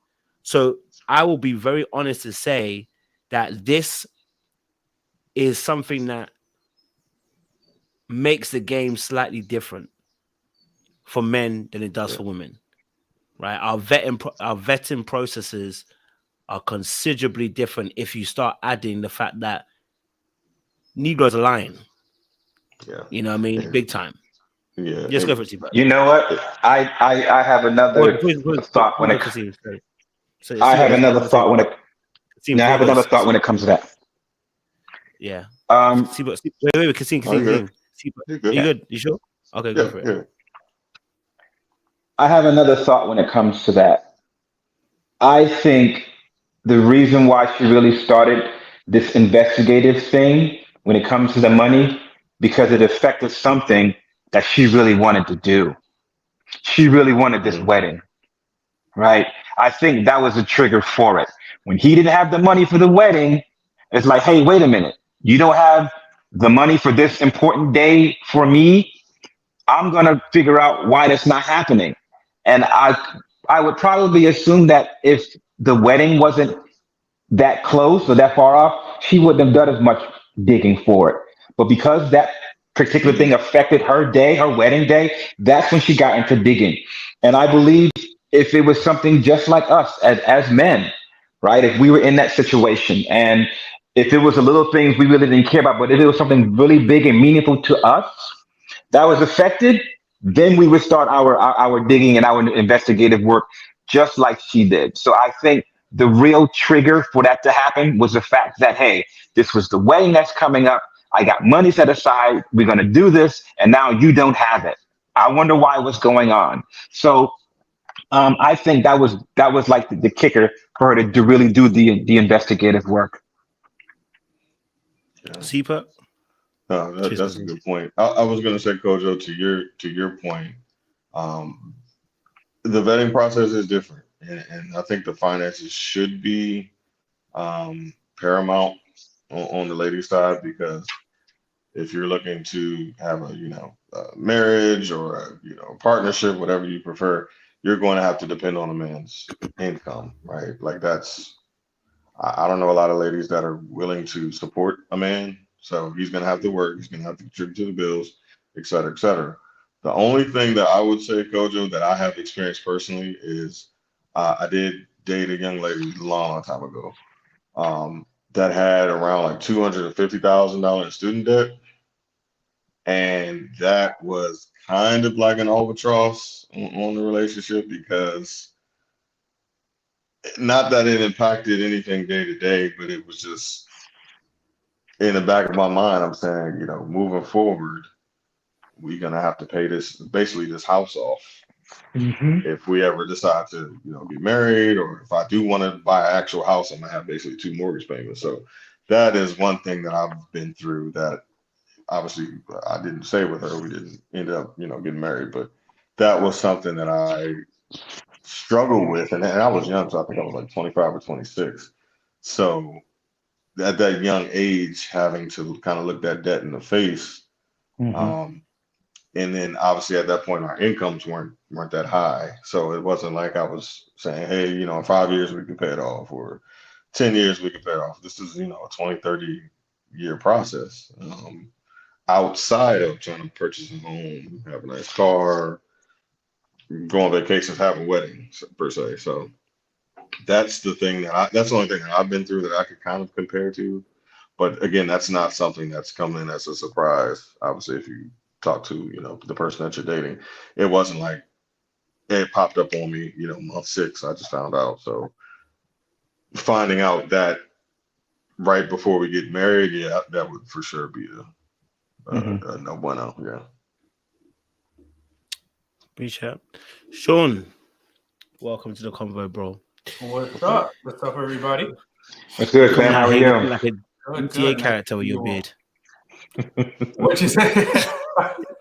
So I will be very honest to say that this is something that makes the game slightly different for men than it does for women, right? Our vetting processes are considerably different if you start adding the fact that Negroes are lying. yeah, You know what I mean? Big time. yeah. Just go for it, T-Bud. You know what? I have another thought when it. I have another thought when it. I have another thought when it comes to that. Yeah. Um, Wait, Kasim. You're good. You good? You sure? Okay, go for it. Yeah. I have another thought when it comes to that. I think the reason why she really started this investigative thing when it comes to the money, because it affected something that she really wanted to do. She really wanted this wedding, right? I think that was a trigger for it. When he didn't have the money for the wedding, it's like, hey, wait a minute. You don't have the money for this important day for me. I'm gonna figure out why that's not happening. And I would probably assume that if the wedding wasn't that close or that far off, she wouldn't have done as much digging for it. But because that particular thing affected her day, her wedding day, that's when she got into digging. And I believe if it was something just like us as men, right? If we were in that situation and if it was a little things we really didn't care about, but if it was something really big and meaningful to us that was affected, then we would start our digging and our investigative work just like she did. So I think the real trigger for that to happen was the fact that, hey, this was the wedding that's coming up. I got money set aside. We're going to do this. And now you don't have it. I wonder why, what's going on. So I think that was like the kicker for her to really do the investigative work. CPUP? No, that's a good point. I was going to say, Kojo, to your point, the vetting process is different, and I think the finances should be paramount on the ladies' side, because if you're looking to have a marriage or a partnership, whatever you prefer, you're going to have to depend on a man's income, right? Like I don't know a lot of ladies that are willing to support a man, so he's going to have to work, he's going to have to contribute to the bills, et cetera, et cetera. The only thing that I would say, Kojo, that I have experienced personally is I did date a young lady a long time ago that had around like $250,000 in student debt. And that was kind of like an albatross on the relationship, because not that it impacted anything day to day, but it was just in the back of my mind, I'm saying, moving forward, we're going to have to pay this house off. If we ever decide to, get married, or if I do want to buy an actual house, I'm gonna have basically two mortgage payments. So that is one thing that I've been through that obviously I didn't stay with her. We didn't end up, getting married, but that was something that I struggled with. And I was young, so I think I was like 25 or 26. So at that young age, having to kind of look that debt in the face. And then obviously at that point, our incomes weren't that high. So it wasn't like I was saying, hey, in 5 years we can pay it off, or 10 years we can pay it off. This is, a 20, 30-year process. Outside of trying to purchase a home, have a nice car, go on vacations, have a wedding per se. So that's the thing that's the only thing that I've been through that I could kind of compare to. But again, that's not something that's coming in as a surprise. Obviously, if you talk to, the person that you're dating, it wasn't like it popped up on me, month 6, I just found out. So finding out that right before we get married, yeah, that would for sure be a no bueno. Yeah. Appreciate it. Sean, welcome to the convo, bro. What's up? What's up, everybody? That's good, Sam. How are Hey, you? looking like a GTA character with your beard. What you say?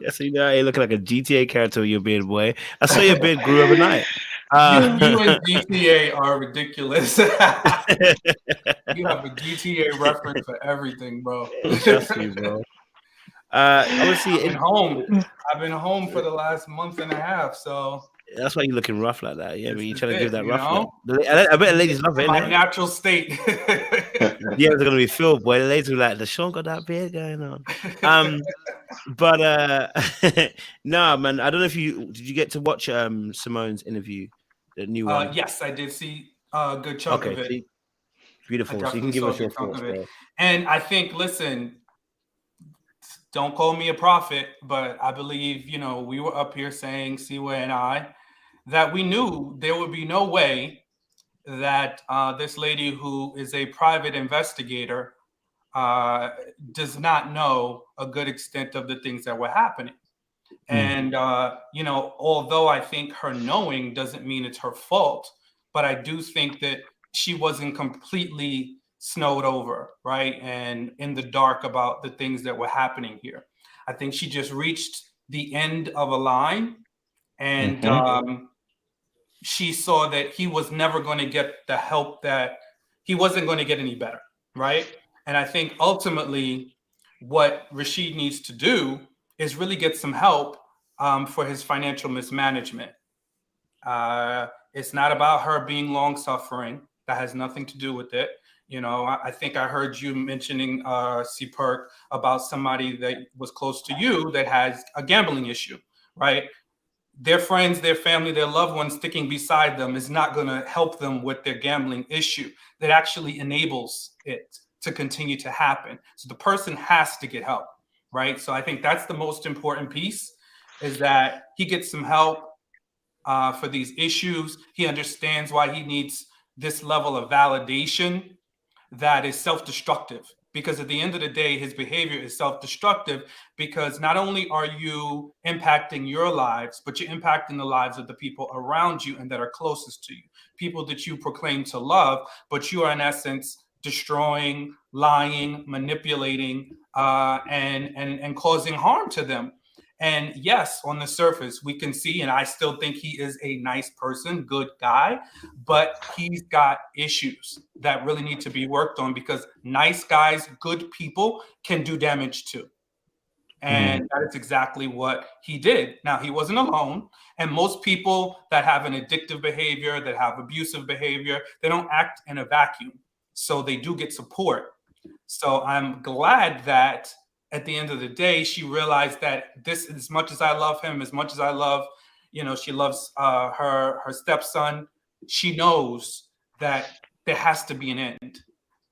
Yes, you looking like a GTA character with your beard, boy. I saw your beard grew overnight. You and GTA are ridiculous. You have a GTA reference for everything, bro. Trust me, bro. Obviously, I've been home for the last month and a half, so that's why you're looking rough like that. Yeah, but you're trying to give that you rough know? look. I bet the ladies love it. My innit? natural state. Yeah, it's gonna be filled, boy. The ladies will be like, the Sean got that beard going on. But no, man. I don't know if did you get to watch Symone's interview, the new one? Yes, I did see a good chunk of it. See? Beautiful. So you can give us your thoughts, bro. And I think, listen, don't call me a prophet, but I believe, we were up here saying, Siwa and I, that we knew there would be no way that this lady who is a private investigator does not know a good extent of the things that were happening. And, although I think her knowing doesn't mean it's her fault, but I do think that she wasn't completely snowed over, right? And in the dark about the things that were happening here. I think she just reached the end of a line, and she saw that he was never going to get the help, that he wasn't going to get any better, right? And I think ultimately what Rasheed needs to do is really get some help for his financial mismanagement. It's not about her being long-suffering. That has nothing to do with it. I think I heard you mentioning, C. Perk, about somebody that was close to you that has a gambling issue, right? Their friends, their family, their loved ones sticking beside them is not going to help them with their gambling issue. That actually enables it to continue to happen. So the person has to get help, right? So I think that's the most important piece, is that he gets some help for these issues. He understands why he needs this level of validation that is self-destructive, because at the end of the day, his behavior is self-destructive, because not only are you impacting your lives, but you're impacting the lives of the people around you and that are closest to you, people that you proclaim to love, but you are in essence destroying, lying, manipulating, and causing harm to them. And yes, on the surface, we can see, and I still think he is a nice person, good guy, but he's got issues that really need to be worked on, because nice guys, good people can do damage too. And that is exactly what he did. Now, he wasn't alone. And most people that have an addictive behavior, that have abusive behavior, they don't act in a vacuum. So they do get support. So I'm glad that at the end of the day, she realized that this, as much as I love him, as much as I love, she loves her stepson, she knows that there has to be an end,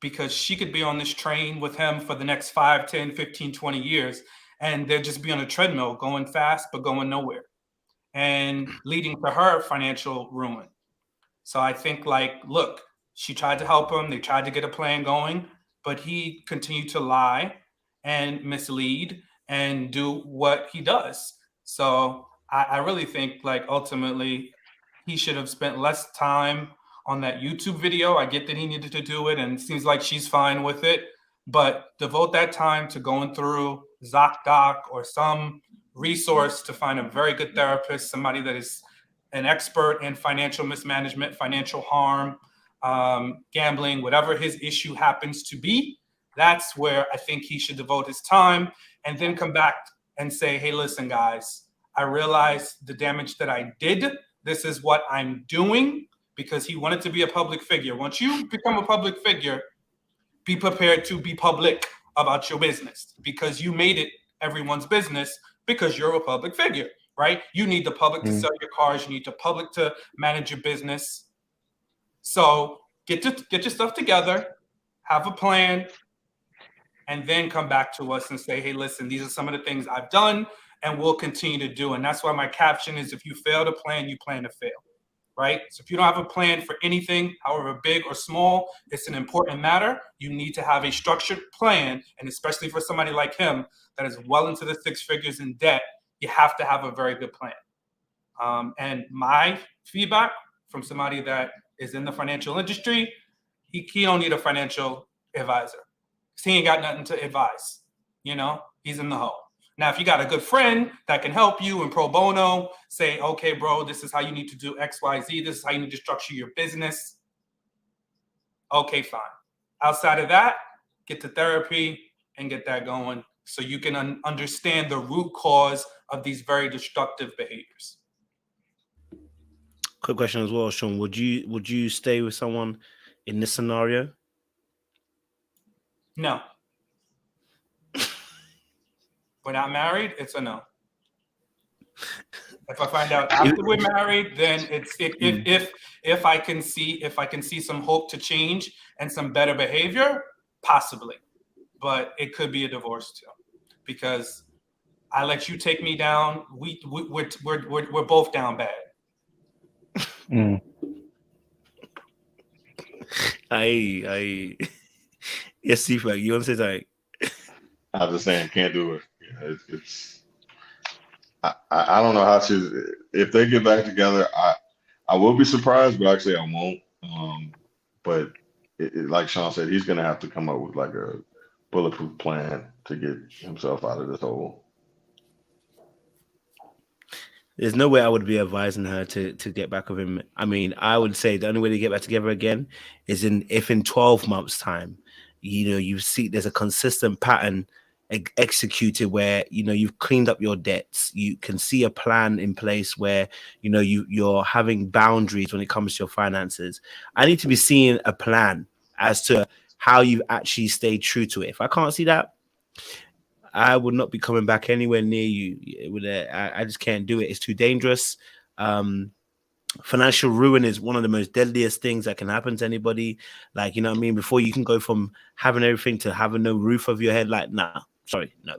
because she could be on this train with him for the next 5, 10, 15, 20 years, and they'll just be on a treadmill going fast, but going nowhere, and leading to her financial ruin. So I think, look, she tried to help him. They tried to get a plan going, but he continued to lie and mislead and do what he does. So I really think, ultimately, he should have spent less time on that YouTube video. I get that he needed to do it, and it seems like she's fine with it. but devote that time to going through ZocDoc or some resource to find a very good therapist, somebody that is an expert in financial mismanagement, financial harm, gambling, whatever his issue happens to be. That's where I think he should devote his time, and then come back and say, hey, listen, guys, I realize the damage that I did. This is what I'm doing, because he wanted to be a public figure. Once you become a public figure, be prepared to be public about your business, because you made it everyone's business because you're a public figure, right? You need the public to sell your cars. You need the public to manage your business. So get your stuff together, have a plan, and then come back to us and say, hey, listen, these are some of the things I've done and will continue to do. And that's why my caption is, if you fail to plan, you plan to fail, right? So if you don't have a plan for anything, however big or small, it's an important matter. You need to have a structured plan. And especially for somebody like him that is well into the six figures in debt, you have to have a very good plan. And my feedback from somebody that is in the financial industry, he don't need a financial advisor. He ain't got nothing to advise. You know, he's in the hole. Now, if you got a good friend that can help you in pro bono, say, okay, bro, this is how you need to do X, Y, Z. This is how you need to structure your business. Okay, fine. Outside of that, get to therapy and get that going so you can understand the root cause of these very destructive behaviors. Quick question as well, Sean. Would you stay with someone in this scenario? No. We're not married, it's a no. If I find out after we're married, then it's if I can see some hope to change and some better behavior, possibly. But it could be a divorce too, because I let you take me down. We're both down bad. Yes, Steve, you want to say something? I'm just saying, can't do it. I don't know how if they get back together, I will be surprised, but actually I won't. But like Sean said, he's gonna have to come up with like a bulletproof plan to get himself out of this hole. There's no way I would be advising her to get back with him. I mean, I would say the only way to get back together again is if in 12 months' time, you see there's a consistent pattern executed where you've cleaned up your debts. You can see a plan in place where you're having boundaries when it comes to your finances. I need to be seeing a plan as to how you actually stay true to it. If I can't see that, I would not be coming back anywhere near you. I just can't do it. It's too dangerous. Financial ruin is one of the most deadliest things that can happen to anybody. Like, you know what I mean? Before you can go from having everything to having no roof over your head, like, nah, sorry, no.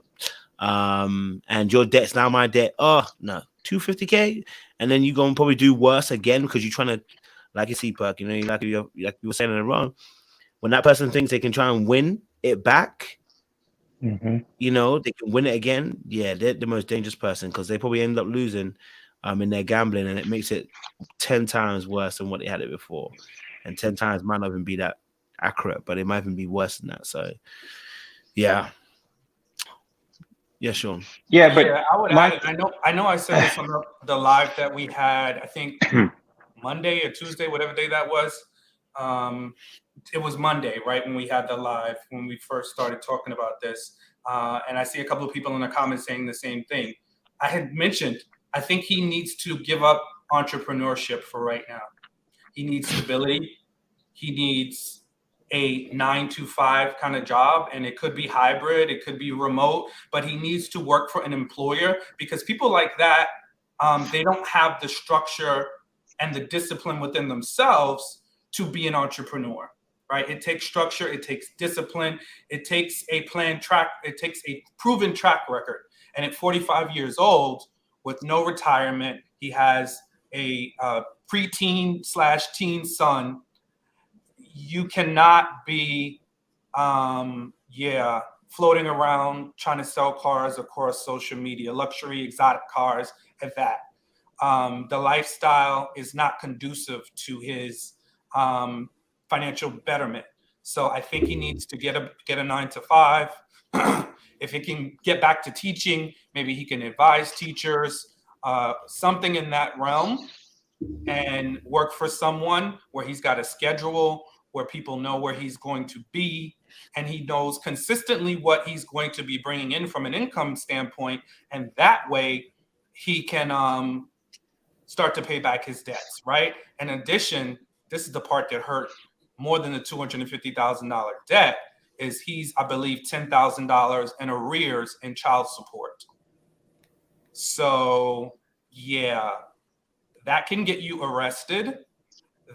And your debt's now my debt. Oh, no, 250K. And then you go and probably do worse again because you're trying to, like you see, Perk, like you were saying in Iran, when that person thinks they can try and win it back, they can win it again. Yeah, they're the most dangerous person because they probably end up losing in their gambling, and it makes it 10 times worse than what they had it before. And 10 times might not even be that accurate, but it might even be worse than that. So, yeah. Yeah, Sean. Yeah, but I would add, I know I said this on the live that we had, I think Monday or Tuesday, whatever day that was. It was Monday, right, when we had the live, when we first started talking about this. And I see a couple of people in the comments saying the same thing. I had mentioned, I think he needs to give up entrepreneurship for right now. He needs stability. He needs a 9-to-5 kind of job, and it could be hybrid, it could be remote, but he needs to work for an employer, because people like that, they don't have the structure and the discipline within themselves to be an entrepreneur, right? It takes structure, it takes discipline, it takes a it takes a proven track record. And at 45 years old, with no retirement, he has a preteen/teen son. You cannot be, floating around trying to sell cars across social media, luxury, exotic cars at that. The lifestyle is not conducive to his financial betterment. So I think he needs to get a 9-to-5. If he can get back to teaching, maybe he can advise teachers, something in that realm, and work for someone where he's got a schedule, where people know where he's going to be, and he knows consistently what he's going to be bringing in from an income standpoint. And that way he can start to pay back his debts, right? In addition, this is the part that hurt more than the $250,000 debt, is he's, I believe, $10,000 in arrears in child support. So yeah, that can get you arrested.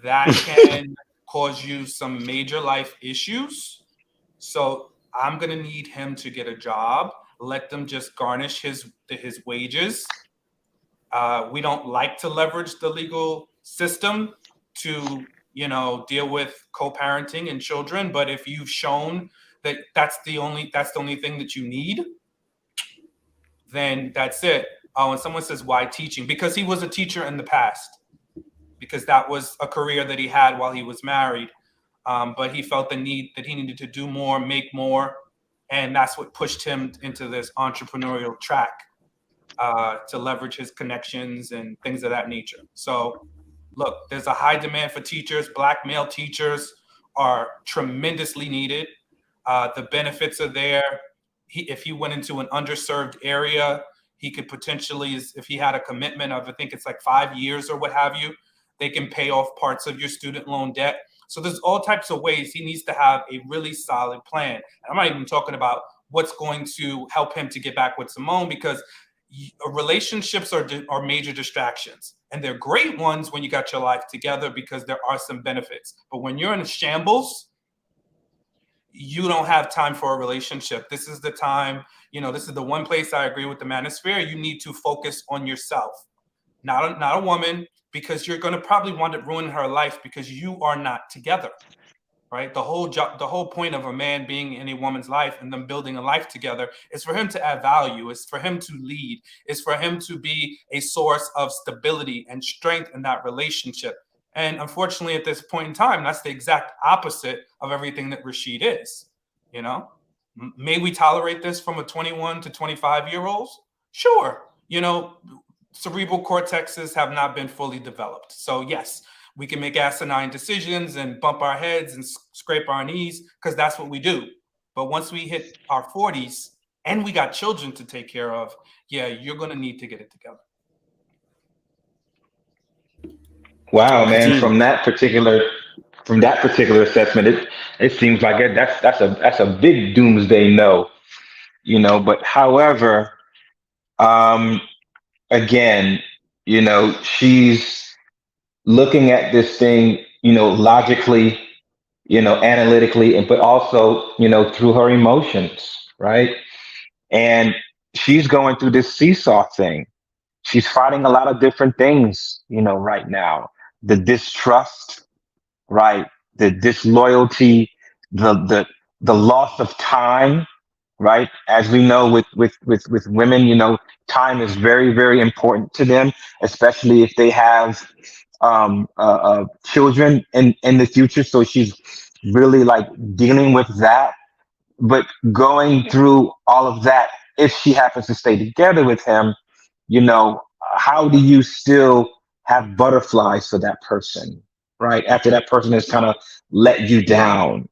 That can cause you some major life issues. So I'm gonna need him to get a job. Let them just garnish his wages. We don't like to leverage the legal system to, deal with co-parenting and children. But if you've shown that that's the only thing that you need, then that's it. Oh, and someone says, why teaching? Because he was a teacher in the past, because that was a career that he had while he was married. But he felt the need that he needed to do more, make more. And that's what pushed him into this entrepreneurial track, to leverage his connections and things of that nature. So look, there's a high demand for teachers. Black male teachers are tremendously needed. The benefits are there. If he went into an underserved area, he could potentially, if he had a commitment of, I think it's like 5 years or what have you, they can pay off parts of your student loan debt. So there's all types of ways he needs to have a really solid plan. And I'm not even talking about what's going to help him to get back with Symone, because relationships are major distractions. And they're great ones when you got your life together, because there are some benefits. But when you're in a shambles, you don't have time for a relationship. This is the time, this is the one place I agree with the manosphere. You need to focus on yourself, not a woman, because you're going to probably want to ruin her life because you are not together, right? The whole point of a man being in a woman's life and them building a life together is for him to add value, is for him to lead, is for him to be a source of stability and strength in that relationship. And unfortunately, at this point in time, that's the exact opposite of everything that Rasheed is. May we tolerate this from a 21 to 25-year-olds? Sure. Cerebral cortexes have not been fully developed. So yes, we can make asinine decisions and bump our heads and scrape our knees, because that's what we do. But once we hit our 40s and we got children to take care of, yeah, you're going to need to get it together. Wow, man! From that particular assessment, it seems like that's a big doomsday no, But however, again, she's looking at this thing, logically, analytically, but also, through her emotions, right? And she's going through this seesaw thing. She's fighting a lot of different things, right now. The distrust, right? The disloyalty, the loss of time, right? As we know with women, time is very, very important to them, especially if they have children in the future. So she's really like dealing with that, but going through all of that, if she happens to stay together with him, how do you still have butterflies for that person, right? After that person has kind of let you down,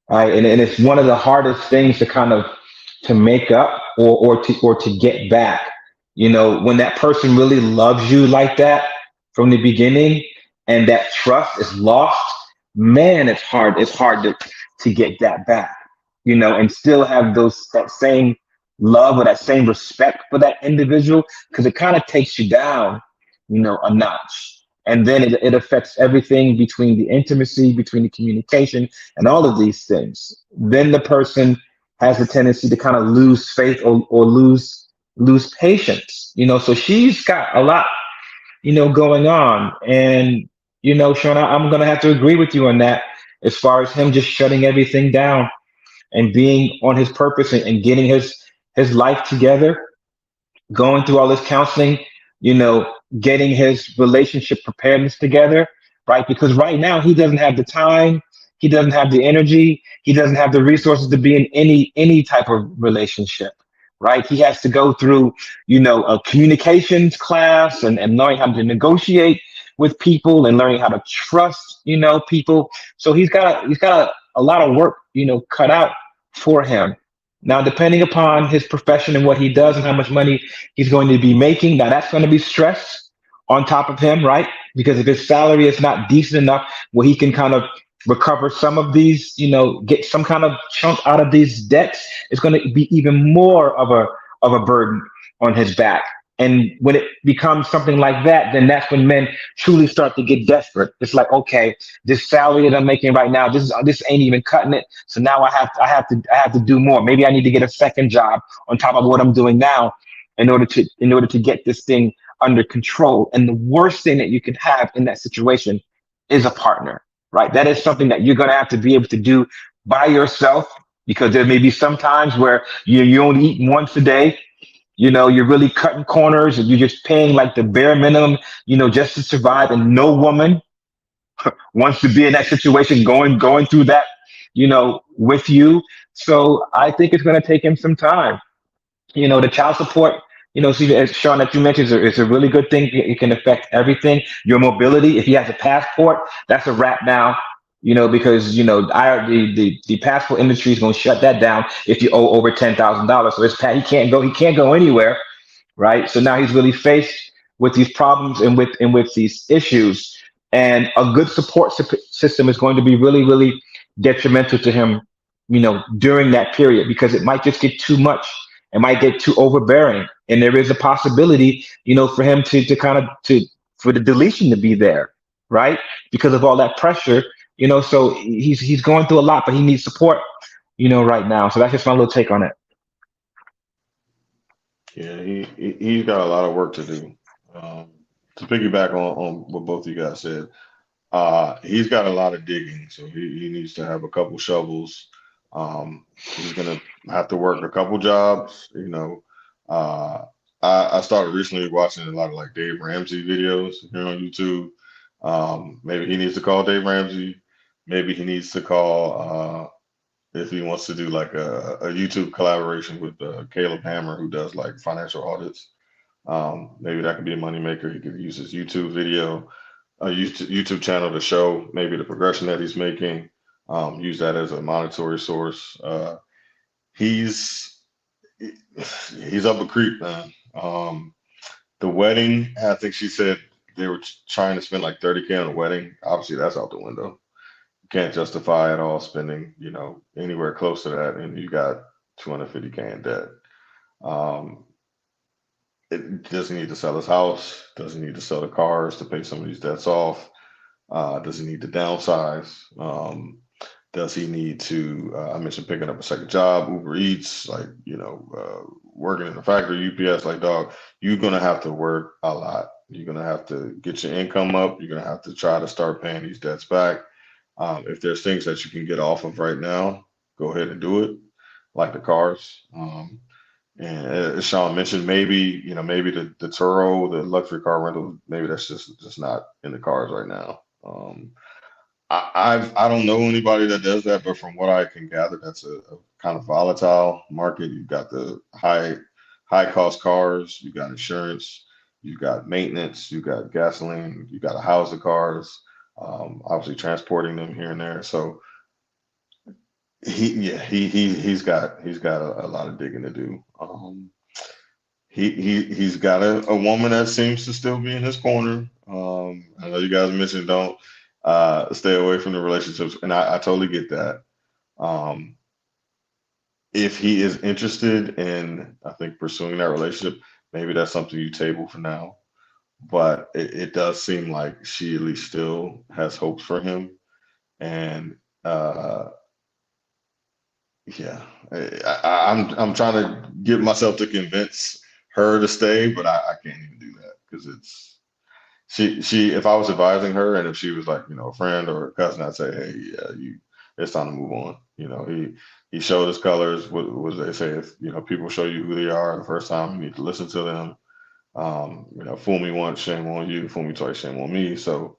right? And it's one of the hardest things to make up or to get back. When that person really loves you like that from the beginning and that trust is lost, man, it's hard to get that back, and still have that same love or that same respect for that individual, because it kind of takes you down, a notch. And then it affects everything between the intimacy, between the communication, and all of these things. Then the person has a tendency to kind of lose faith or lose patience, so she's got a lot, going on. And, Sean, I'm going to have to agree with you on that, as far as him just shutting everything down and being on his purpose and getting his life together, going through all this counseling, getting his relationship preparedness together, right? Because right now he doesn't have the time, he doesn't have the energy, he doesn't have the resources to be in any type of relationship, right? He has to go through, a communications class and learning how to negotiate with people and learning how to trust, people. So he's got a lot of work, cut out for him. Now, depending upon his profession and what he does and how much money he's going to be making, now that's going to be stress on top of him, right? Because if his salary is not decent enough where he can kind of recover some of these, get some kind of chunk out of these debts, it's going to be even more of a burden on his back. And when it becomes something like that, then that's when men truly start to get desperate. It's like, okay, this salary that I'm making right now, this ain't even cutting it. So now I have to do more. Maybe I need to get a second job on top of what I'm doing now in order to get this thing under control. And the worst thing that you can have in that situation is a partner, right? That is something that you're going to have to be able to do by yourself, because there may be some times where you only eat once a day. You're really cutting corners and you're just paying like the bare minimum, just to survive. And no woman wants to be in that situation, going through that, with you. So I think it's going to take him some time. The child support, see, as Sean, that you mentioned, is a really good thing. It can affect everything. Your mobility. If he has a passport, that's a wrap now. Because the passport industry is going to shut that down if you owe over $10,000. So he can't go anywhere, right? So now he's really faced with these problems and with these issues, and a good support system is going to be really, really detrimental to him, during that period, because it might just get too much. It might get too overbearing, and there is a possibility, for him to kind of for the deletion to be there, right? Because of all that pressure, So he's going through a lot, but he needs support, right now. So that's just my little take on it. Yeah, he's got a lot of work to do. To piggyback on what both of you guys said, he's got a lot of digging, so he needs to have a couple shovels. He's gonna have to work a couple jobs. I started recently watching a lot of like Dave Ramsey videos here on YouTube. Maybe he needs to call Dave Ramsey. Maybe he needs to call if he wants to do like a YouTube collaboration with Caleb Hammer, who does like financial audits. Maybe that could be a moneymaker. He could use his YouTube video, YouTube channel to show maybe the progression that he's making. Use that as a monetary source. He's up a creek, man. The wedding, I think she said they were trying to spend like 30K on a wedding. Obviously, that's out the window. You can't justify at all spending, anywhere close to that, and you got 250K in debt. It doesn't need to sell his house, doesn't need to sell the cars to pay some of these debts off, doesn't need to downsize. Does he need to, I mentioned picking up a second job, Uber Eats, like, working in a factory, UPS, like, dog, you're going to have to work a lot. You're going to have to get your income up. You're going to have to try to start paying these debts back. If there's things that you can get off of right now, go ahead and do it, like the cars. And as Sean mentioned, maybe the Turo, the luxury car rental, maybe that's just not in the cards right now. I don't know anybody that does that, but from what I can gather, that's a kind of volatile market. You've got the high cost cars, you've got insurance, you've got maintenance, you've got gasoline, you've got to house the cars, obviously transporting them here and there. So he's got a lot of digging to do. He's got a woman that seems to still be in his corner. I know you guys mentioned don't stay away from the relationships, and I totally get that. If he is interested in, I think, pursuing that relationship, maybe that's something you table for now. But it does seem like she at least still has hopes for him, and yeah, I'm trying to get myself to convince her to stay, but I can't even do that because it's she. If I was advising her, and if she was like a friend or a cousin, I'd say, hey, yeah, it's time to move on. He showed his colors. What do they say? If people show you who they are the first time, you need to listen to them. Fool me once, shame on you. Fool me twice, shame on me. So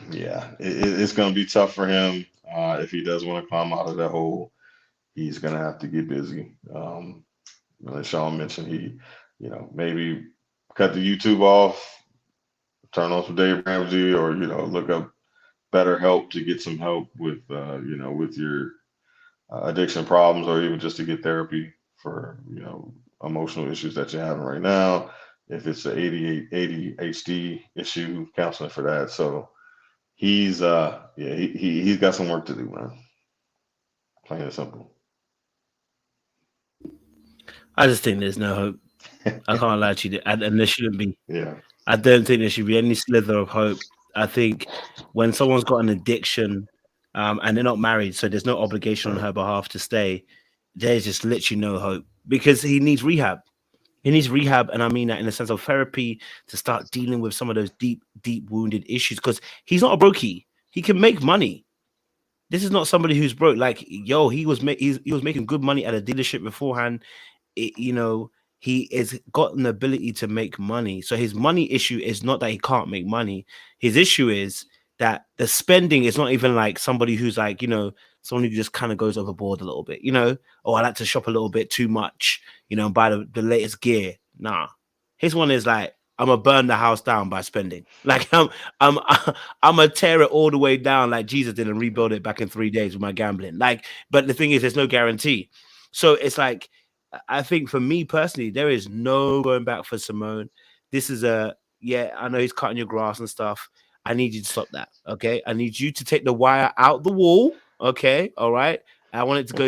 Yeah, it's going to be tough for him if he does want to climb out of that hole. He's going to have to get busy. As Sean mentioned, maybe cut the YouTube off, turn on some Dave Ramsey, or look up better help to get some help with with your addiction problems, or even just to get therapy for emotional issues that you're having right now. If it's an ADHD issue, counseling for that. So he's he's got some work to do, man. Plain and simple. I just think there's no hope. I can't lie to you, and there shouldn't be. Yeah. I don't think there should be any slither of hope. I think when someone's got an addiction and they're not married, so there's no obligation on her behalf to stay, there's just literally no hope because he needs rehab. He needs rehab, and I mean that in the sense of therapy to start dealing with some of those deep, deep wounded issues because he's not a brokey. He can make money. This is not somebody who's broke. Like, he was making good money at a dealership beforehand. He has got an ability to make money. So his money issue is not that he can't make money. His issue is that the spending is not even like somebody who's like, someone who just kind of goes overboard a little bit, oh, I like to shop a little bit too much, and buy the latest gear. Nah. His one is like, I'm gonna burn the house down by spending. Like I'm gonna tear it all the way down like Jesus did and rebuild it back in 3 days with my gambling. Like, but the thing is, there's no guarantee. So it's like, I think for me personally, there is no going back for Symone. This is I know he's cutting your grass and stuff. I need you to stop that. Okay. I need you to take the wire out the wall. Okay. All right. I want it to go.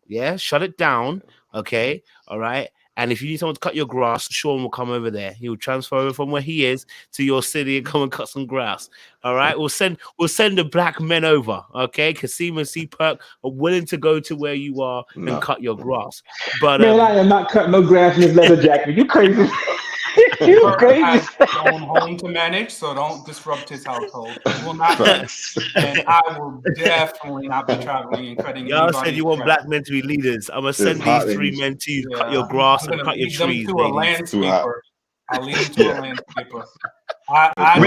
Yeah. Shut it down. Okay. All right. And if you need someone to cut your grass, Sean will come over there. He will transfer over from where he is to your city and come and cut some grass. All right. We'll send the black men over. Okay. Kasim and C Perk are willing to go to where you are and cut your grass. But man, I am not cutting no grass in this leather jacket. You crazy? You crazy? Going home to manage, so don't disrupt his household. He will not eat, and I will definitely not be traveling and cutting. Y'all said you want black men to be leaders. I'm gonna send these 3 men to you, cut your grass and cut your trees. To a landscaper. I'll lead them to a landscaper. I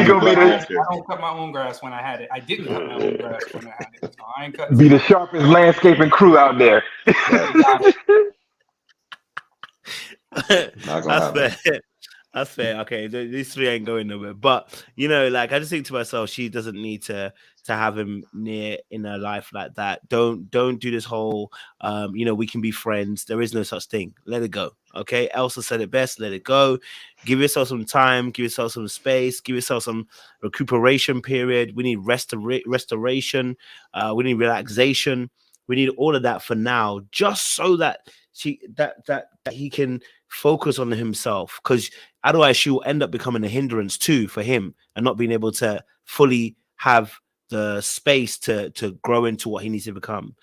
don't cut my own grass when I had it. I didn't cut my own grass when I had it. So I ain't cutting. Be the sharpest landscaping crew out there. That's fair. Okay, these 3 ain't going nowhere. But I just think to myself, she doesn't need to have him near in her life like that. Don't do this whole we can be friends. There is no such thing. Let it go. Okay. Elsa said it best. Let it go. Give yourself some time. Give yourself some space. Give yourself some recuperation period. We need restoration. We need relaxation. We need all of that for now, just so that he can focus on himself, because otherwise she will end up becoming a hindrance too for him and not being able to fully have the space to grow into what he needs to become.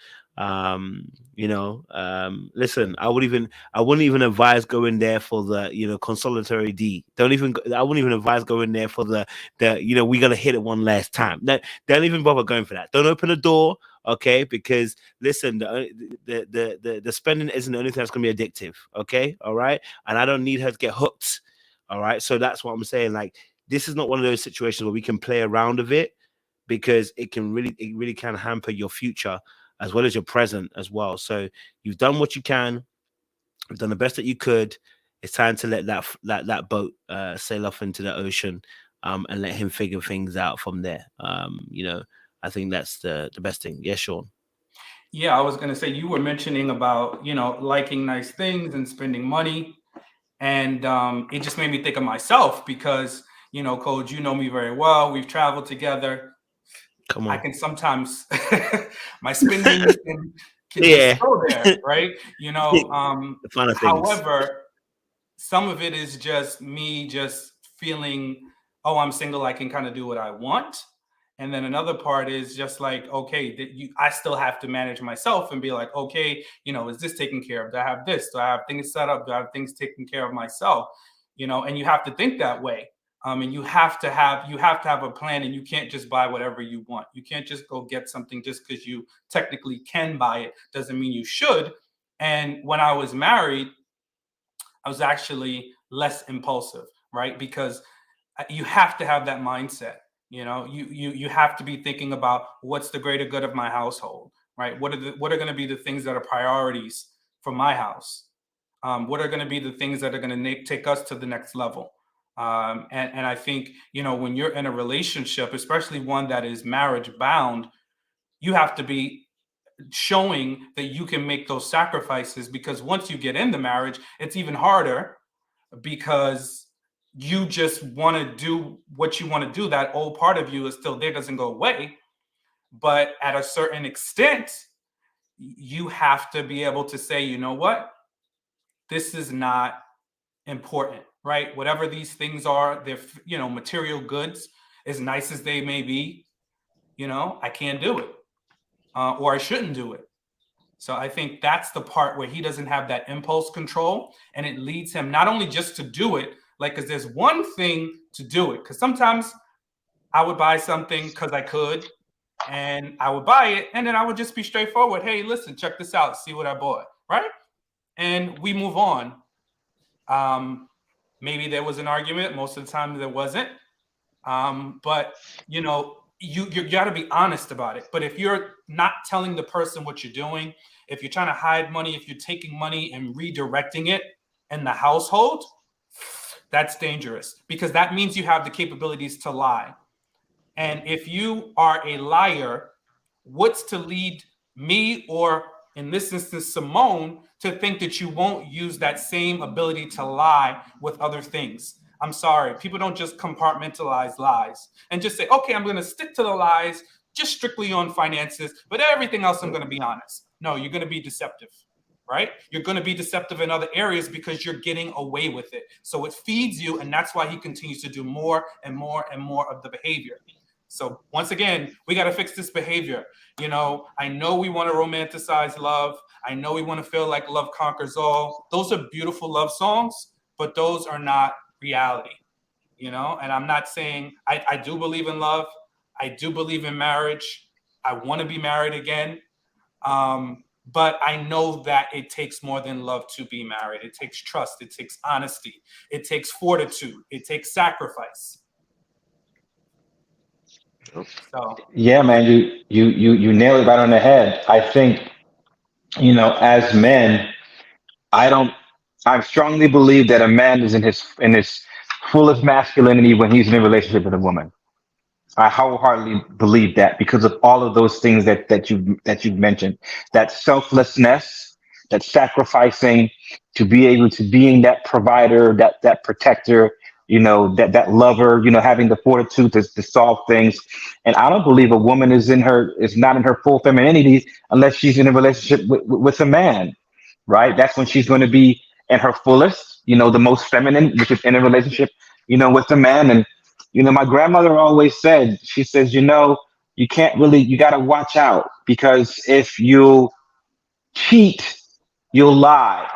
Listen, I wouldn't even advise going there for the consolatory D. I wouldn't even advise going there for the we gotta hit it one last time. Don't even bother going for that. Don't open the door. Okay, because listen, the spending isn't the only thing that's gonna be addictive. Okay, all right, and I don't need her to get hooked. All right, so that's what I'm saying. Like, this is not one of those situations where we can play around with it, because it really can hamper your future as well as your present as well. So you've done what you can. You've done the best that you could. It's time to let that boat sail off into the ocean, and let him figure things out from there. I think that's the best thing. Yes, Sean. Yeah, I was going to say, you were mentioning about, liking nice things and spending money. And it just made me think of myself because, Coach, you know me very well. We've traveled together. Come on. I can sometimes, my spending can just go there, right? However, some of it is just me just feeling, oh, I'm single, I can kind of do what I want. And then another part is just like, okay, I still have to manage myself and be like, okay, is this taken care of? Do I have this? Do I have things set up? Do I have things taken care of myself? And you have to think that way. And you have to have a plan, and you can't just buy whatever you want. You can't just go get something just because you technically can buy it. Doesn't mean you should. And when I was married, I was actually less impulsive, right? Because you have to have that mindset. You know, you have to be thinking about what's the greater good of my household, right? What are going to be the things that are priorities for my house? What are going to be the things that are going to take us to the next level? And I think, you know, when you're in a relationship, especially one that is marriage bound, you have to be showing that you can make those sacrifices, because once you get in the marriage, it's even harder because you just want to do what you want to do. That old part of you is still there, doesn't go away. But at a certain extent, you have to be able to say, you know what, this is not important, right? Whatever these things are, they're, you know, material goods, as nice as they may be, you know, I can't do it, or I shouldn't do it. So I think that's the part where he doesn't have that impulse control, and it leads him not only just to do it, like, because there's one thing to do it, because sometimes I would buy something because I could, and I would buy it, and then I would just be straightforward. Hey, listen, check this out, see what I bought, right? And we move on. Maybe there was an argument. Most of the time there wasn't. But, you know, you got to be honest about it. But if you're not telling the person what you're doing, if you're trying to hide money, if you're taking money and redirecting it in the household, that's dangerous, because that means you have the capabilities to lie. And if you are a liar, what's to lead me, or in this instance, Symone, to think that you won't use that same ability to lie with other things? I'm sorry. People don't just compartmentalize lies and just say, okay, I'm going to stick to the lies just strictly on finances, but everything else I'm going to be honest. No, you're going to be deceptive, right? You're going to be deceptive in other areas because you're getting away with it. So it feeds you, and that's why he continues to do more and more and more of the behavior. So once again, we got to fix this behavior. You know, I know we want to romanticize love. I know we want to feel like love conquers all. Those are beautiful love songs, but those are not reality, you know? And I'm not saying, I do believe in love. I do believe in marriage. I want to be married again. But I know that it takes more than love to be married. It takes trust. It takes honesty. It takes fortitude. It takes sacrifice. So Yeah, man, you nail it right on the head. I think, you know, as men, I strongly believe that a man is in his fullest masculinity when he's in a relationship with a woman. I wholeheartedly believe that, because of all of those things that you've mentioned, that selflessness, that sacrificing to be able to being that provider, that protector, you know, that lover, you know, having the fortitude to solve things. And I don't believe a woman is not in her full femininity unless she's in a relationship with a man, right? That's when she's going to be in her fullest, you know, the most feminine, which is in a relationship, you know, with a man. And you know, my grandmother always said, she says, you know, you got to watch out, because if you cheat, you'll lie.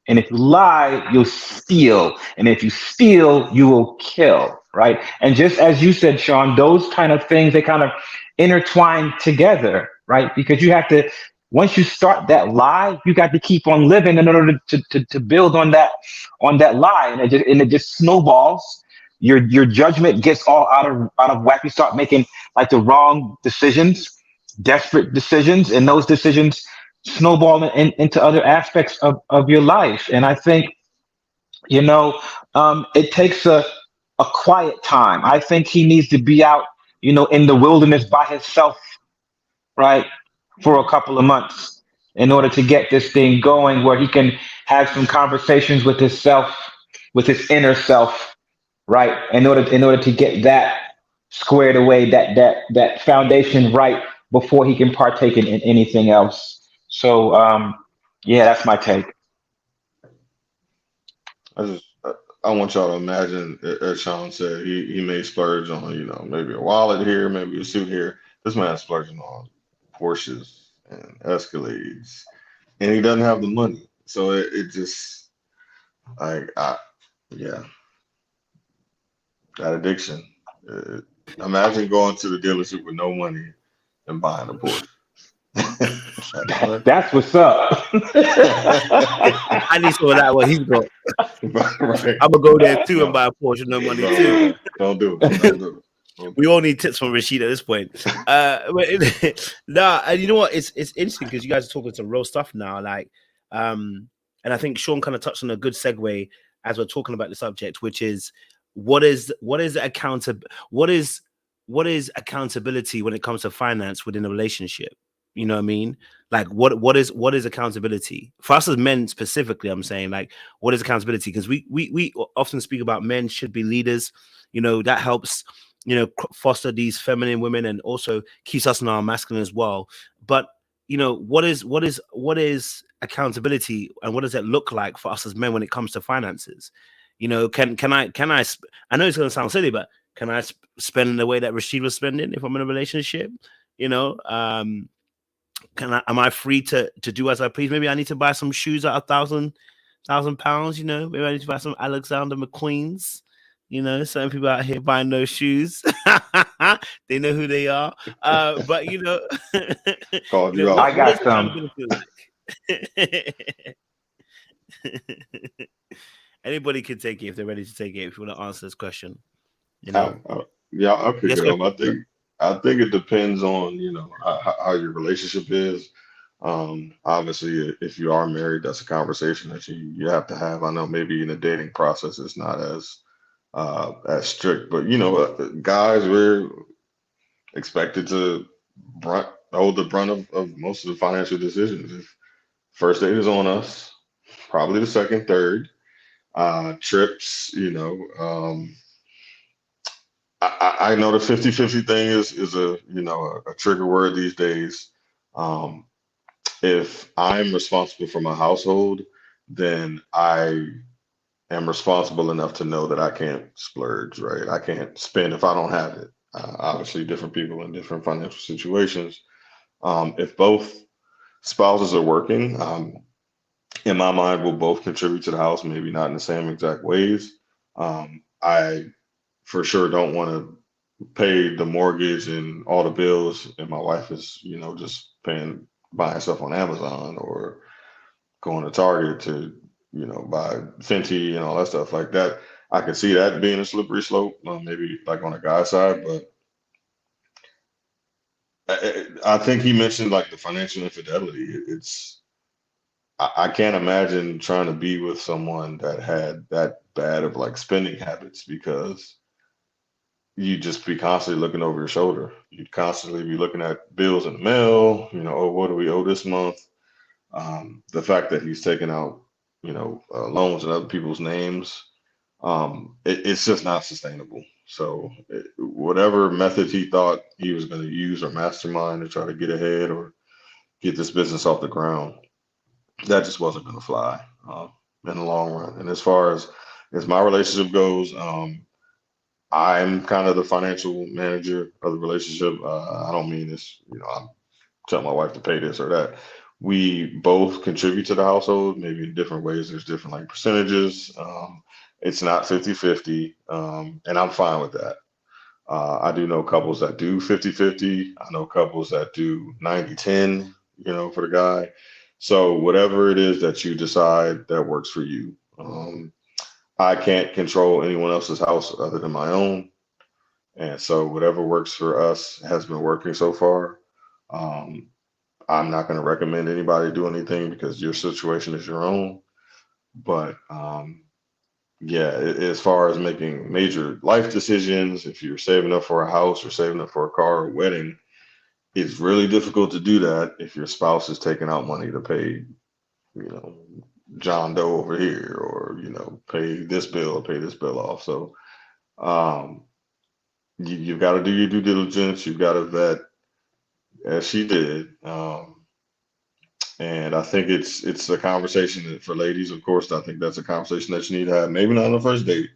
And if you lie, you'll steal. And if you steal, you will kill, right? And just as you said, Sean, those kind of things, they kind of intertwine together, right? Because you have to, once you start that lie, you got to keep on living in order to build on that lie. And it just snowballs. Your judgment gets all out of whack. You start making like the wrong decisions, desperate decisions, and those decisions snowball into other aspects of your life. And I think, you know, it takes a quiet time. I think he needs to be out, you know, in the wilderness by himself, right, for a couple of months in order to get this thing going, where he can have some conversations with himself, with his inner self, right, in order to get that squared away, that foundation right, before he can partake in anything else. So yeah, that's my take. I want y'all to imagine, as Sean said, he may splurge on, you know, maybe a wallet here, maybe a suit here. This man's splurging on Porsches and Escalades, and he doesn't have the money. So it just, yeah, that addiction. Imagine going to the dealership with no money and buying a Porsche. That's what's up. I need some of that. What he's got. Right. I'm gonna go there too and buy a Porsche. No money too. Don't do it. Don't do it. We all need tips from Rasheed at this point. Nah, and you know what? It's interesting because you guys are talking some real stuff now. Like, and I think Sean kind of touched on a good segue as we're talking about the subject, which is what is accountability when it comes to finance within a relationship? You know what I mean? Like, what is accountability for us as men specifically? I'm saying, like, what is accountability? Because we often speak about men should be leaders. You know, that helps, you know, foster these feminine women and also keeps us in our masculine as well. But you know, what is accountability, and what does it look like for us as men when it comes to finances? You know, can I I know it's going to sound silly, but can I spend the way that Rasheed was spending if I'm in a relationship? You know, am I free to do as I please? Maybe I need to buy some shoes at £1,000. You know, maybe I need to buy some Alexander McQueen's. You know, certain people out here buying those shoes. They know who they are. But you know, Called you you know, out. I what does got some. accountability like? Anybody can take it if they're ready to take it. If you want to answer this question, you know. Yeah, I'll pick Yes, it go. up. I think it depends on, you know, how your relationship is. Obviously, if you are married, that's a conversation that you have to have. I know maybe in the dating process it's not as strict, but you know, guys, we're expected to hold the brunt of most of the financial decisions. If first date is on us, probably the second, third, trips, you know. I know the 50-50 thing is a, you know, a trigger word these days. Um, if I'm responsible for my household, then I am responsible enough to know that I can't splurge, right? I can't spend if I don't have it. Obviously, different people in different financial situations. If both spouses are working, in my mind, we'll both contribute to the house, maybe not in the same exact ways. I for sure don't want to pay the mortgage and all the bills, and my wife is, you know, just buying stuff on Amazon or going to Target to, you know, buy Fenty and all that stuff like that. I can see that being a slippery slope, maybe like on a guy side, but I think he mentioned like the financial infidelity. I can't imagine trying to be with someone that had that bad of like spending habits, because you just be constantly looking over your shoulder. You'd constantly be looking at bills in the mail, you know, oh, what do we owe this month? The fact that he's taking out, you know, loans in other people's names, it's just not sustainable. So whatever method he thought he was going to use or mastermind to try to get ahead or get this business off the ground, that just wasn't going to fly in the long run. And as far as my relationship goes, I'm kind of the financial manager of the relationship. I don't mean this, you know, I'm telling my wife to pay this or that. We both contribute to the household, maybe in different ways. There's different like percentages. It's not 50-50, and I'm fine with that. I do know couples that do 50-50. I know couples that do 90-10, you know, for the guy. So whatever it is that you decide that works for you. I can't control anyone else's house other than my own. And so whatever works for us has been working so far. Um, I'm not going to recommend anybody do anything because your situation is your own. But yeah, as far as making major life decisions, if you're saving up for a house or saving up for a car or wedding, it's really difficult to do that if your spouse is taking out money to pay, you know, John Doe over here, or, you know, pay this bill or pay this bill off. So um, you've got to do your due diligence. You've got to vet, as she did. And I think it's a conversation that for ladies, of course, I think that's a conversation that you need to have. Maybe not on the first date,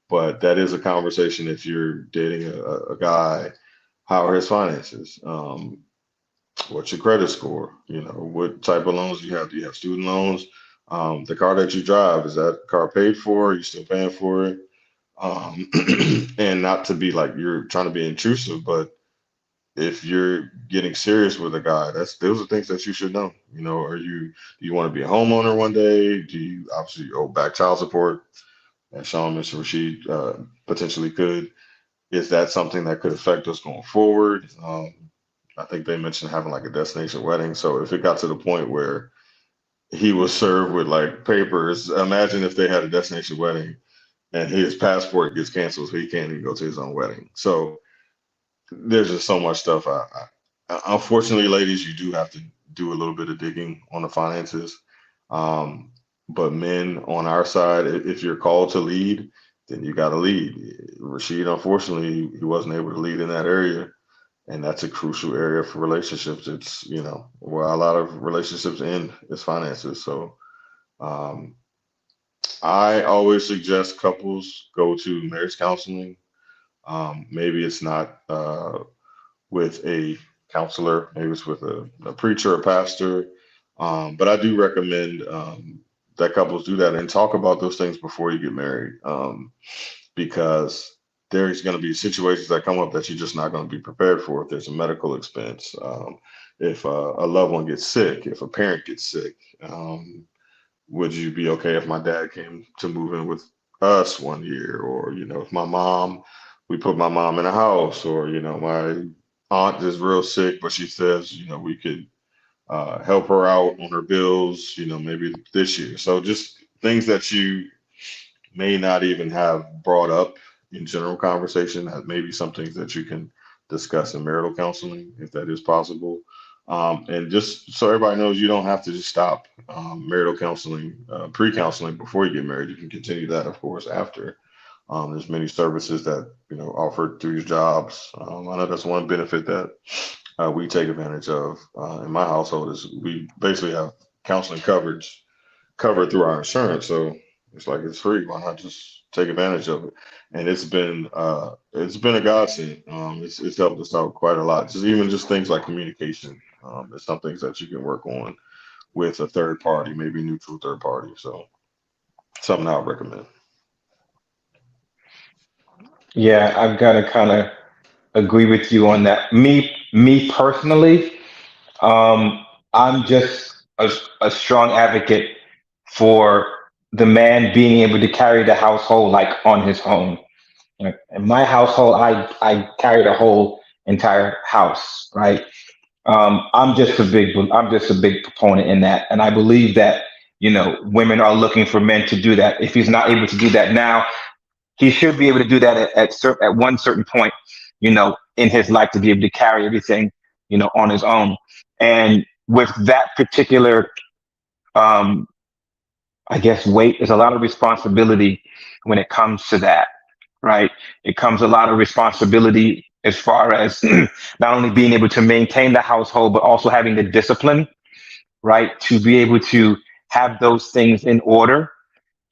but that is a conversation if you're dating a guy. How are his finances? What's your credit score? You know, what type of loans do you have? Do you have student loans? The car that you drive, is that car paid for? Are you still paying for it? And not to be like you're trying to be intrusive, but if you're getting serious with a guy, those are things that you should know. You know, do you want to be a homeowner one day? Do you obviously owe back child support? As Sean, Mr. Rashid potentially could. is that something that could affect us going forward? I think they mentioned having like a destination wedding. So if it got to the point where he was served with like papers, imagine if they had a destination wedding and his passport gets canceled, so he can't even go to his own wedding. So there's just so much stuff. Unfortunately, ladies, you do have to do a little bit of digging on the finances. But men on our side, if you're called to lead, then you got to lead. Rasheed, unfortunately, he wasn't able to lead in that area. And that's a crucial area for relationships. It's, where a lot of relationships end is finances. So I always suggest couples go to marriage counseling. Maybe it's not with a counselor, maybe it's with a preacher, a pastor. But I do recommend that couples do that and talk about those things before you get married, because there's going to be situations that come up that you're just not going to be prepared for. If there's a medical expense, if a loved one gets sick, if a parent gets sick, would you be okay if my dad came to move in with us one year? Or, if we put my mom in a house, or, my aunt is real sick, but she says, we could help her out on her bills, maybe this year. So just things that you may not even have brought up in general conversation, that maybe some things that you can discuss in marital counseling, if that is possible. And just so everybody knows, you don't have to just stop marital counseling, pre-counseling before you get married. You can continue that, of course, after. There's many services that, offered through your jobs. I know that's one benefit that we take advantage of in my household, is we basically have counseling covered through our insurance. So it's like, it's free. Why not just take advantage of it? And it's been a godsend. It's helped us out quite a lot. Just things like communication. There's some things that you can work on with a third party, maybe neutral third party. So something I would recommend. Yeah, I've got to kind of agree with you on that. Me personally, I'm just a strong advocate for the man being able to carry the household like on his own. In my household, I carry the whole entire house, right? I'm just a big proponent in that, and I believe that women are looking for men to do that. If he's not able to do that now, he should be able to do that at one certain point, in his life, to be able to carry everything, on his own. And with that particular, I guess, weight, is a lot of responsibility when it comes to that, right? It comes a lot of responsibility as far as not only being able to maintain the household, but also having the discipline, right, to be able to have those things in order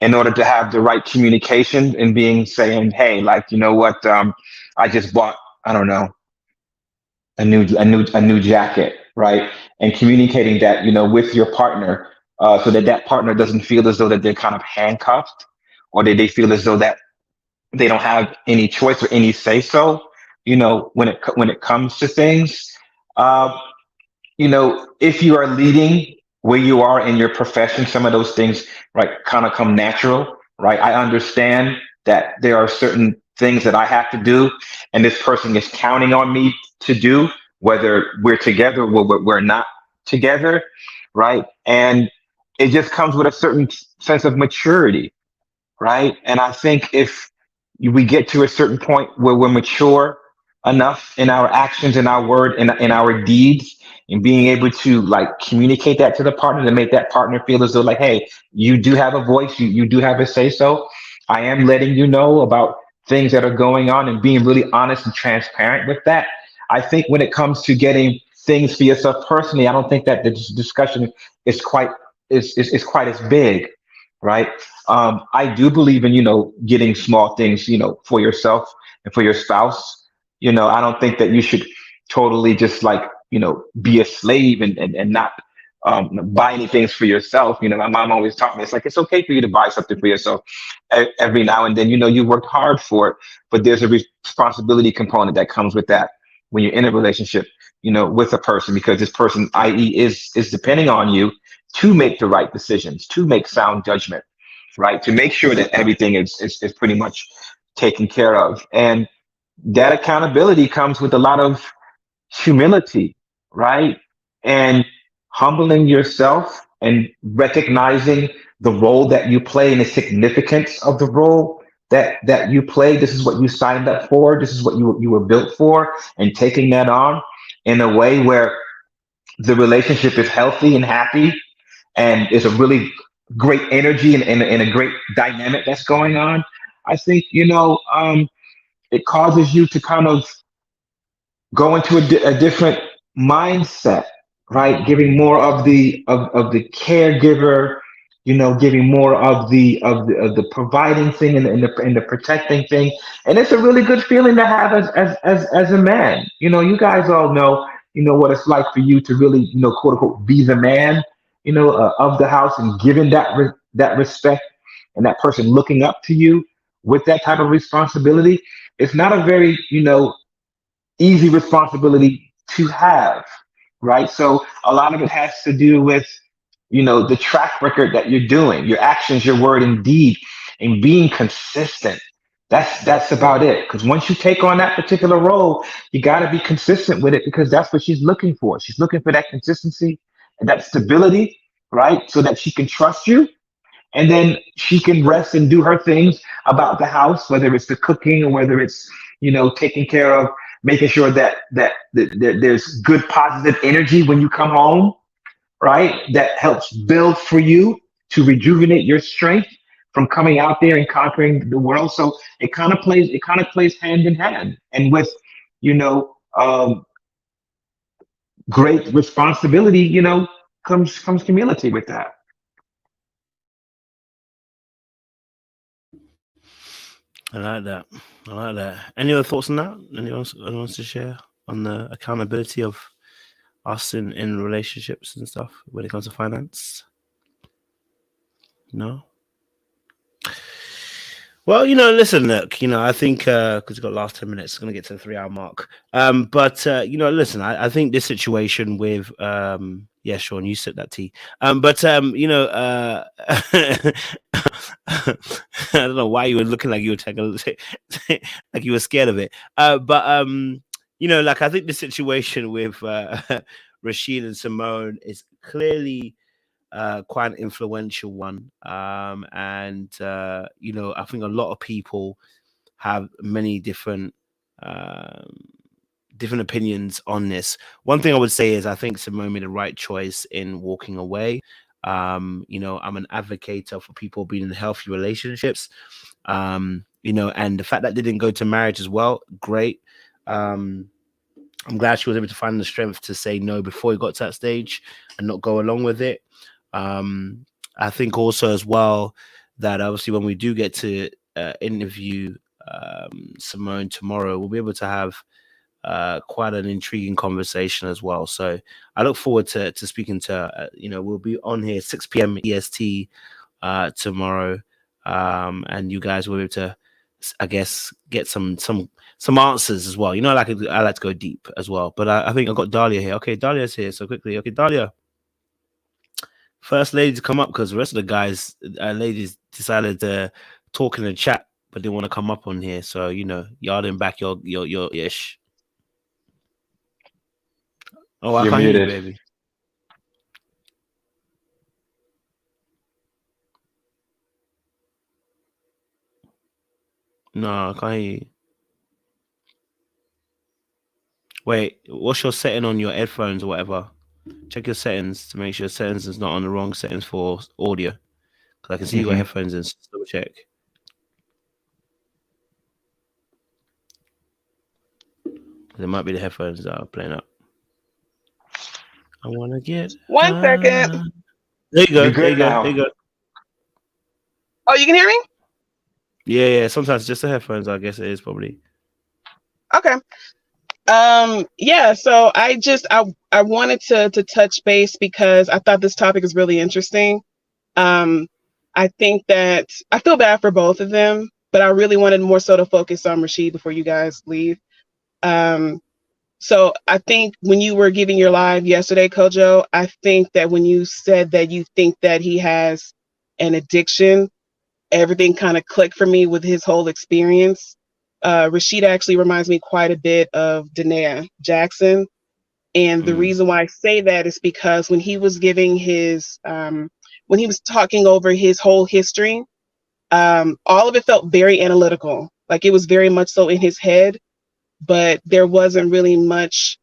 to have the right communication, and saying, hey, like, what, I just bought, I don't know, a new jacket, right? And communicating that, with your partner, so that partner doesn't feel as though that they're kind of handcuffed, or they feel as though that they don't have any choice or any say so, when it comes to things. If you are leading where you are in your profession, some of those things, right, kind of come natural, right? I understand that there are certain things that I have to do, and this person is counting on me to do, whether we're together or we're not together, right? And it just comes with a certain sense of maturity, right? And I think if we get to a certain point where we're mature enough in our actions, in our word, in our deeds, and being able to like communicate that to the partner, to make that partner feel as though like, hey, you do have a voice, you do have a say so. I am letting you know about things that are going on, and being really honest and transparent with that. I think when it comes to getting things for yourself personally, I don't think that the discussion is quite quite as big, right? I do believe in getting small things for yourself and for your spouse. I don't think that you should totally just like be a slave and not buy any things for yourself. My mom always taught me, it's like, it's okay for you to buy something for yourself every now and then. You worked hard for it, but there's a responsibility component that comes with that when you're in a relationship with a person, because this person, i.e., is depending on you to make the right decisions, to make sound judgment, right, to make sure that everything is pretty much taken care of. And that accountability comes with a lot of humility, right? And humbling yourself and recognizing the role that you play and the significance of the role that you play. This is what you signed up for. This is what you were built for, and taking that on in a way where the relationship is healthy and happy, and is a really great energy and a great dynamic that's going on. I think, it causes you to kind of go into a different mindset, right? Giving more of the caregiver, giving more of the providing thing and the protecting thing. And it's a really good feeling to have as a man. You guys all know, what it's like for you to really, quote unquote, be the man, of the house, and giving that respect, and that person looking up to you with that type of responsibility. It's not a very, easy responsibility to have, right? So a lot of it has to do with, the track record that you're doing, your actions, your word and deed, and being consistent. That's about it. Because once you take on that particular role, you got to be consistent with it, because that's what she's looking for. She's looking for that consistency and that stability, right? So that she can trust you, and then she can rest and do her things about the house, whether it's the cooking, or whether it's, taking care of, making sure that there's good positive energy when you come home, right? That helps build for you to rejuvenate your strength from coming out there and conquering the world. So it kind of plays hand in hand, and with, you know great responsibility, comes humility with that. I like that. I like that. Any other thoughts on that? Anyone wants to share on the accountability of us in relationships and stuff when it comes to finance? No? Well, listen, look, I think, because we've got last 10 minutes, going to get to the 3-hour mark. But listen, I think this situation with, yeah, Sean, you said that, T. But, I don't know why you were looking like you were taking, like you were scared of it. But, like, I think the situation with Rashid and Symone is clearly quite an influential one. And I think a lot of people have many different opinions on this. One thing I would say is I think Symone made the right choice in walking away. I'm an advocate for people being in healthy relationships. And the fact that they didn't go to marriage as well, great. I'm glad she was able to find the strength to say no before he got to that stage and not go along with it. I think also as well that obviously when we do get to interview Symone tomorrow, we'll be able to have quite an intriguing conversation as well. So I look forward to speaking to her. We'll be on here 6 p.m. EST tomorrow, and you guys will be able to, I guess, get some answers as well. I like to go deep as well. But I think I've got Dahlia here. Okay, Dahlia's here. So quickly, okay, Dahlia, first lady to come up, because the rest of the guys, ladies, decided to talk in the chat, but didn't want to come up on here. So y'all didn't back your ish. Oh, I You're can't hear you, muted. baby. No, I can't hear you. Wait, what's your setting on your headphones or whatever? Check your settings to make sure settings is not on the wrong settings for audio. Because I can see you got headphones in, so double check. It might be the headphones that are playing up. I want to get 1 second. There you go. You're good now. There you go. Oh, you can hear me? Yeah. Sometimes just the headphones, I guess it is probably. Okay. Yeah, so I wanted to touch base because I thought this topic is really interesting. I think that I feel bad for both of them, but I really wanted more so to focus on Rasheed before you guys leave. So I think when you were giving your live yesterday, Kojo, I think that when you said that you think that he has an addiction, everything kind of clicked for me with his whole experience. Rashid actually reminds me quite a bit of Danae Jackson. And the reason why I say that is because when he was giving his, when he was talking over his whole history, all of it felt very analytical. Like it was very much so in his head, but there wasn't much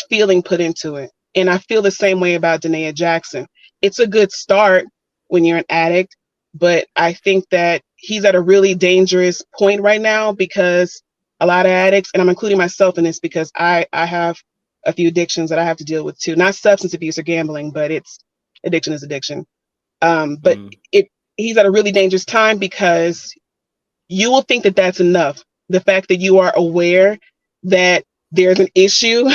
feeling put into it. And I feel the same way about Danae Jackson. It's a good start when you're an addict, but I think that he's at a really dangerous point right now because a lot of addicts, and I'm including myself in this because I have a few addictions that I have to deal with too. Not substance abuse or gambling, but addiction is addiction. But he's at a really dangerous time because you will think that that's enough. The fact that you are aware that there's an issue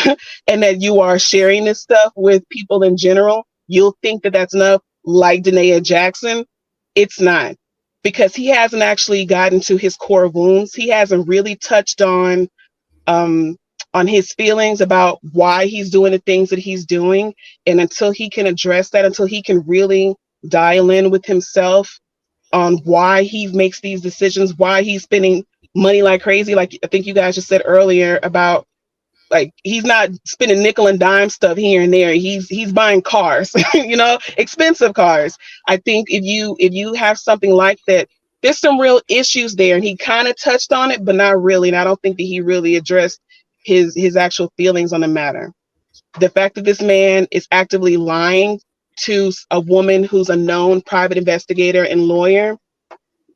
and that you are sharing this stuff with people in general, you'll think that that's enough. Like Danae Jackson, it's not, because he hasn't actually gotten to his core wounds. He hasn't really touched on his feelings about why he's doing the things that he's doing. And until he can address that, until he can really dial in with himself on why he makes these decisions, why he's spending money like crazy. Like I think you guys just said earlier about, like, he's not spending nickel and dime stuff here and there. He's buying cars, expensive cars. I think if you have something like that, there's some real issues there. And he kind of touched on it, but not really. And I don't think that he really addressed his actual feelings on the matter. The fact that this man is actively lying to a woman who's a known private investigator and lawyer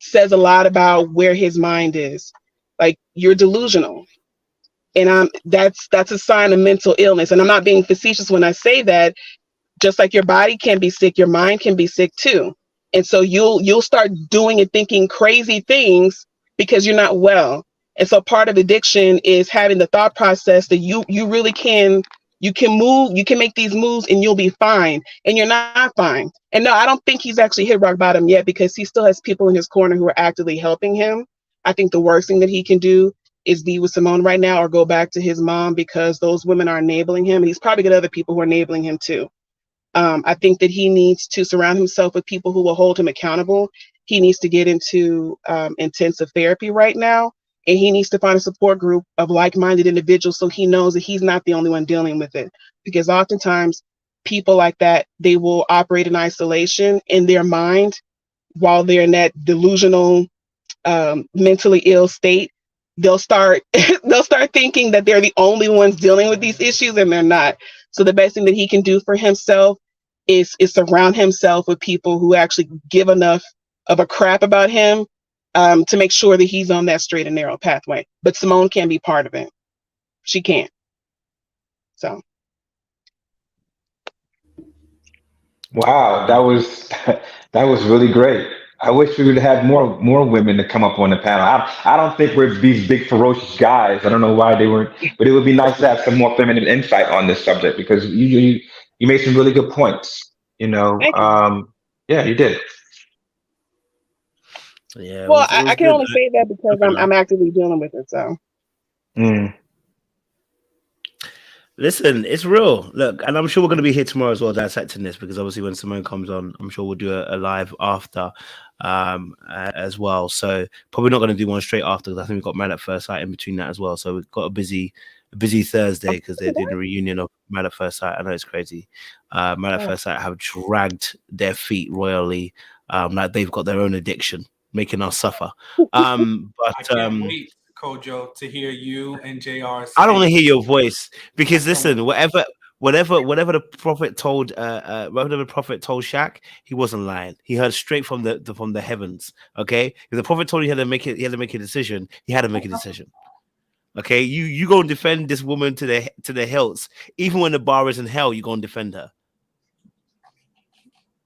says a lot about where his mind is. Like, you're delusional. And that's a sign of mental illness. And I'm not being facetious when I say that. Just like your body can be sick, your mind can be sick too. And so you'll start doing and thinking crazy things because you're not well. And so part of addiction is having the thought process that you really can move, you can make these moves and you'll be fine. And you're not fine. And no, I don't think he's actually hit rock bottom yet, because he still has people in his corner who are actively helping him. I think the worst thing that he can do is be with Symone right now or go back to his mom, because those women are enabling him. And he's probably got other people who are enabling him too. I think that he needs to surround himself with people who will hold him accountable. He needs to get into intensive therapy right now. And he needs to find a support group of like-minded individuals so he knows that he's not the only one dealing with it. Because oftentimes people like that, they will operate in isolation in their mind while they're in that delusional, mentally ill state. They'll start thinking that they're the only ones dealing with these issues, and they're not. So the best thing that he can do for himself is surround himself with people who actually give enough of a crap about him to make sure that he's on that straight and narrow pathway. But Symone can be part of it. She can't. So. Wow, that was really great. I wish we would have had more women to come up on the panel. I don't think we're these big ferocious guys. I don't know why they weren't, but it would be nice to have some more feminine insight on this subject, because you made some really good points. Thank you. Yeah, you did. Yeah. Well, I can only say that because I'm actively dealing with it. So. Listen, it's real. Look, and I'm sure we're going to be here tomorrow as well, dissecting this, because obviously when Symone comes on, I'm sure we'll do a live after as well. So probably not going to do one straight after, because I think we've got Man at First Sight in between that as well. So we've got a busy Thursday, because they're doing a reunion of Man at First Sight. I know it's crazy. Man at First Sight have dragged their feet royally, like they've got their own addiction, making us suffer. But I can't wait, Kojo, to hear you and JR. I don't want to hear your voice, because listen, whatever the prophet told Shaq, he wasn't lying. He heard straight from the heavens. Okay, if the prophet told you he had to make a decision, he had to make a decision. Okay, you go and defend this woman to the hilts, even when the bar is in hell. You go and defend her.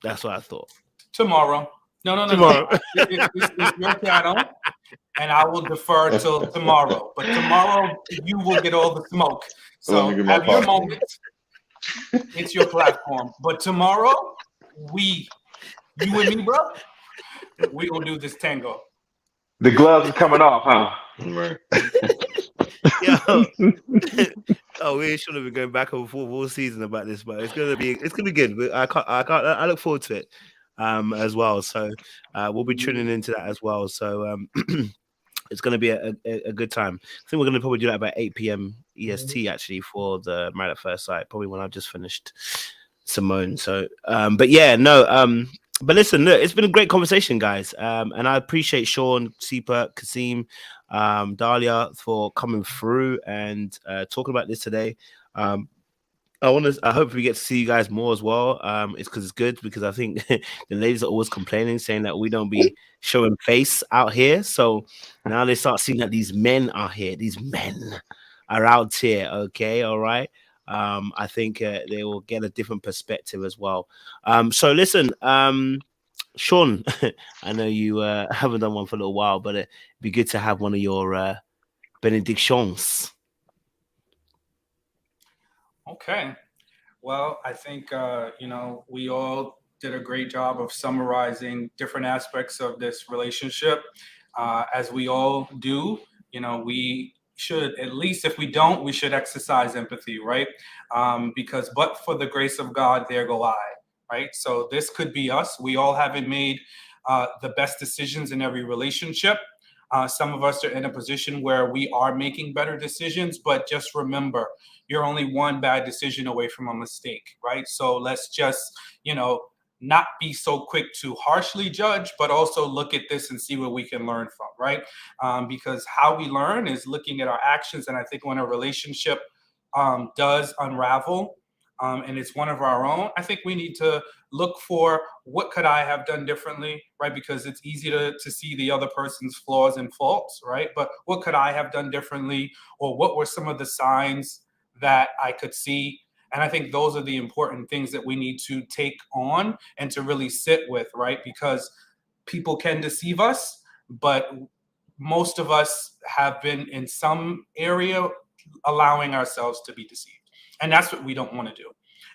That's what I thought. Tomorrow. No. Tomorrow. It's your channel, and I will defer till tomorrow. But tomorrow, you will get all the smoke. So have your moment. It's your platform. But tomorrow, you and me, bro, we gonna do this tango. The gloves are coming off, huh? Right. Oh, we should have been going back and forth all season about this, but it's gonna be good. I look forward to it as well. So we'll be tuning into that as well. So It's going to be a good time. I think we're going to probably do that about 8 p.m. EST actually for the Married at First Sight, probably when I've just finished Symone. So, but yeah, no, but listen, look, it's been a great conversation, guys. And I appreciate Sean, Sipa, Kasim, Dahlia for coming through and talking about this today. I hope we get to see you guys more as well. It's because it's good because I think the ladies are always complaining, saying that we don't be showing face out here. So now they start seeing that these men are here. These men are out here. Okay, all right. I think they will get a different perspective as well. So listen, Sean, I know you haven't done one for a little while, but it'd be good to have one of your benedictions. Okay. Well, I think, we all did a great job of summarizing different aspects of this relationship. As we all do, we should, at least if we don't, we should exercise empathy, right? Because, but for the grace of God, there go I, right? So this could be us. We all haven't made the best decisions in every relationship. Some of us are in a position where we are making better decisions, but just remember, you're only one bad decision away from a mistake, right? So let's just, not be so quick to harshly judge, but also look at this and see what we can learn from, right? Because how we learn is looking at our actions. And I think when a relationship does unravel, and it's one of our own, I think we need to look for what could I have done differently, right? Because it's easy to see the other person's flaws and faults, right? But what could I have done differently? Or what were some of the signs that I could see? And I think those are the important things that we need to take on and to really sit with, right? Because people can deceive us, but most of us have been in some area allowing ourselves to be deceived. And that's what we don't want to do.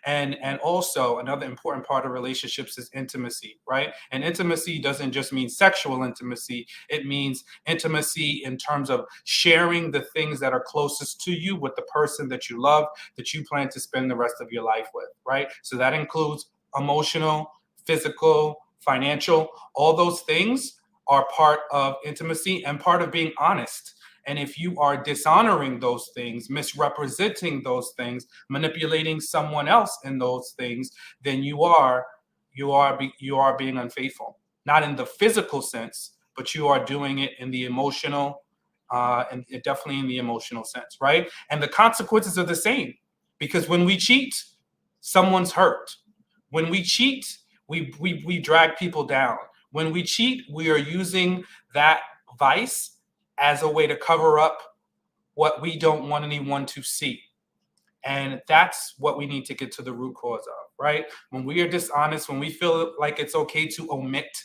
And also another important part of relationships is intimacy, right? And intimacy doesn't just mean sexual intimacy. It means intimacy in terms of sharing the things that are closest to you with the person that you love, that you plan to spend the rest of your life with, right? So that includes emotional, physical, financial, all those things are part of intimacy and part of being honest. And if you are dishonoring those things, misrepresenting those things, manipulating someone else in those things, then you are being unfaithful. Not in the physical sense, but you are doing it in the emotional, and definitely in the emotional sense, right? And the consequences are the same, because when we cheat, someone's hurt. When we cheat, we drag people down. When we cheat, we are using that vice as a way to cover up what we don't want anyone to see. And that's what we need to get to the root cause of, right? When we are dishonest, when we feel like it's okay to omit,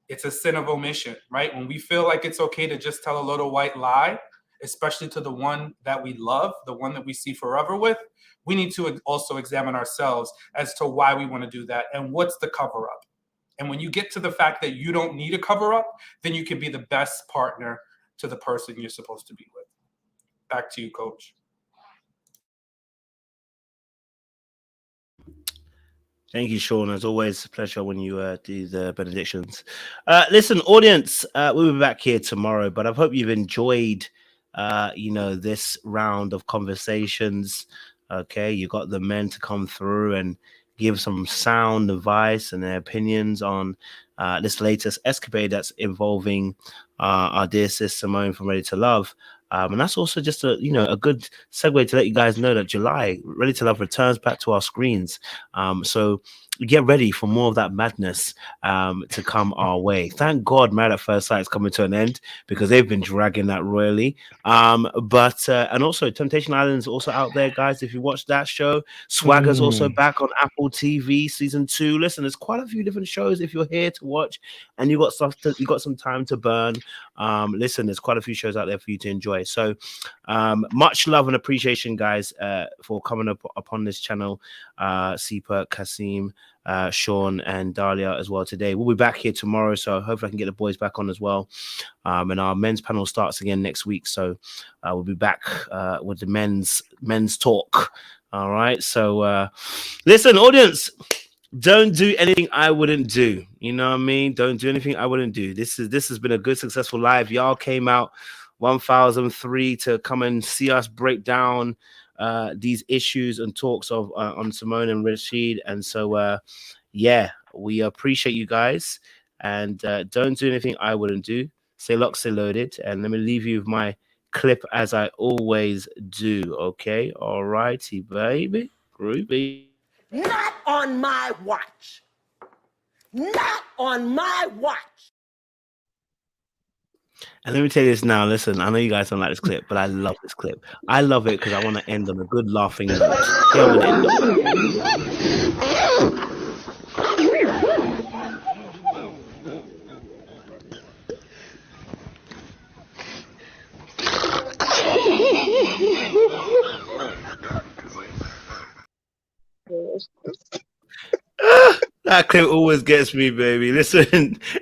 it's a sin of omission, right? When we feel like it's okay to just tell a little white lie, especially to the one that we love, the one that we see forever with, we need to also examine ourselves as to why we want to do that and what's the cover up. And when you get to the fact that you don't need a cover up, then you can be the best partner to the person you're supposed to be with. Back to you, Coach. Thank you, Sean. As always, a pleasure when you do the benedictions. Listen, audience, we'll be back here tomorrow, but I hope you've enjoyed, this round of conversations. Okay, you got the men to come through and give some sound advice and their opinions on this latest escapade that's involving our dear sis Symone from Ready to Love. And that's also just a good segue to let you guys know that July, Ready to Love returns back to our screens. So get ready for more of that madness to come our way. Thank God Married at First Sight is coming to an end, because they've been dragging that royally. But and also Temptation Island is also out there, guys. If you watch that show, Swagger's also back on Apple TV season 2. Listen, there's quite a few different shows if you're here to watch and you got some time to burn. Listen, there's quite a few shows out there for you to enjoy. So much love and appreciation, guys, for coming up upon this channel. Sipa, Kasim, Sean and Dahlia as well today. We'll be back here tomorrow, so hopefully I can get the boys back on as well. And our men's panel starts again next week, so we'll be back with the men's talk. All right, so listen, audience, don't do anything I wouldn't do. You know what I mean? Don't do anything I wouldn't do. This has been a good, successful live. Y'all came out 1003 to come and see us break down these issues and talks of on Symone and Rasheed. And so yeah, we appreciate you guys. And don't do anything I wouldn't do. Stay locked, stay loaded. And let me leave you with my clip as I always do. Okay, all righty, baby. Groovy. Not on my watch. Not on my watch. And let me tell you this now. Listen, I know you guys don't like this clip, but I love this clip. I love it because I want to end on a good laughing note. Here I'm going to end on. That clip always gets me, baby. Listen.